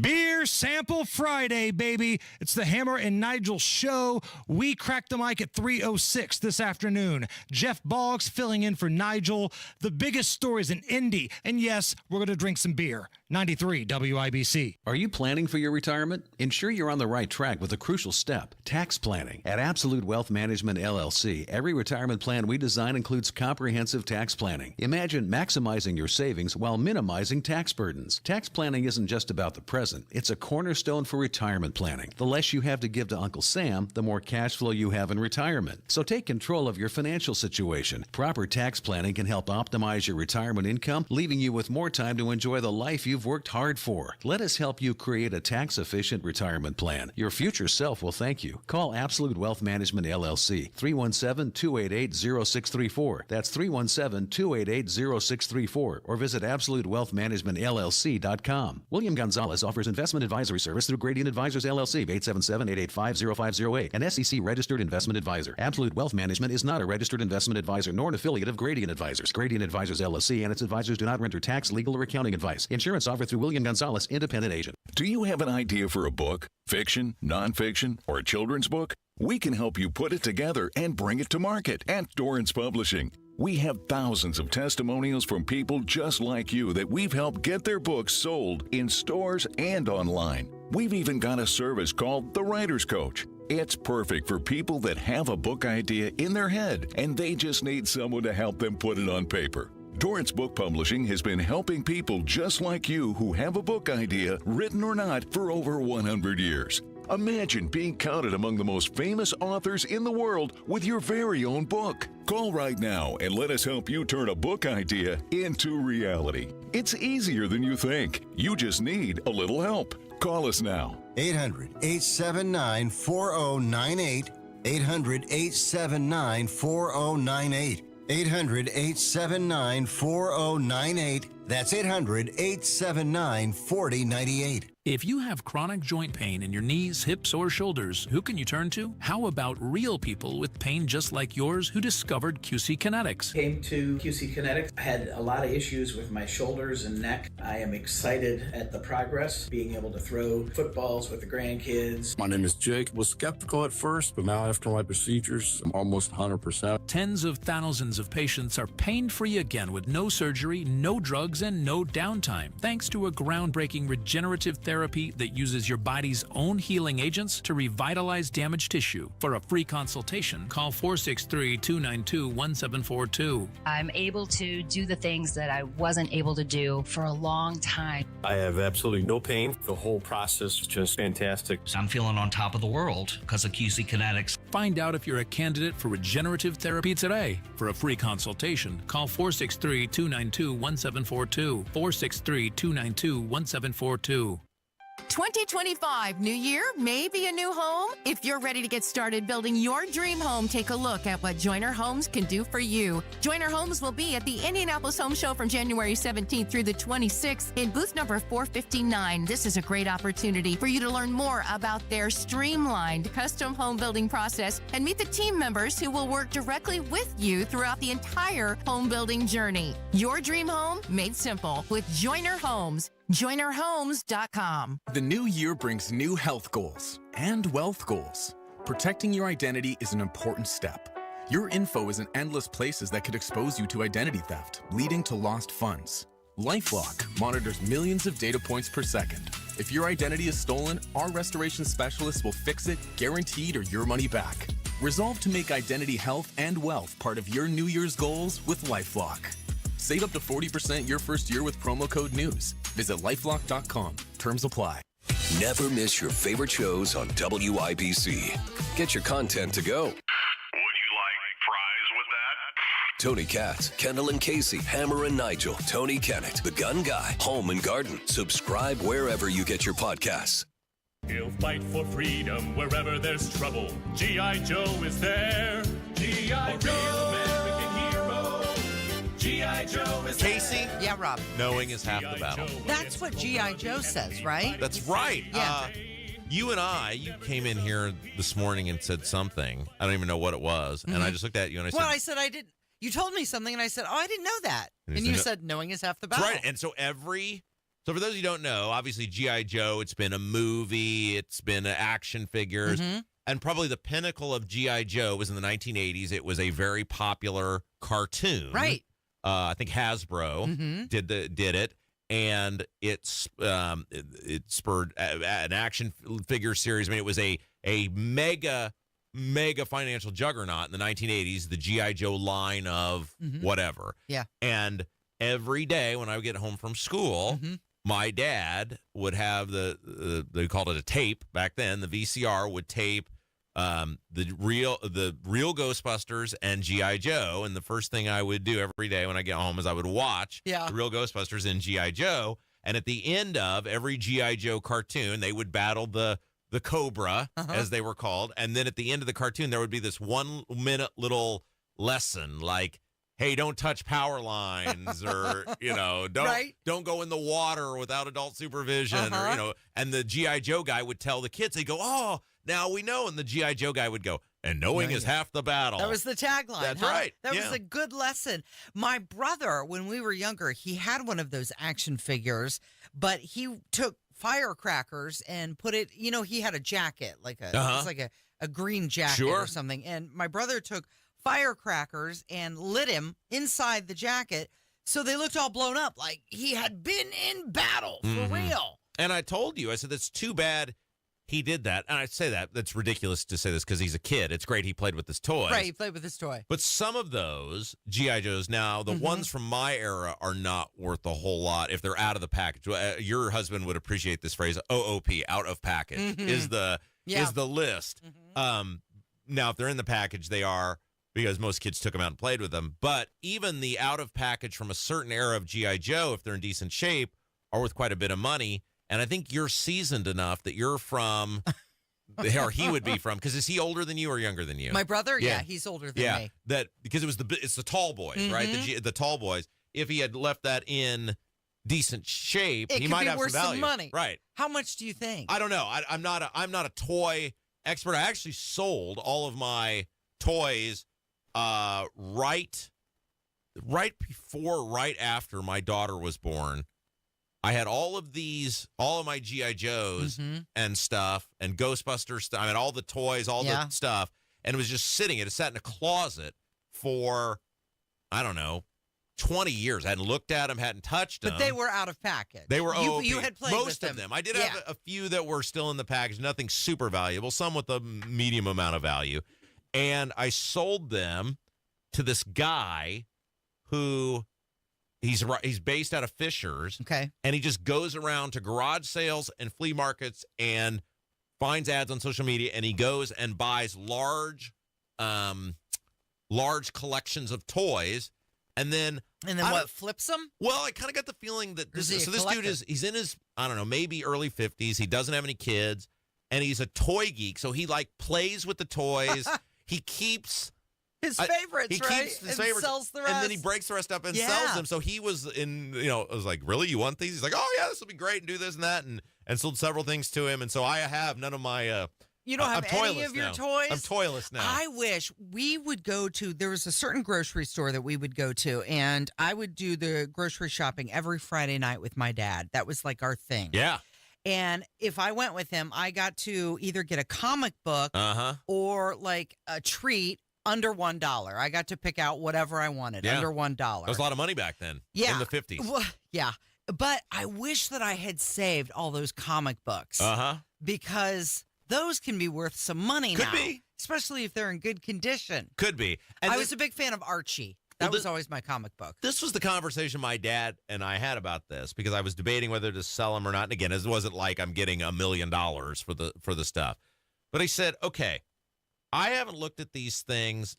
[SPEAKER 21] Beer Sample Friday, baby. It's the Hammer and Nigel show. We crack the mic at 3:06 this afternoon. Jeff Boggs filling in for Nigel. The biggest stories in Indy. And yes, we're going to drink some beer. 93 WIBC.
[SPEAKER 12] Are you planning for your retirement? Ensure you're on the right track with a crucial step, tax planning. At Absolute Wealth Management, LLC, every retirement plan we design includes comprehensive tax planning. Imagine maximizing your savings while minimizing tax burdens. Tax planning isn't just about the present. It's a cornerstone for retirement planning. The less you have to give to Uncle Sam, the more cash flow you have in retirement. So take control of your financial situation. Proper tax planning can help optimize your retirement income, leaving you with more time to enjoy the life you've worked hard for. Let us help you create a tax-efficient retirement plan. Your future self will thank you. Call Absolute Wealth Management, LLC, 317-288-0634. That's 317-288-0634. Or visit AbsoluteWealthManagementLLC.com. William Gonzalez offers investment advisory service through Gradient Advisors, LLC, 877-885-0508, an SEC-registered investment advisor. Absolute Wealth Management is not a registered investment advisor nor an affiliate of Gradient Advisors. Gradient Advisors, LLC, and its advisors do not render tax, legal, or accounting advice. Insurance offered through William Gonzalez, independent agent.
[SPEAKER 13] Do you have an idea for a book, fiction, nonfiction, or a children's book? We can help you put it together and bring it to market at Dorrance Publishing. We have thousands of testimonials from people just like you that we've helped get their books sold in stores and online. We've even got a service called The Writer's Coach. It's perfect for people that have a book idea in their head and they just need someone to help them put it on paper. Dorrance Book Publishing has been helping people just like you who have a book idea, written or not, for over 100 years. Imagine being counted among the most famous authors in the world with your very own book. Call right now and let us help you turn a book idea into reality. It's easier than you think. You just need a little help. Call us now.
[SPEAKER 15] 800-879-4098. 800-879-4098. 800-879-4098. That's 800-879-4098.
[SPEAKER 7] If you have chronic joint pain in your knees, hips, or shoulders, who can you turn to? How about real people with pain just like yours who discovered QC Kinetics?
[SPEAKER 16] Came to QC Kinetics. I had a lot of issues with my shoulders and neck. I am excited at the progress, being able to throw footballs with the grandkids.
[SPEAKER 11] My name is Jake. Was skeptical at first, but now after my procedures, I'm almost 100%.
[SPEAKER 7] Tens of thousands of patients are pain-free again with no surgery, no drugs, and no downtime, thanks to a groundbreaking regenerative therapy that uses your body's own healing agents to revitalize damaged tissue. For a free consultation, call 463-292-1742.
[SPEAKER 25] I'm able to do the things that I wasn't able to do for a long time.
[SPEAKER 26] I have absolutely no pain. The whole process is just fantastic.
[SPEAKER 27] I'm feeling on top of the world because of QC Kinetics.
[SPEAKER 7] Find out if you're a candidate for regenerative therapy today. For a free consultation, call 463-292-1742. 463-292-1742.
[SPEAKER 2] 2025, new year, maybe a new home? If you're ready to get started building your dream home, take a look at what Joyner Homes can do for you. Joyner Homes will be at the Indianapolis Home Show from January 17th through the 26th in booth number 459. This is a great opportunity for you to learn more about their streamlined custom home building process and meet the team members who will work directly with you throughout the entire home building journey. Your dream home made simple with Joyner Homes. JoynerHomes.com.
[SPEAKER 9] The new year brings new health goals and wealth goals. Protecting your identity is an important step. Your info is in endless places that could expose you to identity theft, leading to lost funds. LifeLock monitors millions of data points per second. If your identity is stolen, our restoration specialists will fix it, guaranteed, or your money back. Resolve to make identity health and wealth part of your New Year's goals with LifeLock. Save up to 40% your first year with promo code NEWS. Visit lifelock.com. Terms apply.
[SPEAKER 8] Never miss your favorite shows on WIBC. Get your content to go. Would you like fries with that? Tony Katz, Kendall and Casey, Hammer and Nigel, Tony Kennett, The Gun Guy, Home and Garden. Subscribe wherever you get your podcasts.
[SPEAKER 17] He'll fight for freedom wherever there's trouble. G.I. Joe is there. G.I. Joe. American hero. G.I. Joe is
[SPEAKER 14] Casey?
[SPEAKER 4] Yeah, Rob.
[SPEAKER 14] Knowing is half the battle.
[SPEAKER 4] That's what G.I. Joe says, right?
[SPEAKER 14] That's right.
[SPEAKER 4] Yeah.
[SPEAKER 14] You came in here this morning and said something. I don't even know what it was. And I just looked at you and I said...
[SPEAKER 4] Well, I said I didn't... You told me something and I said, I didn't know that. And you said, knowing is half the battle.
[SPEAKER 14] That's right. And so So for those of you who don't know, obviously G.I. Joe, it's been a movie, it's been action figures, and probably the pinnacle of G.I. Joe was in the 1980s. It was a very popular cartoon.
[SPEAKER 4] Right.
[SPEAKER 14] I think Hasbro did it, and it spurred an action figure series. I mean, it was a mega financial juggernaut in the 1980s, the G.I. Joe line of whatever.
[SPEAKER 4] Yeah.
[SPEAKER 14] And every day when I would get home from school, my dad would have they called it a tape back then. The VCR would tape the real Ghostbusters and G.I. Joe. And the first thing I would do every day when I get home is I would watch the real Ghostbusters and G.I. Joe. And at the end of every G.I. Joe cartoon, they would battle the Cobra, as they were called. And then at the end of the cartoon, there would be this 1 minute little lesson like, hey, don't touch power lines, or, don't go in the water without adult supervision, or, and the G.I. Joe guy would tell the kids, they go, oh, now we know. And the G.I. Joe guy would go, and knowing is half the battle.
[SPEAKER 4] That was the tagline.
[SPEAKER 14] That's right.
[SPEAKER 4] That was a good lesson. My brother, when we were younger, he had one of those action figures, but he took firecrackers and put it, he had a jacket, like it was like a green jacket or something. And my brother took firecrackers and lit him inside the jacket, so they looked all blown up, like he had been in battle for real.
[SPEAKER 14] And I told you, I said, that's too bad he did that. And I say that's ridiculous to say this because he's a kid. It's great he played with his toys.
[SPEAKER 4] Right, he played with his toy.
[SPEAKER 14] But some of those G.I. Joes now, the ones from my era are not worth a whole lot if they're out of the package. Your husband would appreciate this phrase, OOP, out of package, is the list. Now, if they're in the package, they are, because most kids took them out and played with them. But even the out of package from a certain era of G.I. Joe, if they're in decent shape, are worth quite a bit of money. And I think you're seasoned enough that you're from, or he would be from, because is he older than you or younger than you?
[SPEAKER 4] My brother? Yeah, he's older than me.
[SPEAKER 14] Because it's the tall boys, right? The tall boys. If he had left that in decent shape, he might have some value.
[SPEAKER 4] Some money.
[SPEAKER 14] Right.
[SPEAKER 4] How much do you think?
[SPEAKER 14] I don't know. I'm not a toy expert. I actually sold all of my toys right after my daughter was born. I had all of my G.I. Joes and stuff, and Ghostbusters stuff. I mean, all the toys, the stuff, and it was just sitting. It sat in a closet for, I don't know, 20 years. I hadn't looked at them, hadn't touched them.
[SPEAKER 4] But they were out of package.
[SPEAKER 14] They were OOP.
[SPEAKER 4] You had played
[SPEAKER 14] most
[SPEAKER 4] with them.
[SPEAKER 14] of them. I did have a few that were still in the package, nothing super valuable, some with a medium amount of value. And I sold them to this guy who... He's based out of Fishers.
[SPEAKER 4] Okay.
[SPEAKER 14] And he just goes around to garage sales and flea markets and finds ads on social media, and he goes and buys large collections of toys, and then
[SPEAKER 4] what, flips them?
[SPEAKER 14] Well, I kind of got the feeling that this dude he's in his I don't know, maybe early 50s. He doesn't have any kids, and he's a toy geek. So he like plays with the toys. He keeps
[SPEAKER 4] his favorites,
[SPEAKER 14] he
[SPEAKER 4] right?
[SPEAKER 14] keeps his
[SPEAKER 4] and
[SPEAKER 14] favorites,
[SPEAKER 4] sells the rest.
[SPEAKER 14] and then he breaks the rest up and sells them. So he was I was like, really, you want these? He's like, oh yeah, this will be great, and do this and that, and sold several things to him. And so I have none of my.
[SPEAKER 4] You don't have any of your toys?
[SPEAKER 14] I'm toyless now.
[SPEAKER 4] I wish we would go to, there was a certain grocery store that we would go to, and I would do the grocery shopping every Friday night with my dad. That was like our thing.
[SPEAKER 14] Yeah.
[SPEAKER 4] And if I went with him, I got to either get a comic book or like a treat under $1. I got to pick out whatever I wanted under $1.
[SPEAKER 14] That was a lot of money back then.
[SPEAKER 4] Yeah.
[SPEAKER 14] In the 50s.
[SPEAKER 4] Well, yeah. But I wish that I had saved all those comic books. Because those can be worth some money now.
[SPEAKER 14] Could be.
[SPEAKER 4] Especially if they're in good condition.
[SPEAKER 14] Could be. And
[SPEAKER 4] I was a big fan of Archie. That was always my comic book.
[SPEAKER 14] This was the conversation my dad and I had about this because I was debating whether to sell them or not. And again, it wasn't like I'm getting $1 million for the stuff. But he said, okay, I haven't looked at these things,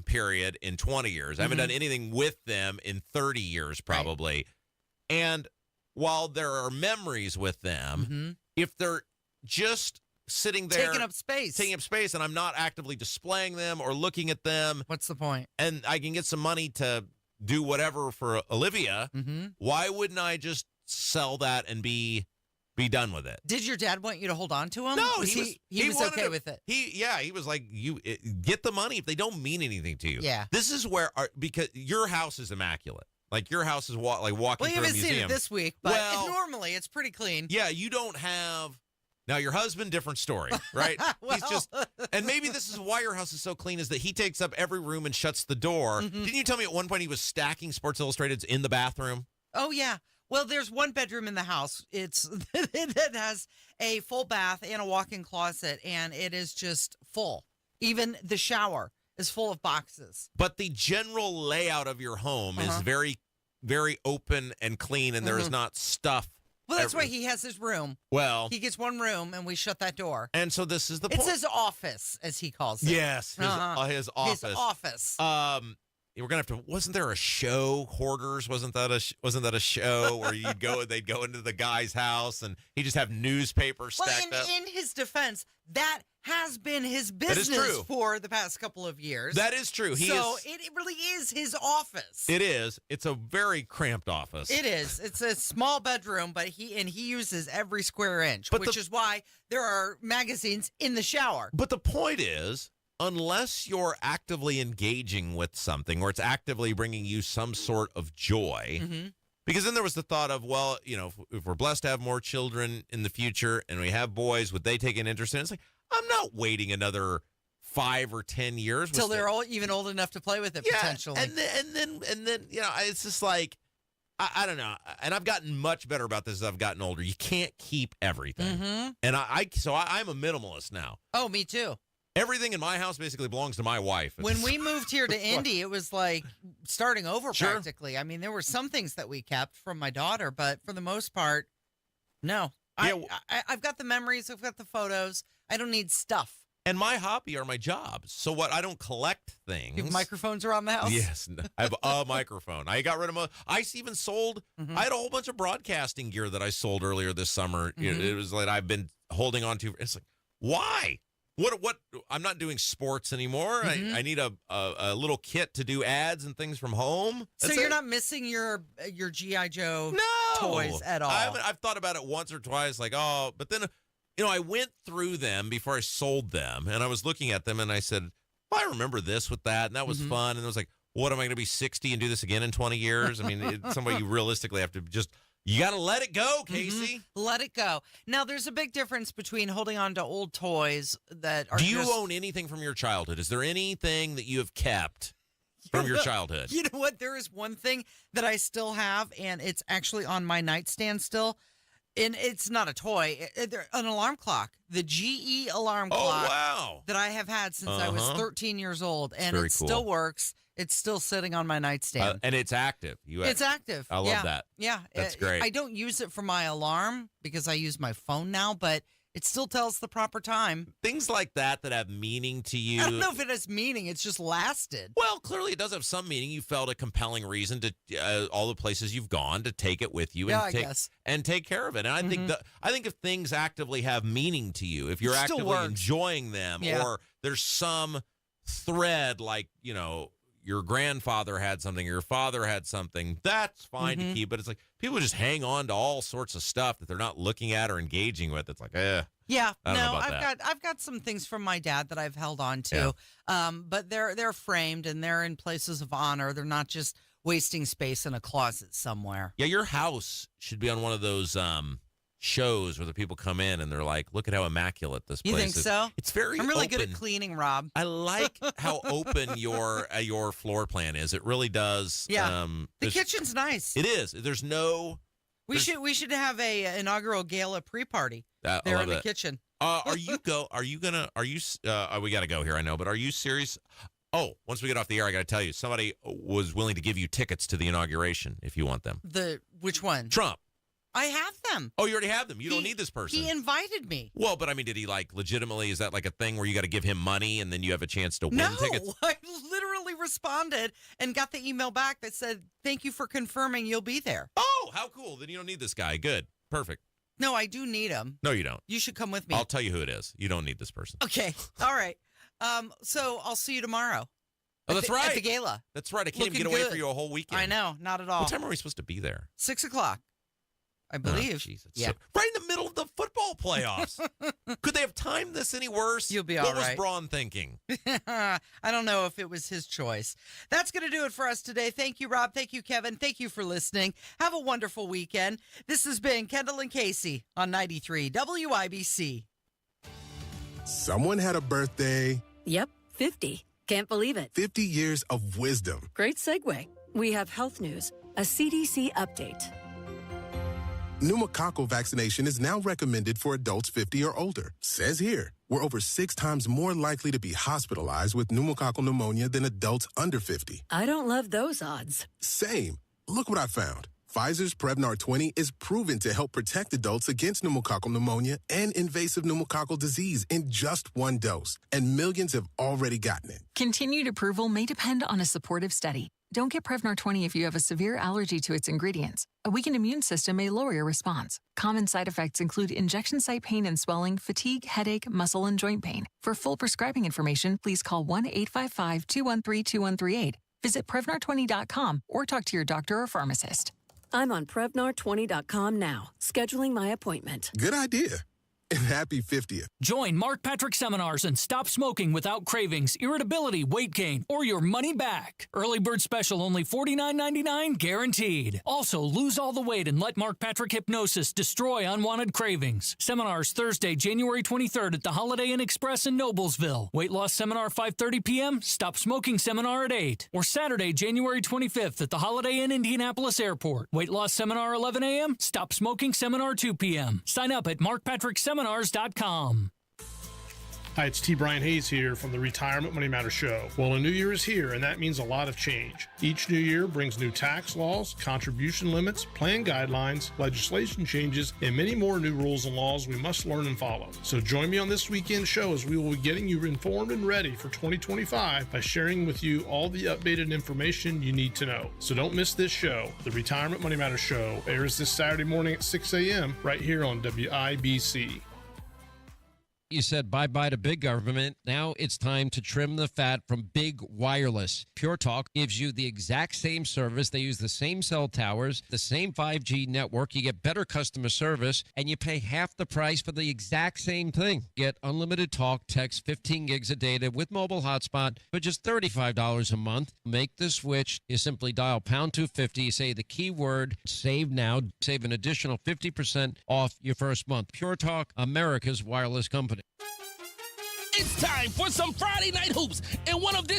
[SPEAKER 14] period, in 20 years. I haven't done anything with them in 30 years, probably. Right. And while there are memories with them, if they're just sitting there
[SPEAKER 4] taking up space,
[SPEAKER 14] and I'm not actively displaying them or looking at them,
[SPEAKER 4] what's the point?
[SPEAKER 14] And I can get some money to do whatever for Olivia. Why wouldn't I just sell that and be done with it?
[SPEAKER 4] Did your dad want you to hold on to them?
[SPEAKER 14] No,
[SPEAKER 4] he was okay with it.
[SPEAKER 14] He was like, get the money if they don't mean anything to you.
[SPEAKER 4] Yeah,
[SPEAKER 14] this is where because your house is immaculate. Like your house is like walking through a museum.
[SPEAKER 4] Well, you haven't seen it this week, but normally it's pretty clean.
[SPEAKER 14] Yeah, you don't have. Now, your husband, different story, right? He's just, and maybe this is why your house is so clean, is that he takes up every room and shuts the door. Didn't you tell me at one point he was stacking Sports Illustrateds in the bathroom?
[SPEAKER 4] Oh, yeah. Well, there's one bedroom in the house. It has a full bath and a walk-in closet, and it is just full. Even the shower is full of boxes.
[SPEAKER 14] But the general layout of your home is very, very open and clean, and there is not stuff.
[SPEAKER 4] Well, that's why he has his room.
[SPEAKER 14] Well,
[SPEAKER 4] he gets one room, and we shut that door.
[SPEAKER 14] And so this is the point.
[SPEAKER 4] It's his office, as he calls it.
[SPEAKER 14] Yes, his office.
[SPEAKER 4] His office.
[SPEAKER 14] We're gonna have to. Wasn't there a show, Hoarders? Wasn't that a show where they'd go into the guy's house and he'd just have newspapers stacked up?
[SPEAKER 4] In his defense, that has been his business for the past couple of years.
[SPEAKER 14] That is true.
[SPEAKER 4] It really is his office.
[SPEAKER 14] It is. It's a very cramped office.
[SPEAKER 4] It is. It's a small bedroom, but he uses every square inch, which is why there are magazines in the shower.
[SPEAKER 14] But the point is, unless you're actively engaging with something or it's actively bringing you some sort of joy, because then there was the thought of, well, if we're blessed to have more children in the future and we have boys, would they take an interest in it? It's like, I'm not waiting another 5 or 10 years
[SPEAKER 4] till they're all even old enough to play with it, potentially.
[SPEAKER 14] And then it's just like, I don't know. And I've gotten much better about this as I've gotten older. You can't keep everything. And I'm a minimalist now.
[SPEAKER 4] Oh, me too.
[SPEAKER 14] Everything in my house basically belongs to my wife.
[SPEAKER 4] When we moved here to Indy, it was like starting over practically. I mean, there were some things that we kept from my daughter, but for the most part, no. I've got the memories. I've got the photos. I don't need stuff.
[SPEAKER 14] And my hobby are my jobs. So what? I don't collect things.
[SPEAKER 4] You have microphones around the house?
[SPEAKER 14] Yes. I have a microphone. I got rid of I even sold. I had a whole bunch of broadcasting gear that I sold earlier this summer. It was like I've been holding on to. It's like, why? What? I'm not doing sports anymore. I need a little kit to do ads and things from home.
[SPEAKER 4] So you're not missing your G.I. Joe toys at all?
[SPEAKER 14] I've thought about it once or twice, like, but then, I went through them before I sold them, and I was looking at them, and I said, well, I remember this with that, and that was fun. And I was like, what, am I going to be 60 and do this again in 20 years? I mean, somebody you realistically have to you got to let it go, Casey.
[SPEAKER 4] Let it go. Now, there's a big difference between holding on to old toys that are.
[SPEAKER 14] Do you own anything from your childhood? Is there anything that you have kept from your childhood?
[SPEAKER 4] You know what? There is one thing that I still have, and it's actually on my nightstand still. And it's not a toy. An alarm clock. The GE alarm clock that I have had since I was 13 years old. And it still works. It's still sitting on my nightstand.
[SPEAKER 14] And it's active.
[SPEAKER 4] It's active.
[SPEAKER 14] I love that.
[SPEAKER 4] Yeah.
[SPEAKER 14] That's great.
[SPEAKER 4] I don't use it for my alarm because I use my phone now, but It still tells the proper time.
[SPEAKER 14] Things like that have meaning to you.
[SPEAKER 4] I don't know if it has meaning. It's just lasted.
[SPEAKER 14] Well, clearly it does have some meaning. You felt a compelling reason to all the places you've gone to take it with you and take care of it. And I think if things actively have meaning to you, if you're actively enjoying them, or there's some thread like, your grandfather had something, your father had something, that's fine to keep. But it's like people just hang on to all sorts of stuff that they're not looking at or engaging with. It's like,
[SPEAKER 4] Yeah,
[SPEAKER 14] I've
[SPEAKER 4] got some things from my dad that I've held on to, but they're framed and they're in places of honor. They're not just wasting space in a closet somewhere.
[SPEAKER 14] Yeah, your house should be on one of those shows where the people come in and they're like, look at how immaculate this place is.
[SPEAKER 4] You think so?
[SPEAKER 14] It's very
[SPEAKER 4] I'm really
[SPEAKER 14] open.
[SPEAKER 4] good at cleaning, Rob.
[SPEAKER 14] I like how open your floor plan is. It really does.
[SPEAKER 4] Yeah, the kitchen's nice.
[SPEAKER 14] It is. There's no...
[SPEAKER 4] We should have a inaugural gala pre-party there in the kitchen.
[SPEAKER 14] We got to go here, I know, but are you serious? Oh, once we get off the air, I got to tell you, somebody was willing to give you tickets to the inauguration if you want them.
[SPEAKER 4] Which one?
[SPEAKER 14] Trump.
[SPEAKER 4] I have them.
[SPEAKER 14] Oh, you already have them. You don't need this person.
[SPEAKER 4] He invited me.
[SPEAKER 14] Well, but I mean, did he legitimately, is that like a thing where you got to give him money and then you have a chance to win tickets?
[SPEAKER 4] No, I literally responded and got the email back that said, thank you for confirming you'll be there.
[SPEAKER 14] Oh, how cool. Then you don't need this guy. Good. Perfect.
[SPEAKER 4] No, I do need him.
[SPEAKER 14] No, you don't.
[SPEAKER 4] You should come with me.
[SPEAKER 14] I'll tell you who it is. You don't need this person.
[SPEAKER 4] Okay. All right. So I'll see you tomorrow.
[SPEAKER 14] Oh, that's right.
[SPEAKER 4] At the gala.
[SPEAKER 14] That's right. I can't even get away for you a whole weekend.
[SPEAKER 4] I know. Not at all.
[SPEAKER 14] What time are we supposed to be there?
[SPEAKER 4] 6 o'clock. I believe.
[SPEAKER 14] Oh, Jesus. Yeah. Right in the middle of the football playoffs. Could they have timed this any worse?
[SPEAKER 4] You'll be all
[SPEAKER 14] right.
[SPEAKER 4] right.
[SPEAKER 14] What was Braun thinking?
[SPEAKER 4] I don't know if it was his choice. That's going to do it for us today. Thank you, Rob. Thank you, Kevin. Thank you for listening. Have a wonderful weekend. This has been Kendall and Casey on 93 WIBC.
[SPEAKER 10] Someone had a birthday.
[SPEAKER 24] Yep, 50. Can't believe it.
[SPEAKER 10] 50 years of wisdom.
[SPEAKER 24] Great segue. We have health news, a CDC update.
[SPEAKER 10] Pneumococcal vaccination is now recommended for adults 50 or older. Says here, we're over 6 times more likely to be hospitalized with pneumococcal pneumonia than adults under 50.
[SPEAKER 24] I don't love those odds.
[SPEAKER 10] Same. Look what I found. Pfizer's Prevnar 20 is proven to help protect adults against pneumococcal pneumonia and invasive pneumococcal disease in just 1 dose. And millions have already gotten it.
[SPEAKER 1] Continued approval may depend on a supportive study. Don't get Prevnar 20 if you have a severe allergy to its ingredients. A weakened immune system may lower your response. Common side effects include injection site pain and swelling, fatigue, headache, muscle, and joint pain. For full prescribing information, please call 1-855-213-2138. Visit Prevnar20.com or talk to your doctor or pharmacist.
[SPEAKER 24] I'm on Prevnar20.com now, scheduling my appointment.
[SPEAKER 10] Good idea. And happy 50th.
[SPEAKER 7] Join Mark Patrick seminars and stop smoking without cravings, irritability, weight gain, or your money back. Early bird special only $49.99 guaranteed. Also, lose all the weight and let Mark Patrick hypnosis destroy unwanted cravings. Seminars Thursday, January 23rd at the Holiday Inn Express in Noblesville. Weight loss seminar 5:30 p.m., stop smoking seminar at 8. Or Saturday, January 25th at the Holiday Inn Indianapolis Airport. Weight loss seminar 11 a.m., stop smoking seminar 2 p.m. Sign up at markpatrickseminars.com.
[SPEAKER 3] Hi, it's T. Brian Hayes here from the Retirement Money Matter Show. Well, a new year is here, and that means a lot of change. Each new year brings new tax laws, contribution limits, plan guidelines, legislation changes, and many more new rules and laws we must learn and follow. So join me on this weekend show as we will be getting you informed and ready for 2025 by sharing with you all the updated information you need to know. So don't miss this show. The Retirement Money Matter Show airs this Saturday morning at 6 a.m. right here on WIBC.
[SPEAKER 5] You said bye-bye to big government. Now it's time to trim the fat from big wireless. Pure Talk gives you the exact same service. They use the same cell towers, the same 5G network. You get better customer service, and you pay half the price for the exact same thing. Get unlimited talk, text, 15 gigs of data with mobile hotspot for just $35 a month. Make the switch. You simply dial pound 250. You say the keyword save now. Save an additional 50% off your first month. Pure Talk, America's wireless company.
[SPEAKER 18] It's time for some Friday night hoops, and one of this